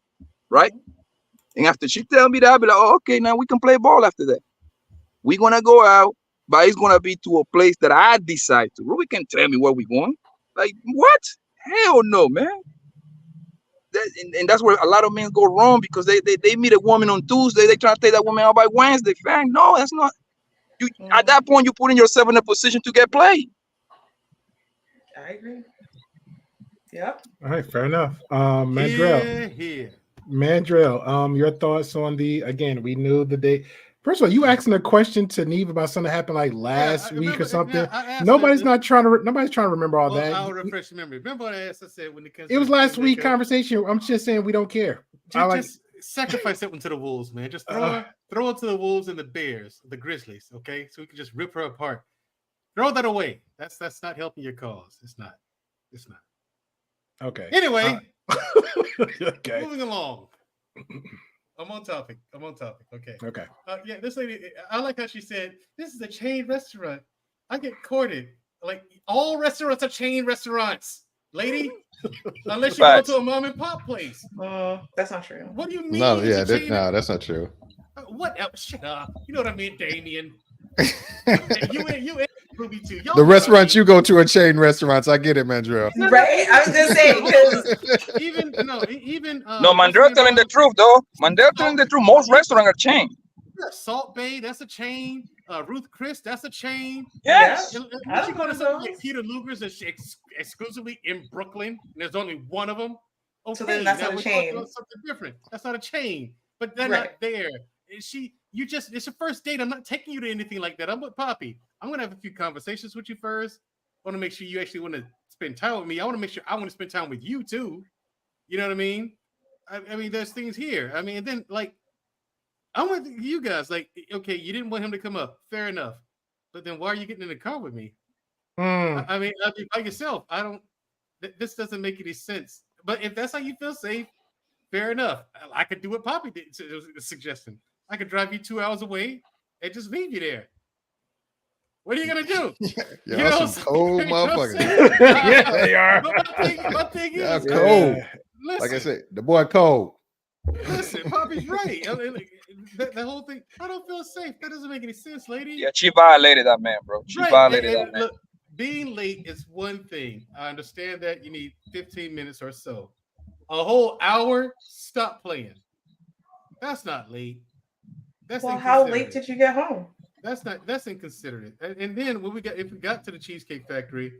[SPEAKER 14] right? And after she tell me that, I'll be like, "Oh, okay, now we can play ball after that. We're gonna go out, but it's gonna be to a place that I decide to. Ruby can tell me where we going. Like, what? Hell no, man." And that's where a lot of men go wrong, because they meet a woman on Tuesday, they try to take that woman out by Wednesday. Fang, no, that's not you. At that point, you're putting yourself in a position to get played.
[SPEAKER 4] I agree. Yep.
[SPEAKER 3] All right, fair enough. Mandrell. Mandrell, your thoughts on again, we knew the date. First of all, you asking a question to Neve about something that happened like last week or something. Nobody's trying to remember all that.
[SPEAKER 15] I'll refresh your memory. Remember what I said when it comes.
[SPEAKER 3] It was last week conversation. I'm just saying we don't care.
[SPEAKER 15] Just sacrifice that one to the Wolves, man. Just throw it to the Wolves and the Bears, the Grizzlies, okay? So we can just rip her apart. Throw that away. That's not helping your cause. It's not.
[SPEAKER 3] Okay.
[SPEAKER 15] Anyway,
[SPEAKER 3] okay.
[SPEAKER 15] Moving along. I'm on topic. Okay.
[SPEAKER 3] Okay.
[SPEAKER 15] Yeah, this lady, I like how she said, "This is a chain restaurant. I get courted." Like, all restaurants are chain restaurants, lady. Unless you go to a mom and pop place.
[SPEAKER 4] That's not true.
[SPEAKER 15] What do you mean?
[SPEAKER 5] No, yeah, that's not true.
[SPEAKER 15] What else? Shut up. You know what I mean, Damien. you and Ruby too.
[SPEAKER 5] The restaurants you go to are chain restaurants. I get it, Mandrell.
[SPEAKER 4] Right? I was gonna say, because
[SPEAKER 15] even
[SPEAKER 14] Mandrell telling the truth, though. Mandrell telling the truth. Most restaurants are chain.
[SPEAKER 15] Salt Bay, that's a chain. Ruth Chris, that's a chain.
[SPEAKER 14] Yes.
[SPEAKER 15] You go to something like Peter Luger's that's exclusively in Brooklyn, and there's only one of them. Okay,
[SPEAKER 4] so then that's not a chain.
[SPEAKER 15] Something different. That's not a chain. But they're not there. It's your first date. I'm not taking you to anything like that. I'm with Poppy. I'm gonna have a few conversations with you first. I want to make sure you actually want to spend time with me. I want to make sure I want to spend time with you too. You know what I mean? I mean, there's things here. I mean, and then like, I'm with you guys. Like, okay, you didn't want him to come up. Fair enough. But then why are you getting in the car with me? I mean, by yourself. This doesn't make any sense. But if that's how you feel safe, fair enough. I could do what Poppy did. It was a suggestion. I could drive you 2 hours away and just leave you there. What are you gonna do?
[SPEAKER 5] Y'all some cold motherfuckers.
[SPEAKER 3] Yeah, they are.
[SPEAKER 15] But my thing
[SPEAKER 5] Y'all
[SPEAKER 15] is,
[SPEAKER 5] cold.
[SPEAKER 15] listen,
[SPEAKER 5] Like I said, the boy cold.
[SPEAKER 15] listen, Poppy's right. I mean, like, the whole thing, I don't feel safe. That doesn't make any sense, lady.
[SPEAKER 14] Yeah, she violated that man, bro. She
[SPEAKER 15] Right.
[SPEAKER 14] violated
[SPEAKER 15] And
[SPEAKER 14] that man.
[SPEAKER 15] look, being late is one thing. I understand that you need 15 minutes or so. A whole hour? Stop playing. That's not late. That's
[SPEAKER 4] Well, how late
[SPEAKER 15] inconsiderate.
[SPEAKER 4] did you get home?
[SPEAKER 15] That's inconsiderate. And then when we got to the Cheesecake Factory,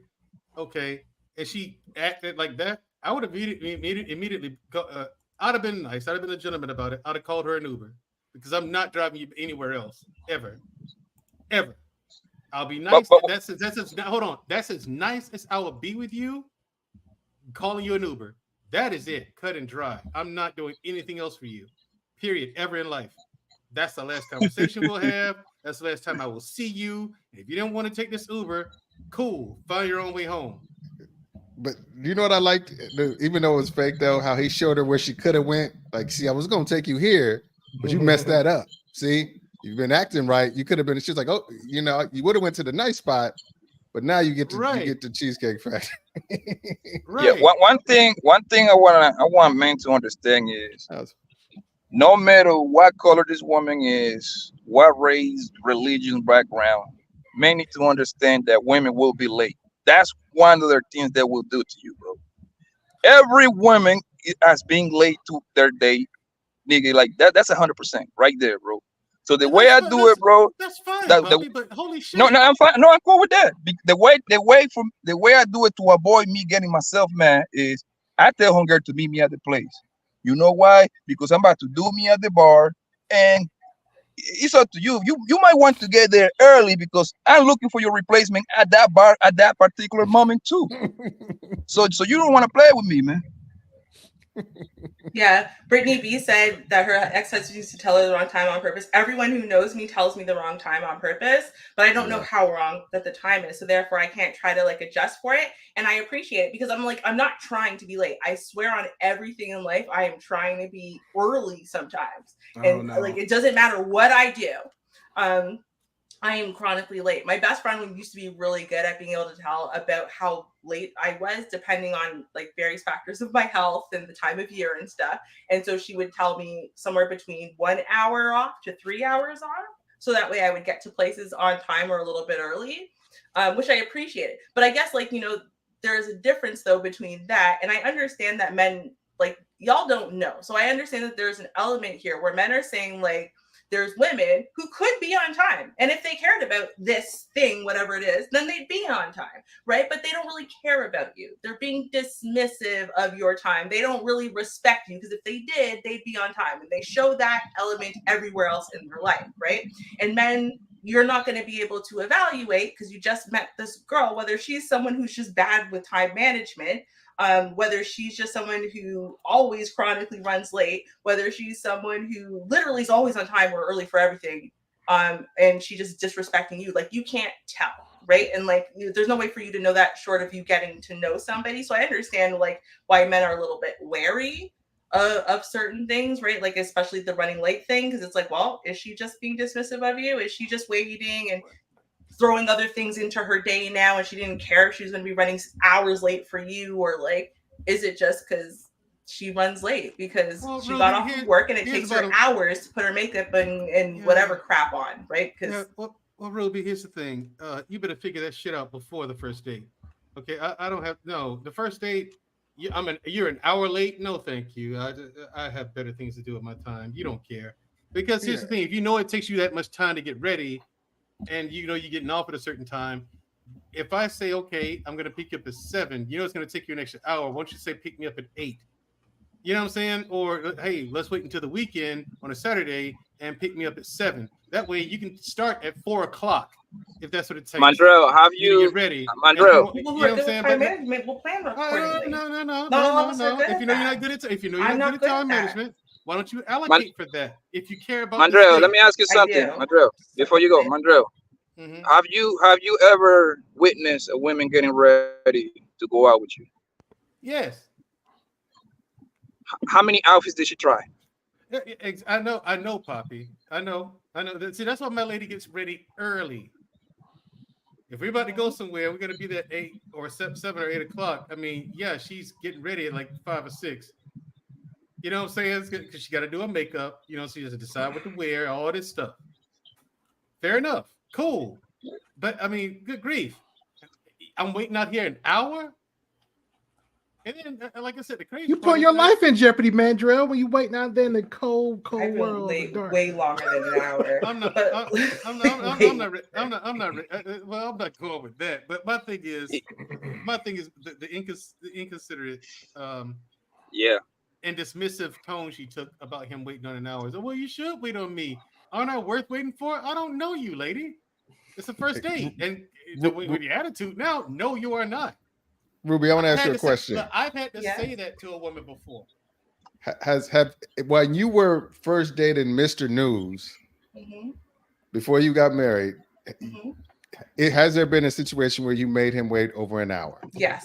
[SPEAKER 15] okay, and she acted like that, I would have immediately go, I'd have been nice. I'd have been a gentleman about it. I'd have called her an Uber because I'm not driving you anywhere else ever. I'll be nice. That's hold on. That's as nice as I will be with you. Calling you an Uber. That is it. Cut and dry. I'm not doing anything else for you. Period. Ever in life. That's the last conversation we'll have. That's the last time I will see you. If you don't want to take this Uber, cool. Find your own way home.
[SPEAKER 5] But you know what I liked? Even though it was fake, though, how he showed her where she could have went. Like, see, I was going to take you here, but you messed that up. See, you've been acting right. You could have been. She's like, oh, you know, you would have went to the nice spot, but now you get to you get to Cheesecake Factory.
[SPEAKER 14] Yeah, one thing I want men to understand is no matter what color this woman is, what race, religion, background, men need to understand that women will be late. That's one of the things they will do to you, bro. Every woman as being late to their date, nigga, like that's 100% right there, bro. So the way I do it, bro,
[SPEAKER 15] that's fine,
[SPEAKER 14] Bobby,
[SPEAKER 15] but holy shit.
[SPEAKER 14] No, I'm fine. No, I'm cool with that. The way I do it to avoid me getting myself mad is I tell homegirl to meet me at the place. You know why? Because I'm about to do me at the bar, and it's up to you. You might want to get there early because I'm looking for your replacement at that bar at that particular moment too. So you don't want to play with me, man.
[SPEAKER 4] Yeah, Brittany B said that her ex-husband used to tell her the wrong time on purpose. Everyone who knows me tells me the wrong time on purpose, but I don't know how wrong that the time is. So therefore I can't try to like adjust for it. And I appreciate it because I'm not trying to be late. I swear on everything in life, I am trying to be early sometimes. Like it doesn't matter what I do. I am chronically late. My best friend used to be really good at being able to tell about how late I was, depending on like various factors of my health and the time of year and stuff. And so she would tell me somewhere between 1 hour off to 3 hours off. So that way I would get to places on time or a little bit early, which I appreciated. But I guess there is a difference though between that. And I understand that men, like y'all don't know. So I understand that there's an element here where men are saying like, there's women who could be on time. And if they cared about this thing, whatever it is, then they'd be on time, right? But they don't really care about you. They're being dismissive of your time. They don't really respect you because if they did, they'd be on time. And they show that element everywhere else in their life, right? And men, you're not going to be able to evaluate because you just met this girl, whether she's someone who's just bad with time management, whether she's just someone who always chronically runs late, whether she's someone who literally is always on time or early for everything, and she just disrespecting you. Like you can't tell, right? And like there's no way for you to know that short of you getting to know somebody. So I understand like why men are a little bit wary of certain things, right? Like especially the running late thing, because it's like, well, is she just being dismissive of you? Is she just waiting and throwing other things into her day now and she didn't care if she was going to be running hours late for you? Or like, is it just because she runs late because she got off of work and it takes her hours to put her makeup and whatever crap on, right? Because
[SPEAKER 15] well, Ruby, here's the thing. You better figure that shit out before the first date. Okay, I don't have the first date. You're an hour late. No, thank you. I have better things to do with my time. You don't care because here's the thing. If you know it takes you that much time to get ready, and you know you're getting off at a certain time, if I say, okay, I'm going to pick you up at 7, you know it's going to take you an extra hour. Why don't you say pick me up at 8? You know what I'm saying? Or, hey, let's wait until the weekend on a Saturday and pick me up at 7. That way you can start at 4 o'clock if that's what it takes.
[SPEAKER 14] Mandrell, have you
[SPEAKER 15] get ready?
[SPEAKER 14] Mandrell,
[SPEAKER 4] people who are good with time management will plan accordingly.
[SPEAKER 15] No. If you know you're not good at time management, why don't you allocate for that? If you care about
[SPEAKER 14] Mandrell, let me ask you something, Mandrell. Before you go, Mandrell, have you ever witnessed a woman getting ready to go out with you?
[SPEAKER 15] Yes.
[SPEAKER 14] How many outfits did she try?
[SPEAKER 15] I know, Poppy. I know. See, that's why my lady gets ready early. If we're about to go somewhere, we're gonna be there at 8 or 7 or 8 o'clock. I mean, yeah, she's getting ready at like 5 or 6. You know what I'm saying? Because she got to do her makeup. You know, she has to decide what to wear, all this stuff. Fair enough. Cool. But I mean, good grief. I'm waiting out here an hour. And then, like I said, the crazy
[SPEAKER 3] You
[SPEAKER 15] part
[SPEAKER 3] put
[SPEAKER 15] is
[SPEAKER 3] your
[SPEAKER 15] that-
[SPEAKER 3] life in jeopardy, Mandrell, when you waiting out there in the cold
[SPEAKER 4] I've been
[SPEAKER 3] world.
[SPEAKER 4] late way longer than an hour.
[SPEAKER 15] I'm not.
[SPEAKER 4] But-
[SPEAKER 15] I'm not. Well, I'm not going with that. But my thing is the inconsiderate,
[SPEAKER 14] Yeah.
[SPEAKER 15] and dismissive tone she took about him waiting on an hour. So, well, you should wait on me. Aren't I worth waiting for? I don't know you, lady. It's the first date, and with your attitude now, no, you are not.
[SPEAKER 5] Ruby, I want to ask you a question.
[SPEAKER 15] I've had to say that to a woman before.
[SPEAKER 5] When you were first dating Mr. News, before you got married, has there been a situation where you made him wait over an hour?
[SPEAKER 4] Yes.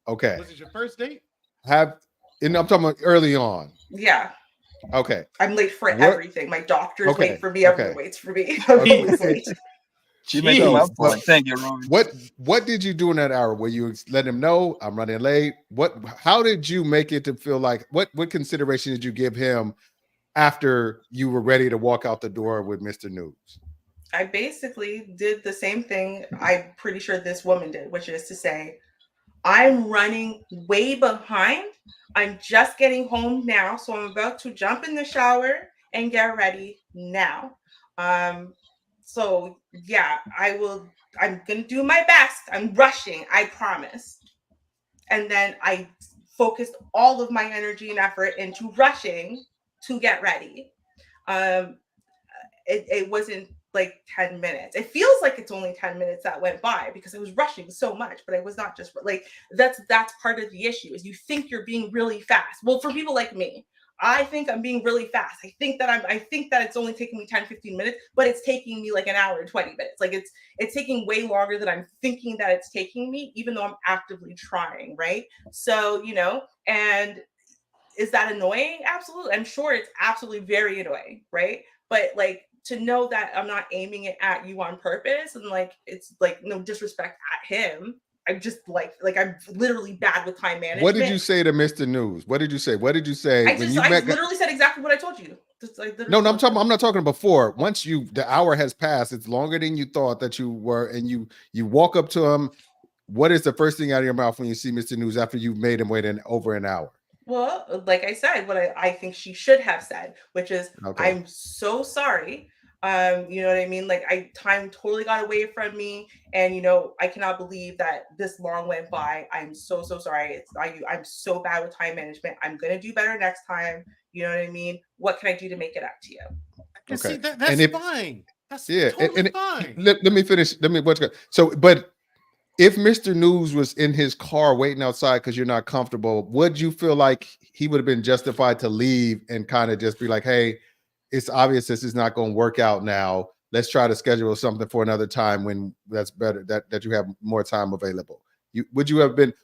[SPEAKER 5] Okay.
[SPEAKER 15] Was it your first date?
[SPEAKER 5] I'm talking about early on.
[SPEAKER 4] Yeah.
[SPEAKER 5] Okay.
[SPEAKER 4] I'm late for everything. My doctors wait for me. Everyone waits for me. I'm
[SPEAKER 5] Okay.
[SPEAKER 4] always late.
[SPEAKER 14] She makes a mouth fun. Thank you, Ruby.
[SPEAKER 5] What did you do in that hour? Were you let him know I'm running late? How did you make it to feel like what consideration did you give him after you were ready to walk out the door with Mr. News?
[SPEAKER 4] I basically did the same thing I'm pretty sure this woman did, which is to say, I'm running way behind. I'm just getting home now, so I'm about to jump in the shower and get ready now. So yeah, I'm gonna do my best. I'm rushing, I promise. And then I focused all of my energy and effort into rushing to get ready. It wasn't like 10 minutes. It feels like it's only 10 minutes that went by because I was rushing so much, but I was not just like, that's part of the issue is you think you're being really fast. Well, for people like me, I think I'm being really fast. I think that it's only taking me 10, 15 minutes, but it's taking me like an hour and 20 minutes. Like it's taking way longer than I'm thinking that it's taking me, even though I'm actively trying, right? So, and is that annoying? Absolutely. I'm sure it's absolutely very annoying, right? But like to know that I'm not aiming it at you on purpose and like it's like no disrespect at him. I'm just like I'm literally bad with time management.
[SPEAKER 5] What did you say to Mr. News? What did you say? What did you say
[SPEAKER 4] I literally said exactly what I told you.
[SPEAKER 5] No, I'm not talking before. Once the hour has passed, it's longer than you thought that you were, and you walk up to him. What is the first thing out of your mouth when you see Mr. News after you've made him wait over an hour?
[SPEAKER 4] Well, like I said, what I think she should have said, which is, okay. I'm so sorry. You know what I mean? Like time totally got away from me. And, I cannot believe that this long went by. I'm so sorry. I'm so bad with time management. I'm going to do better next time. You know what I mean? What can I do to make it up to you?
[SPEAKER 15] Okay. See, that's fine. That's totally fine.
[SPEAKER 5] Let me finish. But if Mr. News was in his car waiting outside because you're not comfortable, would you feel like he would have been justified to leave and kind of just be like, hey, it's obvious this is not going to work out now. Let's try to schedule something for another time when that's better, that you have more time available. What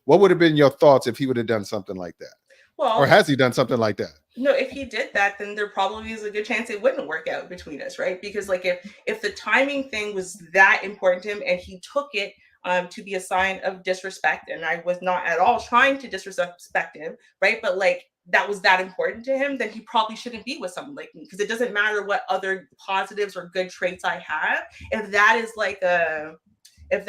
[SPEAKER 5] would have been your thoughts if he would have done something like that?
[SPEAKER 4] Well,
[SPEAKER 5] or has he done something like that?
[SPEAKER 4] No, if he did that, then there probably is a good chance it wouldn't work out between us, right? Because like if the timing thing was that important to him and he took it to be a sign of disrespect, and I was not at all trying to disrespect him, right? But like that was that important to him, then he probably shouldn't be with someone like me, because it doesn't matter what other positives or good traits I have. If that is like if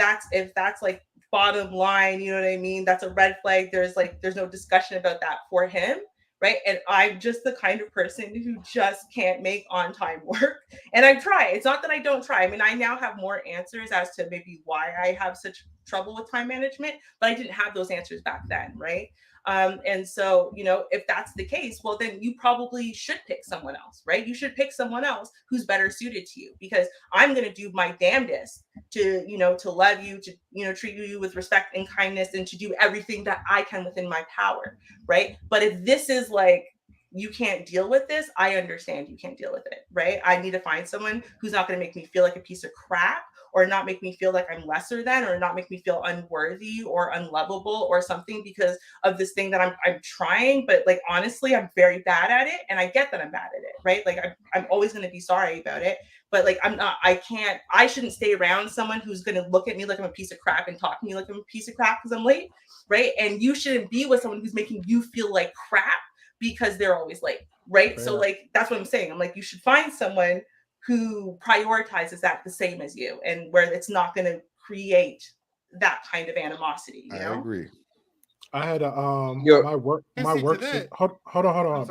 [SPEAKER 4] that's like bottom line, you know what I mean? That's a red flag. There's no discussion about that for him. Right. And I'm just the kind of person who just can't make on time work. And I try. It's not that I don't try. I mean, I now have more answers as to maybe why I have such trouble with time management, but I didn't have those answers back then. Right. And so, if that's the case, well, then you probably should pick someone else, right? You should pick someone else who's better suited to you, because I'm going to do my damnedest to, to love you, to, treat you with respect and kindness, and to do everything that I can within my power. Right. But if this is like, you can't deal with this, I understand you can't deal with it. Right. I need to find someone who's not going to make me feel like a piece of crap, or not make me feel like I'm lesser than, or not make me feel unworthy or unlovable or something because of this thing that I'm trying. But like, honestly, I'm very bad at it. And I get that I'm bad at it, right? Like I'm always going to be sorry about it, but like I shouldn't stay around someone who's going to look at me like I'm a piece of crap and talk to me like I'm a piece of crap because I'm late, right? And you shouldn't be with someone who's making you feel like crap because they're always late, right?
[SPEAKER 3] Fair.
[SPEAKER 4] So like that's what I'm saying. I'm like, you should find someone who prioritizes that the same as you, and where it's not going to create that kind of animosity. You know?
[SPEAKER 5] I agree.
[SPEAKER 3] I had a
[SPEAKER 14] Yo,
[SPEAKER 3] my work sister, hold on.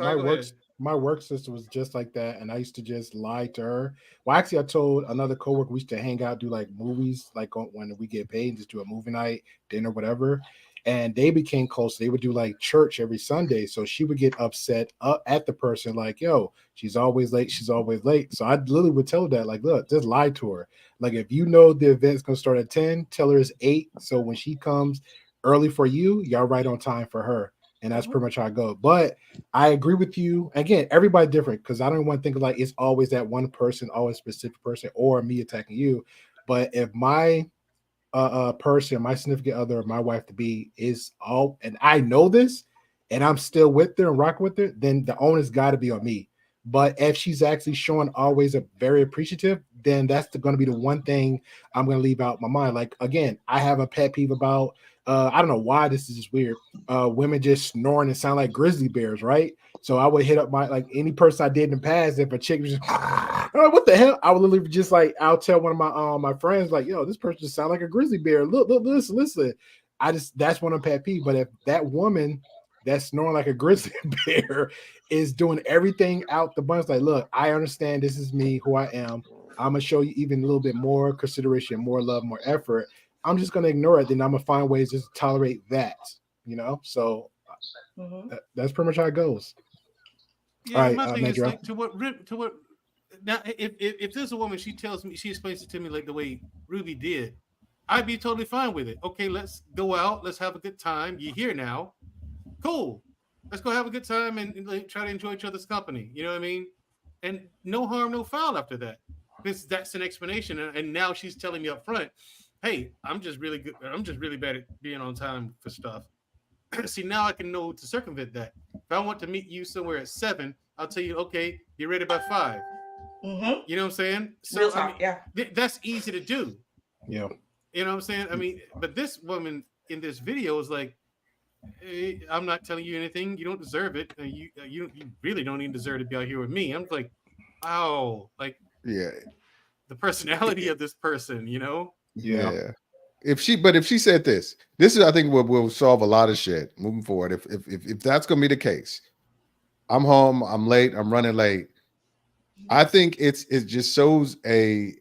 [SPEAKER 3] My work sister was just like that, and I used to just lie to her. Well, actually, I told another coworker we used to hang out, do like movies, like when we get paid, and just do a movie night, dinner, whatever. And they became close. They would do like church every Sunday, so she would get upset at the person, like, "Yo, she's always late. She's always late." So I literally would tell her that, like, look, just lie to her. Like, if you know the event's gonna start at 10, tell her it's 8. So when she comes early for you, y'all right on time for her. And that's pretty much how I go. But I agree with you. Again, everybody different, because I don't want to think of like it's always that one person, always specific person, or me attacking you. But if my person, my significant other, my wife to be is all, and I know this, and I'm still with her and rock with her, then the onus got to be on me. But if she's actually showing always a very appreciative, then that's going to be the one thing I'm going to leave out my mind. Like, again, I have a pet peeve about, I don't know why this is just weird. Women just snoring and sound like grizzly bears, right? So I would hit up like any person I did in the past. If a chick was just, like, what the hell? I would literally just like, I'll tell one of my friends, like, yo, this person just sound like a grizzly bear. Look, listen. That's one of pet peeve. But if that woman that's snoring like a grizzly bear is doing everything out the bunch, like, look, I understand this is me, who I am. I'm gonna show you even a little bit more consideration, more love, more effort. I'm just gonna ignore it. Then I'm gonna find ways to tolerate that, So that's pretty much how it goes.
[SPEAKER 15] Yeah,
[SPEAKER 3] All
[SPEAKER 15] my
[SPEAKER 3] right,
[SPEAKER 15] thing is
[SPEAKER 3] Major.
[SPEAKER 15] like to what now. If there's a woman, she explains it to me like the way Ruby did, I'd be totally fine with it. Okay, let's go out, let's have a good time. You're here now, cool. Let's go have a good time and like, try to enjoy each other's company. You know what I mean? And no harm, no foul after that. Because that's an explanation. And now she's telling me up front, hey, I'm just really good. I'm just really bad at being on time for stuff. See, now I can know to circumvent that. If I want to meet you somewhere at 7, I'll tell you, okay, you're ready by 5.
[SPEAKER 4] Mm-hmm.
[SPEAKER 15] You know what I'm saying? So
[SPEAKER 4] Real talk, yeah.
[SPEAKER 15] That's easy to do.
[SPEAKER 3] Yeah.
[SPEAKER 15] You know what I'm saying? I mean, but this woman in this video is like, hey, I'm not telling you anything. You don't deserve it. You really don't even deserve to be out here with me. I'm like, wow, like,
[SPEAKER 5] yeah,
[SPEAKER 15] the personality of this person,
[SPEAKER 5] Yeah. If she said this is, I think will solve a lot of shit moving forward. If that's gonna be the case, I'm home, I'm late, I'm running late. I think it just shows it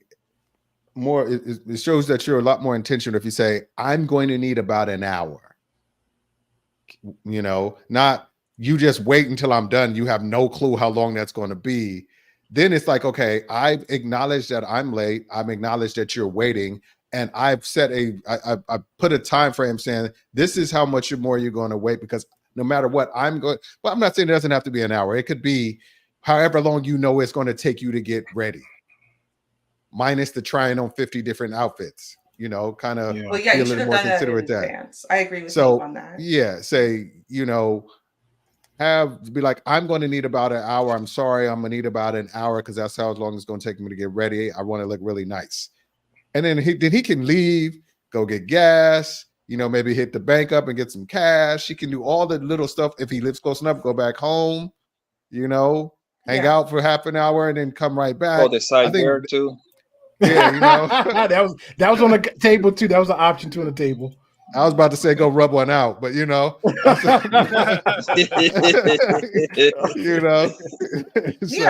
[SPEAKER 5] shows that you're a lot more intentional if you say, I'm going to need about an hour. Not you just wait until I'm done. You have no clue how long that's going to be. Then it's like, okay, I've acknowledged that I'm late. I've acknowledged that you're waiting. And I've set I put a time frame saying, this is how much more you're going to wait, because no matter what I'm not saying it doesn't have to be an hour. It could be however long it's going to take you to get ready. Minus the trying on 50 different outfits. Kind of be a little more considerate that.
[SPEAKER 4] I agree with you on that.
[SPEAKER 5] Yeah, say, be like, I'm going to need about an hour. I'm sorry, I'm going to need about an hour because that's how long it's going to take me to get ready. I want to look really nice. And then he can leave, go get gas, maybe hit the bank up and get some cash. He can do all the little stuff. If he lives close enough, go back home, hang out for half an hour and then come right back.
[SPEAKER 14] Oh, the side door too.
[SPEAKER 5] Yeah,
[SPEAKER 3] that was on the table too. That was an option too on the table.
[SPEAKER 5] I was about to say go rub one out, but
[SPEAKER 4] Yeah,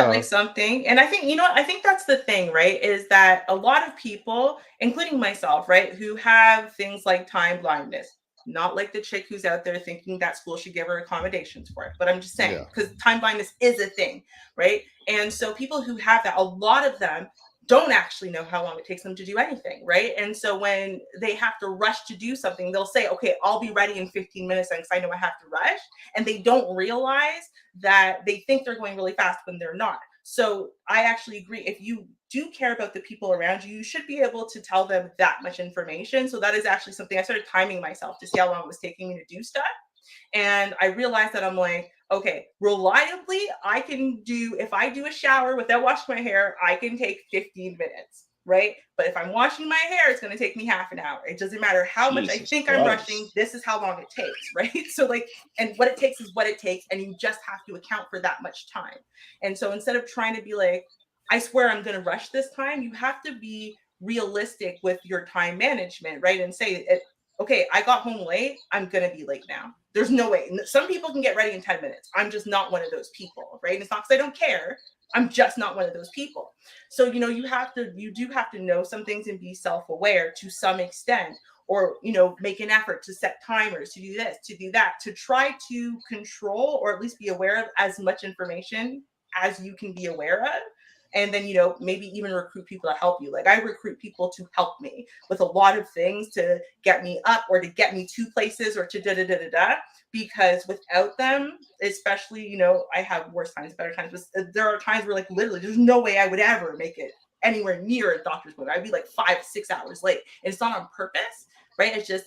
[SPEAKER 4] like something. And I think, I think that's the thing, right? Is that a lot of people, including myself, right, who have things like time blindness, not like the chick who's out there thinking that school should give her accommodations for it. But I'm just saying, because time blindness is a thing, right? And so people who have that, a lot of them don't actually know how long it takes them to do anything, right? And so when they have to rush to do something, they'll say, okay, I'll be ready in 15 minutes because I know I have to rush. And they don't realize that they think they're going really fast when they're not. So I actually agree. If you do care about the people around you, you should be able to tell them that much information. So that is actually something I started timing myself to see how long it was taking me to do stuff. And I realized that I'm like, okay, reliably, I can do, if I do a shower without washing my hair, I can take 15 minutes, right? But if I'm washing my hair, it's going to take me half an hour. It doesn't matter how much I think I'm rushing, this is how long it takes, right? So like, and what it takes is what it takes, and you just have to account for that much time. And so instead of trying to be like, I swear I'm going to rush this time, you have to be realistic with your time management, right? And say, okay, I got home late, I'm going to be late now. There's no way. Some people can get ready in 10 minutes. I'm just not one of those people, right? And it's not because I don't care. I'm just not one of those people. So, you do have to know some things and be self-aware to some extent, or, make an effort to set timers, to do this, to do that, to try to control or at least be aware of as much information as you can be aware of. And then, maybe even recruit people to help you. Like I recruit people to help me with a lot of things to get me up or to get me to places or to da-da-da-da-da. Because without them, especially, I have worse times, better times. But there are times where like literally there's no way I would ever make it anywhere near a doctor's appointment. I'd be like 5-6 hours late. And it's not on purpose, right? It's just,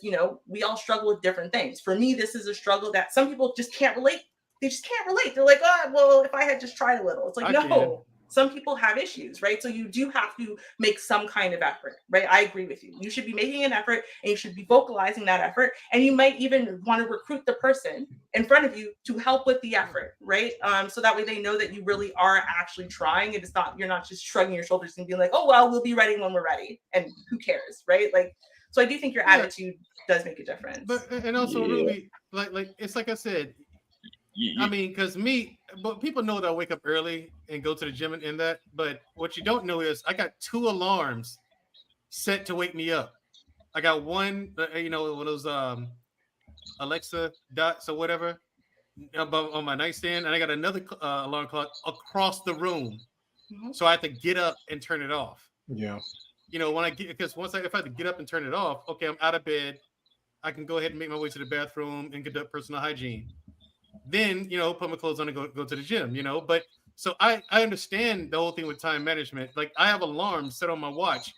[SPEAKER 4] we all struggle with different things. For me, this is a struggle that some people just can't relate. They just can't relate. They're like, oh, well, if I had just tried a little. It's like, no. Some people have issues, right? So you do have to make some kind of effort, right? I agree with you. You should be making an effort and you should be vocalizing that effort. And you might even want to recruit the person in front of you to help with the effort, right? So that way they know that you really are actually trying. And you're not just shrugging your shoulders and being like, oh, well, we'll be ready when we're ready. And who cares, right? Like, so I do think your attitude does make a difference.
[SPEAKER 15] But, and also Ruby, like it's like I said, I mean, but people know that I wake up early and go to the gym and that. But what you don't know is I got 2 alarms set to wake me up. I got one, one of those Alexa dots or whatever on my nightstand, and I got another alarm clock across the room. Mm-hmm. So I have to get up and turn it off.
[SPEAKER 3] Yeah.
[SPEAKER 15] Because if I have to get up and turn it off, okay, I'm out of bed. I can go ahead and make my way to the bathroom and conduct personal hygiene. Then, put my clothes on and go to the gym, But so I understand the whole thing with time management. Like I have alarms set on my watch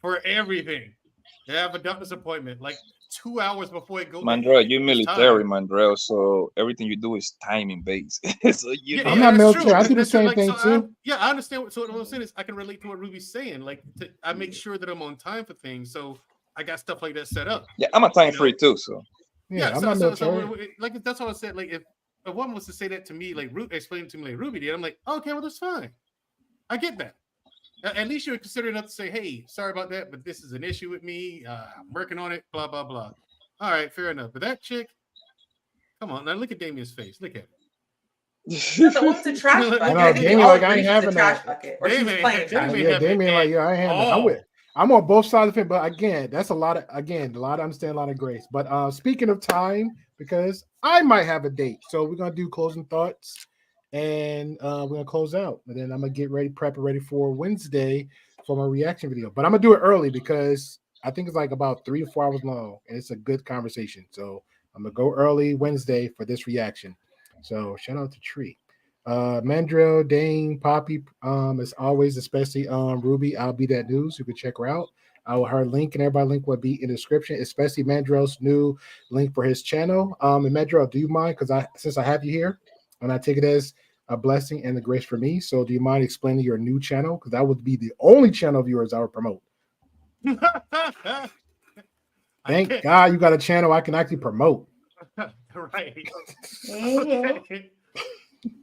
[SPEAKER 15] for everything. I have a doctor's appointment like 2 hours before it goes.
[SPEAKER 14] Mandrell, you're military, Mandrell, so everything you do is timing based. So
[SPEAKER 3] I'm not military. I do the same thing too.
[SPEAKER 15] I understand. So what I'm saying is I can relate to what Ruby's saying. Like I make sure that I'm on time for things. So I got stuff like that set up.
[SPEAKER 14] Yeah, I'm a time freak too. So
[SPEAKER 3] I'm not military.
[SPEAKER 15] So like that's what I said. Like if a woman was to say that to me, like explain it to me like Ruby did, I'm like, okay, well that's fine. I get that. At least you're considering enough to say, hey, sorry about that, but this is an issue with me. I'm working on it. Blah blah blah. All right, fair enough. But that chick, come on now, look at Damien's face. Look at it.
[SPEAKER 4] The one's a trash bucket.
[SPEAKER 3] I know, Damien like I ain't having that.
[SPEAKER 15] Damien
[SPEAKER 3] like I ain't having that. I'm on both sides of it, but again, that's a lot of understanding, a lot of grace. But speaking of time, because I might have a date, so we're gonna do closing thoughts, and we're gonna close out, and then I'm gonna get ready for Wednesday for my reaction video. But I'm gonna do it early because I think it's like about 3 to 4 hours long, and it's a good conversation. So I'm gonna go early Wednesday for this reaction. So shout out to Tree. Mandrell, Dane, Poppy, as always, especially Ruby, I'll be that news. You can check her out. Her link and everybody's link will be in the description, especially Mandrell's new link for his channel. And Mandrell, do you mind? Because since I have you here, and I take it as a blessing and a grace for me. So do you mind explaining your new channel? Because that would be the only channel of yours I would promote. Thank God you got a channel I can actually promote.
[SPEAKER 15] Right.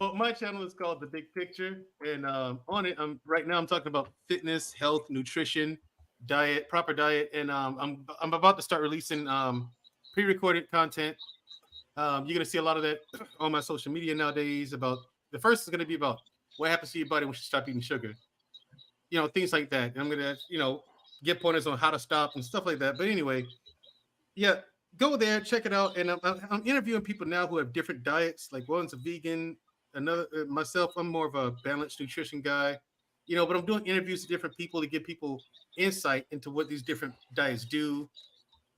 [SPEAKER 15] Well, my channel is called The Big Picture, and on it, right now I'm talking about fitness, health, nutrition, diet, proper diet, and I'm about to start releasing pre-recorded content. You're gonna see a lot of that on my social media nowadays. About the first is gonna be about what happens to your body when you stop eating sugar, things like that. And I'm gonna get pointers on how to stop and stuff like that. But anyway, yeah. Go there, check it out, and I'm interviewing people now who have different diets. Like one's a vegan, another myself. I'm more of a balanced nutrition guy, But I'm doing interviews with different people to give people insight into what these different diets do.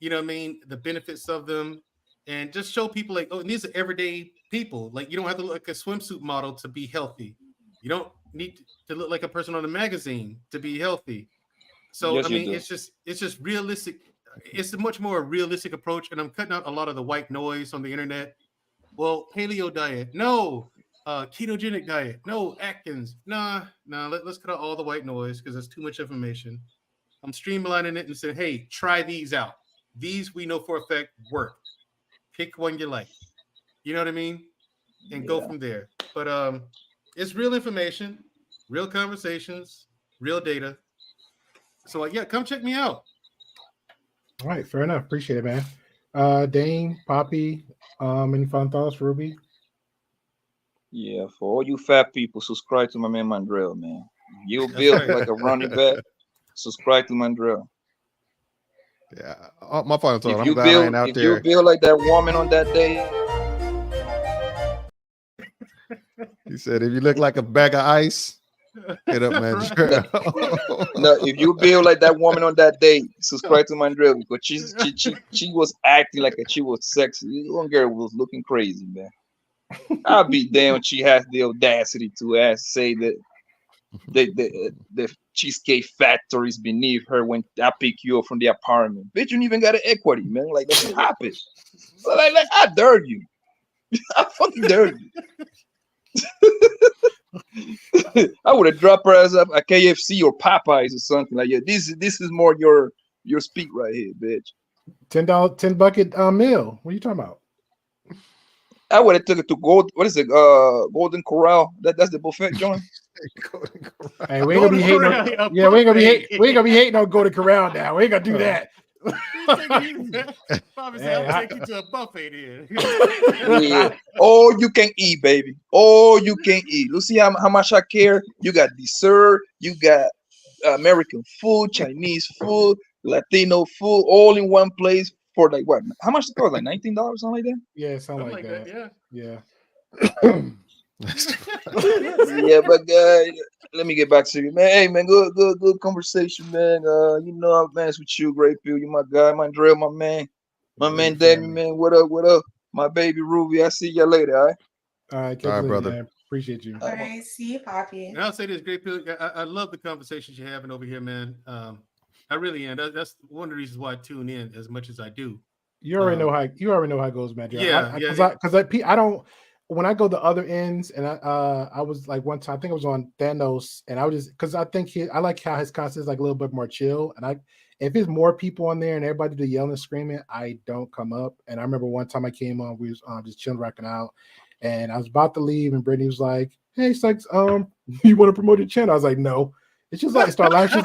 [SPEAKER 15] You know what I mean? The benefits of them, and just show people like, oh, and these are everyday people. Like you don't have to look like a swimsuit model to be healthy. You don't need to look like a person on a magazine to be healthy. So yes, I mean, it's just realistic. It's a much more realistic approach, and I'm cutting out a lot of the white noise on the internet. Well, paleo diet, no. Ketogenic diet, no. Atkins, nah. Let's cut out all the white noise because that's too much information. I'm streamlining it and saying, hey, try these out. These we know for a fact work. Pick one you like. You know what I mean? And go from there. But it's real information, real conversations, real data. So yeah, come check me out.
[SPEAKER 3] All right, fair enough. Appreciate it, man. Dane, Poppy, any fun thoughts, Ruby?
[SPEAKER 14] Yeah, for all you fat people, subscribe to my man Mandrell, man. You built like a running back. Subscribe to Mandrell.
[SPEAKER 5] Yeah, my final thought.
[SPEAKER 14] If
[SPEAKER 5] I'm
[SPEAKER 14] you
[SPEAKER 5] glad I
[SPEAKER 14] build,
[SPEAKER 5] ain't out
[SPEAKER 14] if
[SPEAKER 5] there.
[SPEAKER 14] you build like that woman on that day,
[SPEAKER 5] He said, if you look like a bag of ice, hit up Mandrell.
[SPEAKER 14] no, if you build like that woman on that day, subscribe to Mandrell because she was acting like she was sexy. One girl was looking crazy, man. I'll be damned she has the audacity to say that the Cheesecake Factory is beneath her when I pick you up from the apartment. Bitch, you don't even got an equity, man. Like, let's stop it. Like, I dare you. I fucking dare you. I would have dropped her ass up at KFC or Popeyes or something like that. This is more your speak right here, bitch.
[SPEAKER 3] $10, 10 bucket meal. What are you talking about?
[SPEAKER 14] I would have took it to Golden Corral. That's the buffet joint.
[SPEAKER 3] Hey, we ain't gonna be hating on, yeah, we ain't gonna be hating on Golden Corral now. We ain't gonna do that.
[SPEAKER 15] Bobby said, I'll take you to a buffet then.
[SPEAKER 14] Yeah. All you can eat, baby. All you can eat. You see how much I care? You got dessert, you got American food, Chinese food, Latino food, all in one place for like what? How much it cost? Like $19, something like that?
[SPEAKER 3] Yeah, something like that. Yeah.
[SPEAKER 14] Yeah, but let me get back to you, man. Hey, man, good conversation, man. You know, I'm mess with you, Great Pill. You my guy, my drill, my man, Damien, man. What up? My baby Ruby. I see you later. All right.
[SPEAKER 3] All right, brother. Man. Appreciate you.
[SPEAKER 4] All right, see you, Poppy.
[SPEAKER 15] And I'll say this, Great Pill. I love the conversations you're having over here, man. I really am. That's one of the reasons why I tune in as much as I do.
[SPEAKER 3] You already know how it goes, man.
[SPEAKER 15] Yeah,
[SPEAKER 3] because I don't. When I go to other ends, and I was like one time, I think I was on Thanos, and I was just because I think I like how his content is like a little bit more chill. And if there's more people on there and everybody do yelling and screaming, I don't come up. And I remember one time I came on, we was just chilling, rocking out, and I was about to leave, and Brittany was like, "Hey, it's like, you want to promote your channel?" I was like, "No." It's just like start laughing.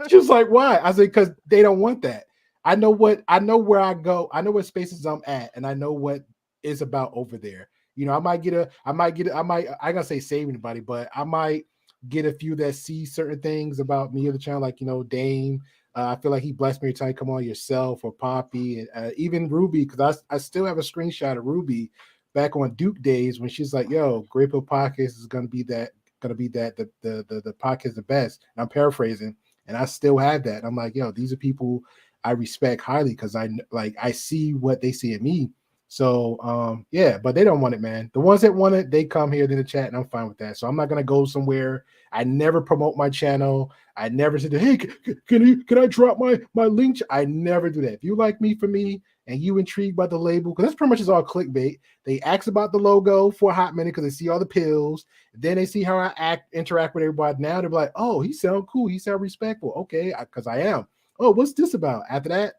[SPEAKER 3] She was like, "Why?" I said, "Because they don't want that. I know where I go. I know what spaces I'm at, and I know what it's about over there." You know, I might gotta say save anybody, but I might get a few that see certain things about me or the channel, like, you know, Dame. I feel like he blessed me every time you come on, yourself or Poppy, and even Ruby, because I still have a screenshot of Ruby back on Duke days when she's like, "Yo, GirL is gonna be the podcast the best." And I'm paraphrasing, and I still have that. And I'm like, "Yo, these are people I respect highly because I see what they see in me." So yeah, but they don't want it, man. The ones that want it, they come here to the chat, and I'm fine with that. So I'm not gonna go somewhere. I never promote my channel. I never said, "Hey, can I drop my link?" I never do that. If you like me for me and you intrigued by the label, because that's pretty much is all clickbait. They ask about the logo for a hot minute because they see all the pills. Then they see how I interact with everybody. Now they're like, "Oh, he sound cool. He sound respectful." Okay, because I am. Oh, what's this about? After that,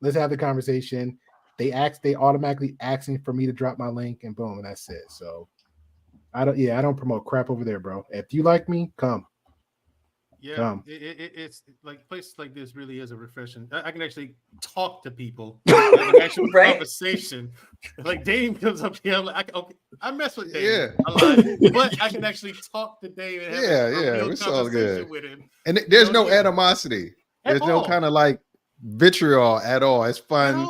[SPEAKER 3] let's have the conversation. They automatically asking for me to drop my link, and boom, and that's it. So I don't promote crap over there, bro. If you like me, come.
[SPEAKER 15] Yeah, it's like places like this really is a refreshing. I can actually talk to people, have an actual conversation. Like Dame comes up here, I'm like, I mess with Dame a lot, but I can actually talk to Dame and have a real
[SPEAKER 5] it's all good
[SPEAKER 15] with him.
[SPEAKER 5] And there's no animosity. There's no kind of like vitriol at all. It's fun.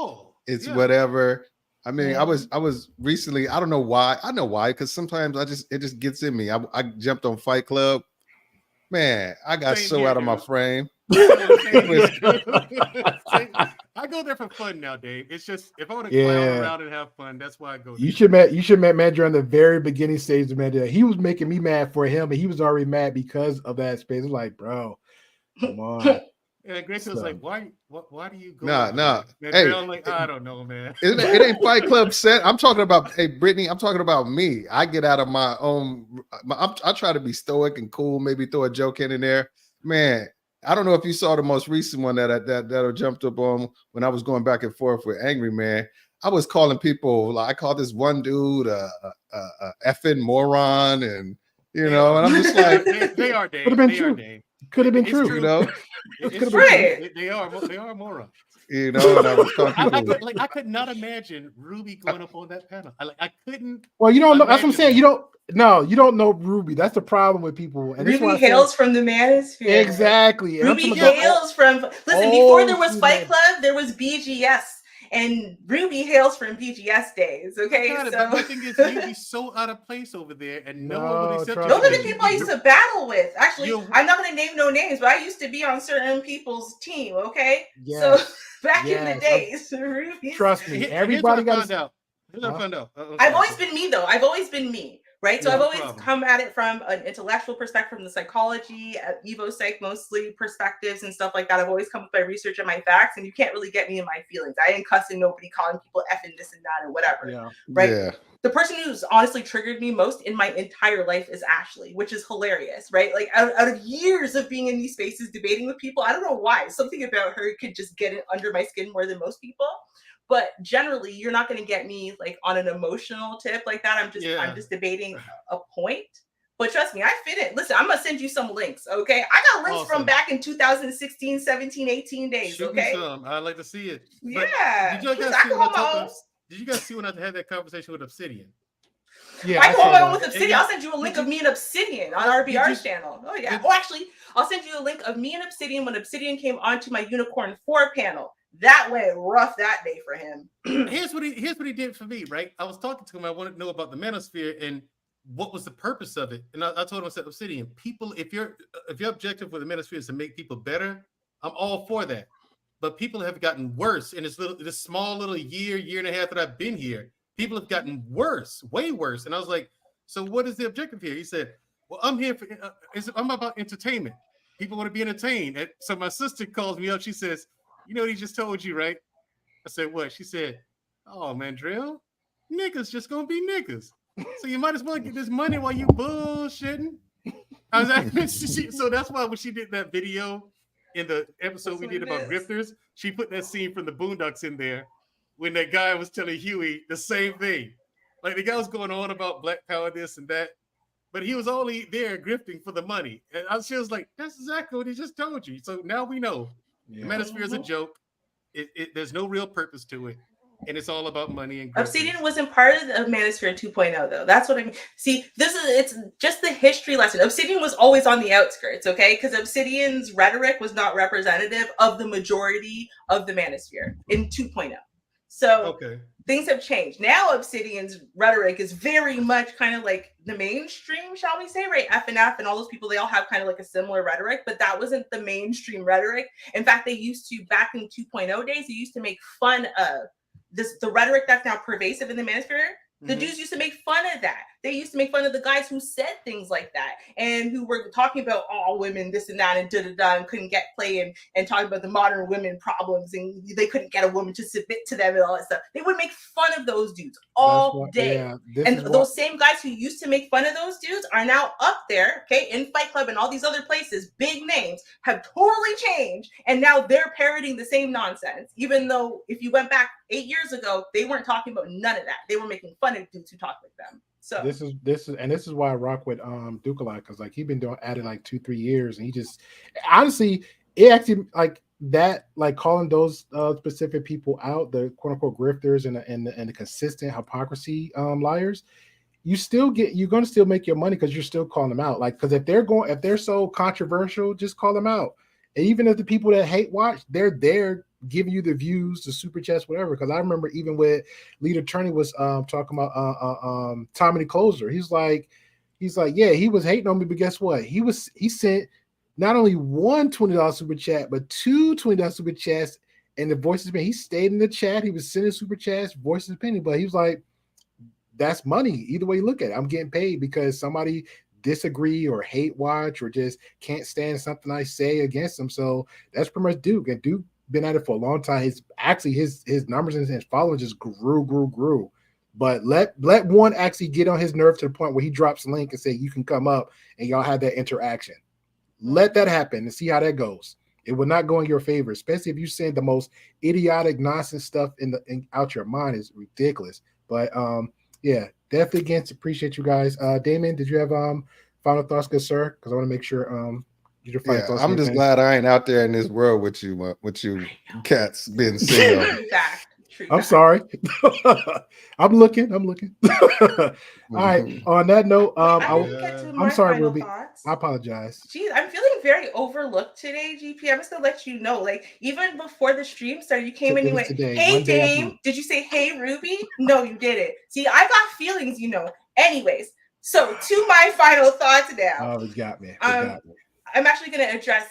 [SPEAKER 5] It's whatever. I mean, I was recently, I don't know why. I know why, because sometimes it just gets in me. I jumped on Fight Club. Man, I got out of my frame.
[SPEAKER 15] I go there for fun now, Dave. It's just if I want to clown around and have fun, that's why I go there.
[SPEAKER 3] You should met Mandra on the very beginning stage of Mandra. He was making me mad for him, but he was already mad because of that space. I'm like, bro, come on.
[SPEAKER 15] And Grace was like, why do you go?
[SPEAKER 5] Nah.
[SPEAKER 15] And
[SPEAKER 5] Hey,
[SPEAKER 15] I'm like, I don't know, man.
[SPEAKER 5] It ain't Fight Club set. I'm talking about, hey, Brittany, I'm talking about me. I get out of my own. I try to be stoic and cool, maybe throw a joke in there. Man, I don't know if you saw the most recent one that I jumped up on when I was going back and forth with Angry Man. I was calling people, like I called this one dude a effing moron, and and I'm just like,
[SPEAKER 15] they are Dave.
[SPEAKER 3] Could have been
[SPEAKER 15] they
[SPEAKER 3] true.
[SPEAKER 15] Are Dave.
[SPEAKER 3] Could have been
[SPEAKER 15] It's
[SPEAKER 3] true.
[SPEAKER 15] true.
[SPEAKER 3] It's
[SPEAKER 4] right.
[SPEAKER 15] They are morons.
[SPEAKER 5] And I was calling people.
[SPEAKER 15] I could not imagine Ruby going up on that panel. I couldn't.
[SPEAKER 3] Well, you don't know. That's what I'm saying. You don't know Ruby. That's the problem with people. And
[SPEAKER 4] Ruby hails from the manosphere.
[SPEAKER 3] Exactly. And
[SPEAKER 4] Ruby hails from. Listen, before there was Fight Club, there was BGS. And Ruby hails from BGS days, okay?
[SPEAKER 15] But the thing is, you'd be so out of place over there, and no one would accept you.
[SPEAKER 4] Those are the people I used to battle with. Actually, I'm not going to name no names, but I used to be on certain people's team, okay?
[SPEAKER 3] Yes.
[SPEAKER 4] So back in the days, Ruby.
[SPEAKER 3] Trust me, everybody got
[SPEAKER 15] out. Here's what I found out.
[SPEAKER 4] I've always been me, though. I've always been me. Right. So
[SPEAKER 15] Yeah,
[SPEAKER 4] I've always come at it from an intellectual perspective, from the psychology, Evo Psych mostly perspectives and stuff like that. I've always come with my research and my facts, and you can't really get me in my feelings. I ain't cussing nobody, calling people effing this and that and whatever.
[SPEAKER 3] Yeah.
[SPEAKER 4] Right.
[SPEAKER 5] Yeah.
[SPEAKER 4] The person who's honestly triggered me most in my entire life is Ashley, which is hilarious, right? Like out of years of being in these spaces debating with people, I don't know why. Something about her could just get it under my skin more than most people. But generally, you're not going to get me like on an emotional tip like that. I'm just debating a point. But trust me, I fit it. Listen, I'm going to send you some links, okay? I got links from back in 2016, 17, 18 days,
[SPEAKER 15] Shoot
[SPEAKER 4] okay?
[SPEAKER 15] me some. I'd like to see it.
[SPEAKER 4] Yeah.
[SPEAKER 15] Did you guys see when I had that conversation with Obsidian?
[SPEAKER 3] Yeah,
[SPEAKER 4] I can hold on with Obsidian. I'll send you a link of me and Obsidian on RBR's channel. Oh, yeah. Oh, actually, I'll send you a link of me and Obsidian when Obsidian came onto my Unicorn 4 panel. That went rough that day for him.
[SPEAKER 15] Here's what he did for me, right? I was talking to him. I wanted to know about the manosphere and what was the purpose of it. And I told him, I said, Obsidian, people, if your objective with the manosphere is to make people better, I'm all for that. But people have gotten worse in this small little year and a half that I've been here. People have gotten worse, way worse. And I was like, so what is the objective here? He said, well, I'm here for, I'm about entertainment. People want to be entertained. And so my sister calls me up. She says, you know what he just told you, right? I said, what? She said, oh, man, Drill, niggas just going to be niggas. So you might as well get this money while you bullshitting. I was like, so that's why when she did that video in the episode we did about grifters, she put that scene from the Boondocks in there when that guy was telling Huey the same thing. Like the guy was going on about Black Power, this and that, but he was only there grifting for the money. And she was like, that's exactly what he just told you. So now we know. The manosphere is a joke. There's no real purpose to it, and it's all about money and.
[SPEAKER 4] Obsidian wasn't part of the Manosphere 2.0, though. That's what I mean. See, it's just the history lesson. Obsidian was always on the outskirts, okay? Because Obsidian's rhetoric was not representative of the majority of the Manosphere in 2.0. So things have changed. Now Obsidian's rhetoric is very much kind of like the mainstream, shall we say, right? FNF and all those people, they all have kind of like a similar rhetoric, but that wasn't the mainstream rhetoric. In fact, they used to, back in 2.0 days, they used to make fun of the rhetoric that's now pervasive in the manosphere. The dudes used to make fun of that. They used to make fun of the guys who said things like that and who were talking about all women, this and that, and da-da-da, and couldn't get play and talking about the modern women problems and they couldn't get a woman to submit to them and all that stuff. They would make fun of those dudes all day.
[SPEAKER 3] Yeah,
[SPEAKER 4] and those same guys who used to make fun of those dudes are now up there, okay, in Fight Club and all these other places, big names, have totally changed. And now they're parroting the same nonsense, even though if you went back 8 years ago, they weren't talking about none of that. They were making fun of dudes who talk like them. So
[SPEAKER 3] this is why I rock with Duke a lot, because like he's been doing at it like 2-3 years, and he just honestly it actually like that, like calling those specific people out, the quote unquote grifters and the consistent hypocrisy liars. You're going to still make your money because you're still calling them out. Like, because if they're so controversial, just call them out. And even if the people that hate watch, they're there giving you the views, the super chats, whatever. Because I remember even with Lead Attorney was talking about Tommy Closer. He's like, yeah, he was hating on me, but guess what? He sent not only one $20 super chat, but two $20 super chats, and the voices opinion. He stayed in the chat. He was sending super chats, voices opinion, but he was like, that's money. Either way you look at it, I'm getting paid because somebody disagree or hate watch or just can't stand something I say against them. So that's pretty much Duke. And Duke been at it for a long time. His numbers and his following just grew. But let one actually get on his nerve to the point where he drops Link and say you can come up and y'all have that interaction. Let that happen and see how that goes. It will not go in your favor, especially if you send the most idiotic nonsense stuff out your mind. Is ridiculous. But yeah, definitely again appreciate you guys. Damon, did you have final thoughts, good sir? Because I want to make sure get your final thoughts.
[SPEAKER 5] I'm just glad I ain't out there in this world with you cats being single.
[SPEAKER 3] I'm sorry. I'm looking. All right. On that note, I'm sorry, Ruby.
[SPEAKER 4] Thoughts.
[SPEAKER 3] I apologize.
[SPEAKER 4] Geez, I'm feeling very overlooked today, GP. I'm just gonna let you know. Like, even before the stream started, you came and you went, "Hey, Dame, did you say hey, Ruby?" No, you didn't. See, I got feelings, Anyways, so to my final thoughts now.
[SPEAKER 3] Oh, it got me.
[SPEAKER 4] I'm actually gonna address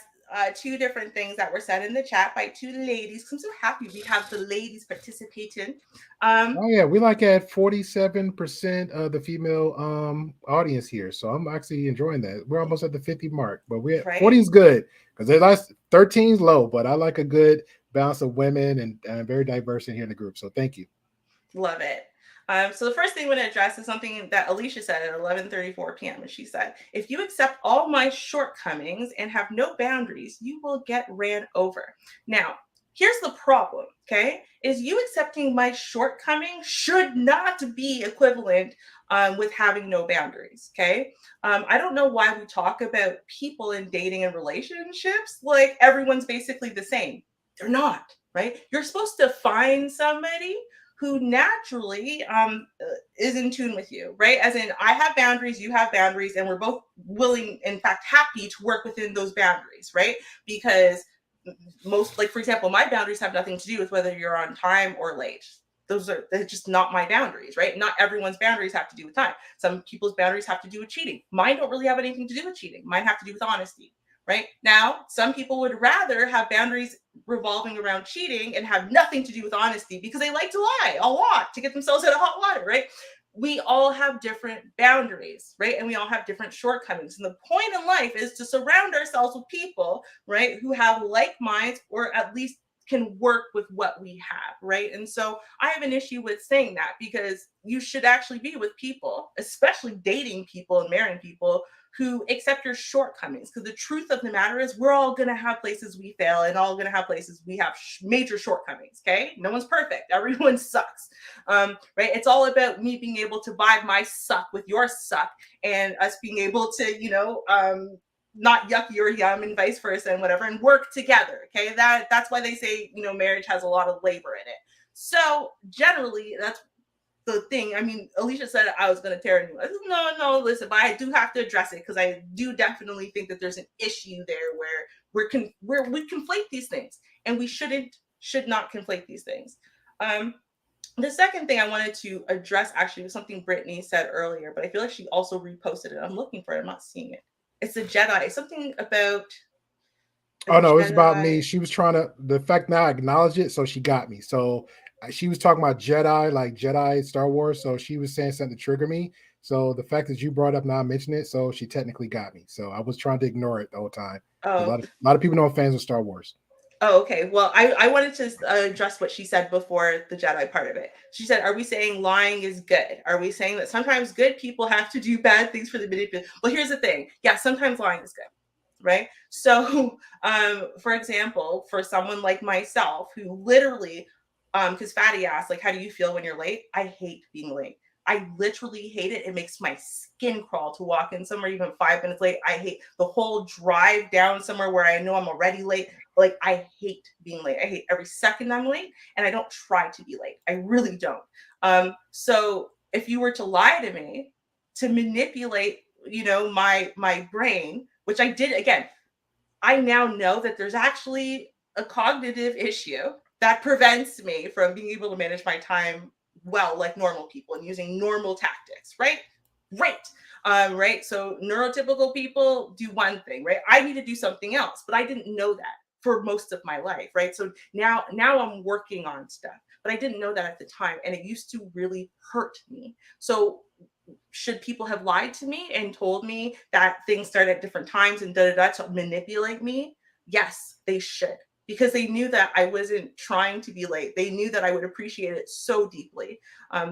[SPEAKER 4] two different things that were said in the chat by two ladies. I'm so happy we have the ladies participating.
[SPEAKER 3] Oh yeah, we like at 47% of the female audience here, so I'm actually enjoying that. We're almost at the 50 mark, but we're at 40 is good because the last 13 is low, but I like a good balance of women and very diverse in here in the group. So thank you.
[SPEAKER 4] Love it. So the first thing I want to address is something that Alicia said at 11:34 p.m. And she said, "If you accept all my shortcomings and have no boundaries, you will get ran over." Now, here's the problem, okay? Is you accepting my shortcomings should not be equivalent with having no boundaries, okay? I don't know why we talk about people in dating and relationships like everyone's basically the same. They're not, right? You're supposed to find somebody who naturally is in tune with you, right? As in, I have boundaries, you have boundaries, and we're both willing, in fact, happy to work within those boundaries, right? Because for example, my boundaries have nothing to do with whether you're on time or late. They're just not my boundaries, right? Not everyone's boundaries have to do with time. Some people's boundaries have to do with cheating. Mine don't really have anything to do with cheating. Mine have to do with honesty. Right now, some people would rather have boundaries revolving around cheating and have nothing to do with honesty because they like to lie a lot to get themselves out of hot water, right? We all have different boundaries, right? And we all have different shortcomings. And the point in life is to surround ourselves with people, right, who have like minds or at least can work with what we have, right? And so I have an issue with saying that because you should actually be with people, especially dating people and marrying people who accept your shortcomings. Because the truth of the matter is we're all going to have places we fail and all going to have places we have major shortcomings, okay? No one's perfect. Everyone sucks, right? It's all about me being able to vibe my suck with your suck and us being able to, not yuck your yum and vice versa and whatever, and work together, okay? That's why they say, marriage has a lot of labor in it. So generally, that's the thing. I mean, Alicia said I was going to tear a new. I said, no, listen, but I do have to address it because I do definitely think that there's an issue there where we conflate these things, and we should not conflate these things. The second thing I wanted to address actually was something Brittany said earlier, but I feel like she also reposted it. I'm looking for it. I'm not seeing it. It's a Jedi. Something about.
[SPEAKER 3] Oh no, it's about me. She was trying to. The fact now I acknowledge it, so she got me. So she was talking about Jedi, like Jedi Star Wars. So she was saying something to trigger me. So the fact that you brought up now, I mentioned it. So she technically got me. So I was trying to ignore it the whole time.
[SPEAKER 4] Oh.
[SPEAKER 3] A lot of people know I'm fans of Star Wars.
[SPEAKER 4] Oh, okay. Well, I wanted to address what she said before the Jedi part of it. She said, are we saying lying is good? Are we saying that sometimes good people have to do bad things for the manipulation? Well, here's the thing. Yeah, sometimes lying is good, right? So, for example, for someone like myself who literally, because Fatty asked, like, how do you feel when you're late? I hate being late. I literally hate it. It makes my skin crawl to walk in somewhere even 5 minutes late. I hate the whole drive down somewhere where I know I'm already late. Like, I hate being late. I hate every second I'm late, and I don't try to be late. I really don't. So if you were to lie to me to manipulate, my brain, which I did, again, I now know that there's actually a cognitive issue that prevents me from being able to manage my time well, like normal people, and using normal tactics, right? Right. Right. So neurotypical people do one thing, right? I need to do something else, but I didn't know that for most of my life, right? So now I'm working on stuff, but I didn't know that at the time, and it used to really hurt me. So should people have lied to me and told me that things start at different times and to manipulate me? Yes, they should, because they knew that I wasn't trying to be late. They knew that I would appreciate it so deeply.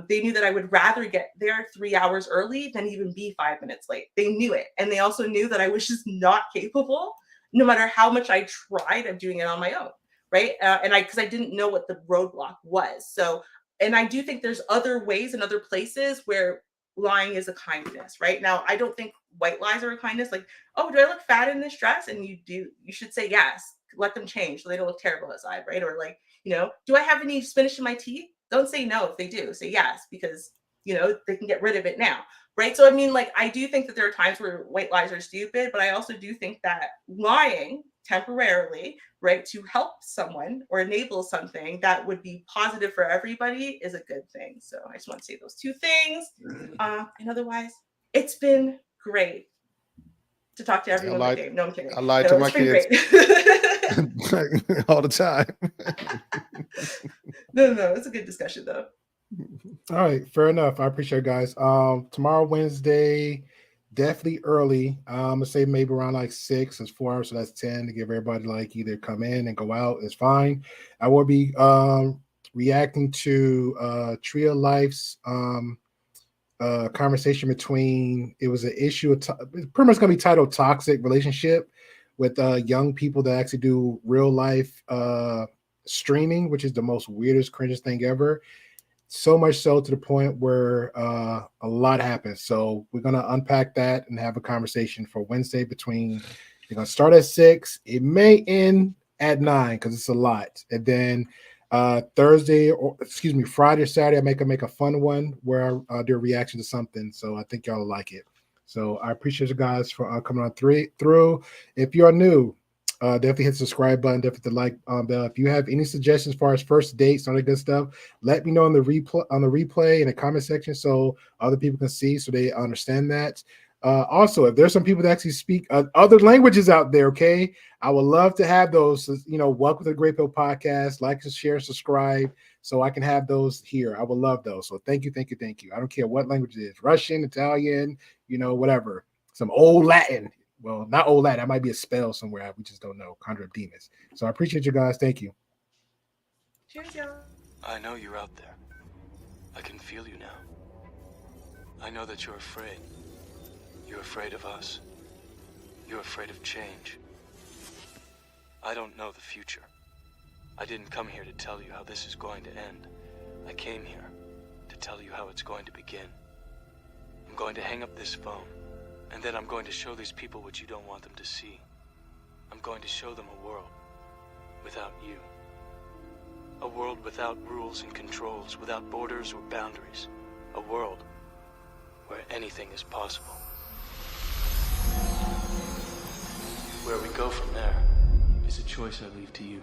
[SPEAKER 4] They knew that I would rather get there 3 hours early than even be 5 minutes late. They knew it. And they also knew that I was just not capable, no matter how much I tried of doing it on my own. Right. Because I didn't know what the roadblock was. So, and I do think there's other ways and other places where lying is a kindness. Right now, I don't think white lies are a kindness. Like, oh, do I look fat in this dress? And you do. You should say yes. Let them change so they don't look terrible outside. Right. Or like, do I have any spinach in my teeth? Don't say no if they do. Say yes, because they can get rid of it now. Right. So I mean, like, I do think that there are times where white lies are stupid, but I also do think that lying temporarily, right, to help someone or enable something that would be positive for everybody is a good thing. So I just want to say those two things. And otherwise, it's been great to talk to everyone in the game. No, I'm kidding.
[SPEAKER 5] I lied to my kids all the time.
[SPEAKER 4] No, it's a good discussion though.
[SPEAKER 3] All right, fair enough. I appreciate it, guys. Tomorrow, Wednesday, definitely early. I'm gonna say maybe around like 6. It's 4 hours, so that's 10 to give everybody like either come in and go out. It's fine. I will be reacting to Tree of Life's conversation between, it was an issue of pretty much gonna be titled Toxic Relationship with young people that actually do real life streaming, which is the most weirdest, cringiest thing ever. So much so to the point where a lot happens. So we're going to unpack that and have a conversation for Wednesday they're going to start at 6. It may end at 9 because it's a lot. And then Friday or Saturday, I make a fun one where I'll do a reaction to something. So I think y'all will like it. So I appreciate you guys for coming on through. If you're new, definitely hit the subscribe button, definitely the like bell. If you have any suggestions as far as first dates, all that good stuff, let me know on the replay in the comment section so other people can see, so they understand that. Also, if there's some people that actually speak other languages out there, okay, I would love to have those. Welcome to the Great Pill Podcast. Like, share, subscribe, so I can have those here. I would love those. So thank you. I don't care what language it is: Russian, Italian, whatever. Some old Latin. Well, not old Latin. That might be a spell somewhere. We just don't know. Conjure of demons. So I appreciate you guys. Thank you.
[SPEAKER 4] Cheers, y'all.
[SPEAKER 16] I know you're out there. I can feel you now. I know that you're afraid. You're afraid of us. You're afraid of change. I don't know the future. I didn't come here to tell you how this is going to end. I came here to tell you how it's going to begin. I'm going to hang up this phone. And then I'm going to show these people what you don't want them to see. I'm going to show them a world without you. A world without rules and controls, without borders or boundaries. A world where anything is possible. Where we go from there is a choice I leave to you.